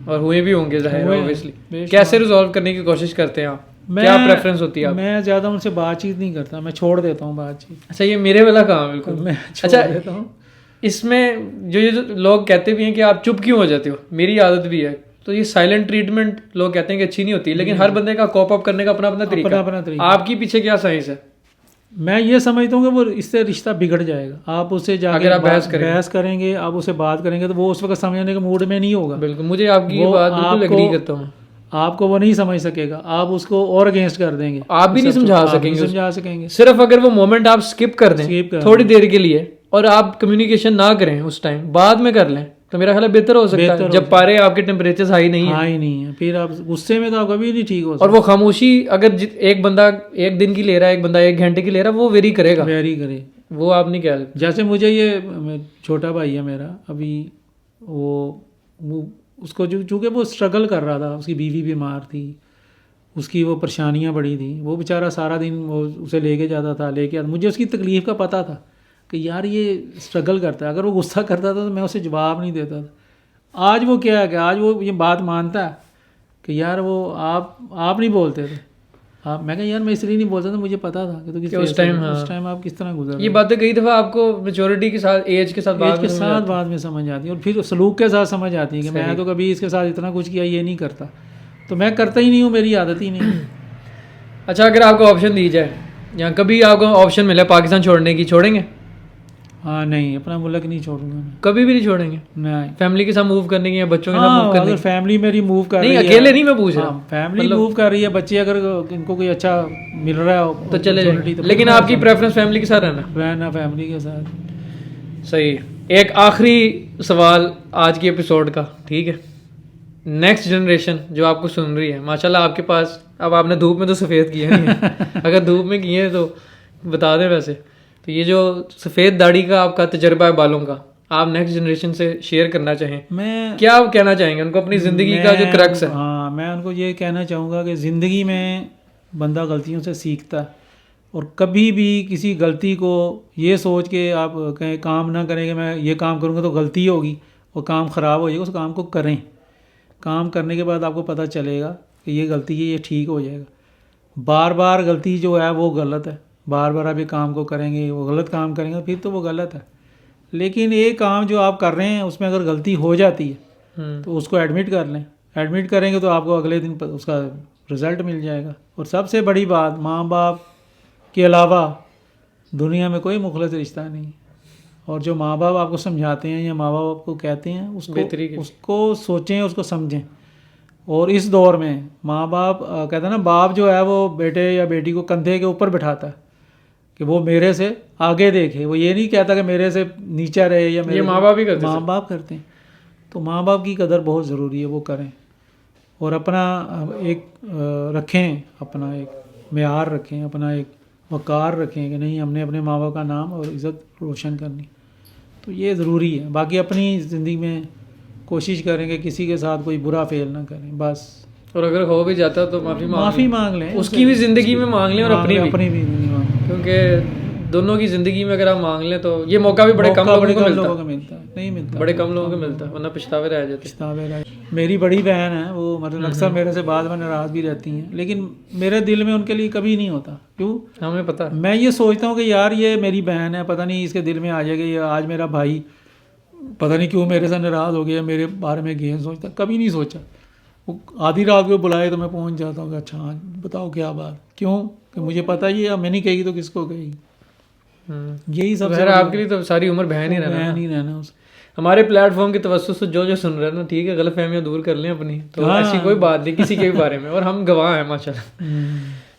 اور ہوئے بھی ہوں گے ظاہر اوبویسلی, کیسے ریزالو کرنے کی کوشش کرتے ہیں آپ؟ کیا پریفرنس ہوتی ہے آپ؟ میں زیادہ ان سے بات چیت نہیں کرتا, میں چھوڑ دیتا ہوں بات چیت. اچھا, یہ میرے والا کام ہے بالکل. میں چھوڑ دیتا ہوں. اس میں جو لوگ کہتے بھی ہیں کہ آپ چپ کیوں ہو جاتے ہو, میری عادت بھی ہے. تو یہ سائلنٹ ٹریٹمنٹ لوگ کہتے ہیں کہ اچھی نہیں ہوتی, لیکن ہر بندے کا کوپ اپ کرنے کا اپنا اپنا طریقہ. آپ کی پیچھے کیا سائنس ہے؟ میں یہ سمجھتا ہوں کہ وہ اس سے رشتہ بگڑ جائے گا. آپ اس سے جا کے بحث کریں گے, آپ اسے بات کریں گے تو وہ اس وقت سمجھنے کے موڈ میں نہیں ہوگا. بالکل, مجھے آپ کی بات بالکل ایگری کرتا ہوں. آپ کو وہ نہیں سمجھ سکے گا, آپ اس کو اور اگینسٹ کر دیں گے, آپ بھی نہیں سمجھا سکیں گے. صرف اگر وہ مومنٹ آپ اسکپ کر دیں تھوڑی دیر کے لیے, اور آپ کمیونیکیشن نہ کریں اس ٹائم, بعد میں کر لیں, تو میرا خیال ہے بہتر ہو سکتا ہے. جب پارے آپ کے ٹیمپریچر ہائی نہیں ہیں, پھر آپ غصے میں تو آپ کبھی نہیں ٹھیک ہو سکتے. اور وہ خاموشی اگر ایک بندہ ایک دن کی لے رہا ہے, ایک بندہ 1 گھنٹے کی لے رہا ہے, وہ ویری کرے گا. وہ آپ نہیں کہہ سکتے. جیسے مجھے یہ چھوٹا بھائی ہے میرا, ابھی وہ اس کو چونکہ وہ اسٹرگل کر رہا تھا, اس کی بیوی بیمار تھی, اس کی وہ پریشانیاں بڑی تھیں, وہ بیچارہ سارا دن وہ اسے لے کے جاتا تھا, لے کے آتا. مجھے اس کی تکلیف کا پتہ تھا کہ یار یہ اسٹرگل کرتا ہے. اگر وہ غصہ کرتا تھا تو میں اسے جواب نہیں دیتا تھا. آج وہ کیا ہے کہ آج وہ یہ بات مانتا ہے کہ یار وہ آپ نہیں بولتے تھے. میں کہا یار میں اس لیے نہیں بولتا تھا, مجھے پتا تھا کہ تو اس ٹائم آپ کس طرح گزر. یہ باتیں کئی دفعہ آپ کو میچورٹی کے ساتھ, ایج کے ساتھ بعد میں سمجھ آتی ہے, اور پھر سلوک کے ساتھ سمجھ آتی ہے کہ میں تو کبھی اس کے ساتھ اتنا کچھ کیا یہ نہیں کرتا, تو میں کرتا ہی نہیں ہوں, میری عادت ہی نہیں. اچھا, اگر آپ کو آپشن دی جائے یا کبھی آپ کو آپشن ملے پاکستان چھوڑنے کی, چھوڑیں گے؟ ہاں نہیں, اپنا ملک نہیں چھوڑوں گا. کبھی بھی نہیں چھوڑیں گے؟ نہیں. فیملی کے ساتھ موو کرنے کی یا بچوں کے ساتھ موو کرنے کی؟ فیملی میری موو کر رہی ہے. نہیں, اکیلے نہیں میں پوچھ رہا ہوں, فیملی موو کر رہی ہے. بچے اگر ان کو کوئی اچھا مل رہا ہے تو چلے جائیں, لیکن آپ کی پریفرنس فیملی کے ساتھ رہنا فیملی کے ساتھ. صحیح. ایک آخری سوال آج کے ایپیسوڈ کا, ٹھیک ہے؟ نیکسٹ جنریشن جو آپ کو سن رہی ہے, ماشاءاللہ آپ کے پاس, اب آپ نے دھوپ میں تو سفید کیے ہیں, اگر دھوپ میں کیے ہیں تو بتا دیں. ویسے تو یہ جو سفید داڑھی کا آپ کا تجربہ ہے بالوں کا, آپ نیکسٹ جنریشن سے شیئر کرنا چاہیں, میں کیا کہنا چاہیں گے ان کو اپنی زندگی کا جو کرکس ہے؟ ہاں, میں ان کو یہ کہنا چاہوں گا کہ زندگی میں بندہ غلطیوں سے سیکھتا ہے, اور کبھی بھی کسی غلطی کو یہ سوچ کے آپ کہیں کام نہ کریں کہ میں یہ کام کروں گا تو غلطی ہوگی اور کام خراب ہو جائے گا. اس کام کو کریں, کام کرنے کے بعد آپ کو پتہ چلے گا کہ یہ غلطی ہے, یہ ٹھیک ہو جائے گا. بار بار غلطی جو ہے وہ غلط ہے, بار بار آپ یہ کام کو کریں گے, وہ غلط کام کریں گے, پھر تو وہ غلط ہے. لیکن ایک کام جو آپ کر رہے ہیں اس میں اگر غلطی ہو جاتی ہے تو اس کو ایڈمٹ کر لیں. ایڈمٹ کریں گے تو آپ کو اگلے دن اس کا رزلٹ مل جائے گا. اور سب سے بڑی بات, ماں باپ کے علاوہ دنیا میں کوئی مخلص رشتہ نہیں. اور جو ماں باپ آپ کو سمجھاتے ہیں یا ماں باپ آپ کو کہتے ہیں اس کو سوچیں, اس کو سمجھیں. اور اس دور میں ماں باپ کہتے ہیں نا, باپ جو ہے وہ بیٹے یا بیٹی کو کندھے کے اوپر بٹھاتا ہے کہ وہ میرے سے آگے دیکھے. وہ یہ نہیں کہتا کہ میرے سے نیچے رہے, یا یہ ماں باپ ہی کرتے ہیں. ماں باپ کرتے ہیں. تو ماں باپ کی قدر بہت ضروری ہے, وہ کریں. اور اپنا ایک رکھیں, اپنا ایک معیار رکھیں, اپنا ایک وقار رکھیں کہ نہیں, ہم نے اپنے ماں باپ کا نام اور عزت روشن کرنی. تو یہ ضروری ہے. باقی اپنی زندگی میں کوشش کریں کہ کسی کے ساتھ کوئی برا فعل نہ کریں بس. اور اگر ہو بھی جاتا ہے تو معافی مانگ لیں, اس کی بھی زندگی میں مانگ لیں اور اپنی بھی نہیں مانگیں, کیونکہ دونوں کی زندگی میں اگر آپ مانگ لیں تو یہ موقع بھی بڑے کم لوگوں کو ملتا ہے. نہیں ملتا, بڑے کم لوگوں کو ملتا ہے, ورنہ پچھتاوے رہ جاتے. میری بڑی بہن ہے, وہ مطلب اکثر میرے سے بعد میں ناراض بھی رہتی ہیں, لیکن میرے دل میں ان کے لیے کبھی نہیں ہوتا. کیوں؟ ہمیں پتہ. میں یہ سوچتا ہوں کہ یار یہ میری بہن ہے, پتہ نہیں اس کے دل میں آ جائے گا یہ آج میرا بھائی پتہ نہیں کیوں میرے سے ناراض ہو گیا, میرے بارے میں گین سوچتا. کبھی نہیں سوچا. وہ آدھی رات کو بلائے تو میں پہنچ جاتا ہوں کہ اچھا ہاں بتاؤ کیا بات. کیوں کہ مجھے پتہ یہ میں نہیں کہے گی تو کس کو کہے گی. یہی سب خیر آپ کے لیے تو ساری عمر بہن ہی رہنا. ہمارے پلیٹ فارم کی توسط سے جو سن رہے ہیں نا, ٹھیک ہے, غلط فہمیاں دور کر لیں اپنی, تو ایسی کوئی بات نہیں کسی کے بھی بارے میں, اور ہم گواہ ہیں ماشاءاللہ.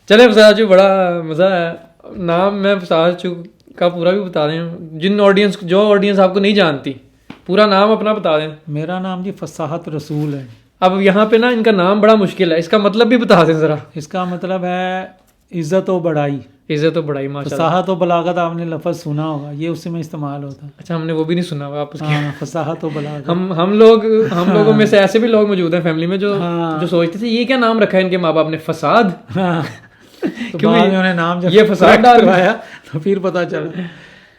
چلے فساد بڑا مزہ ہے. نام میں فساد کا پورا بھی بتا دیں, جو آڈینس آپ کو نہیں جانتی, پورا نام اپنا بتا دیں. میرا نام جی فصاحت رسول ہے. اب یہاں پہ نا ان کا نام بڑا مشکل ہے, اس کا مطلب بھی بتا دیں ذرا. اس کا مطلب ہے عزت و بڑائی. عزت و بڑائی, ماشاءاللہ. فصاحت و بلاغت آپ نے لفظ سنا ہوگا, یہ اس میں استعمال ہوتا ہے. اچھا, ہم نے وہ بھی نہیں سنا ہوا آپ اس کی. فصاحت و بلاغت. ہم لوگوں میں سے ایسے بھی لوگ موجود ہیں فیملی میں جو سوچتے تھے یہ کیا نام رکھا ہے ان کے ماں باپ نے, فساد. کیوں انہوں نے نام جب یہ فساد ڈالوایا تو پھر پتا چلا.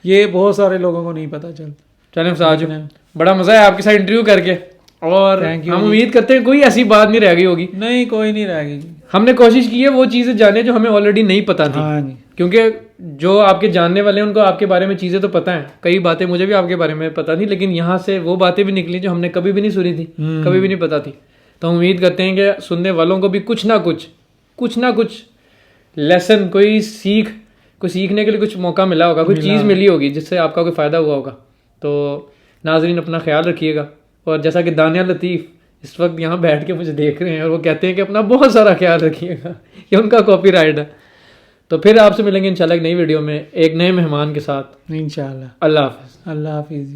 یہ بہت سارے لوگوں کو نہیں پتا چلتا. چلیں فساد, بڑا مزہ ہے آپ کے ساتھ انٹرویو کر کے, اور ہم امید کرتے ہیں کوئی ایسی بات نہیں رہ گئی ہوگی. نہیں, کوئی نہیں رہ گئی. ہم نے کوشش کی ہے وہ چیزیں جانے جو ہمیں آلریڈی نہیں پتا تھی, کیونکہ جو آپ کے جاننے والے ہیں ان کو آپ کے بارے میں چیزیں تو پتہ ہیں, کئی باتیں مجھے بھی آپ کے بارے میں پتہ تھی, لیکن یہاں سے وہ باتیں بھی نکلی جو ہم نے کبھی بھی نہیں سنی تھی, کبھی بھی نہیں پتا تھی. تو ہم امید کرتے ہیں کہ سننے والوں کو بھی کچھ نہ کچھ لیسن, کوئی سیکھنے کے لیے کچھ موقع ملا ہوگا, کوئی چیز ملی ہوگی جس سے آپ کا کوئی فائدہ ہوا ہوگا. تو ناظرین اپنا خیال رکھیے گا, اور جیسا کہ دانیہ لطیف اس وقت یہاں بیٹھ کے مجھے دیکھ رہے ہیں اور وہ کہتے ہیں کہ اپنا بہت سارا خیال رکھیے گا, یہ ان کا کاپی رائٹ ہے. تو پھر آپ سے ملیں گے انشاءاللہ ایک نئی ویڈیو میں ایک نئے مہمان کے ساتھ. انشاءاللہ. اللہ حافظ. اللہ حافظ.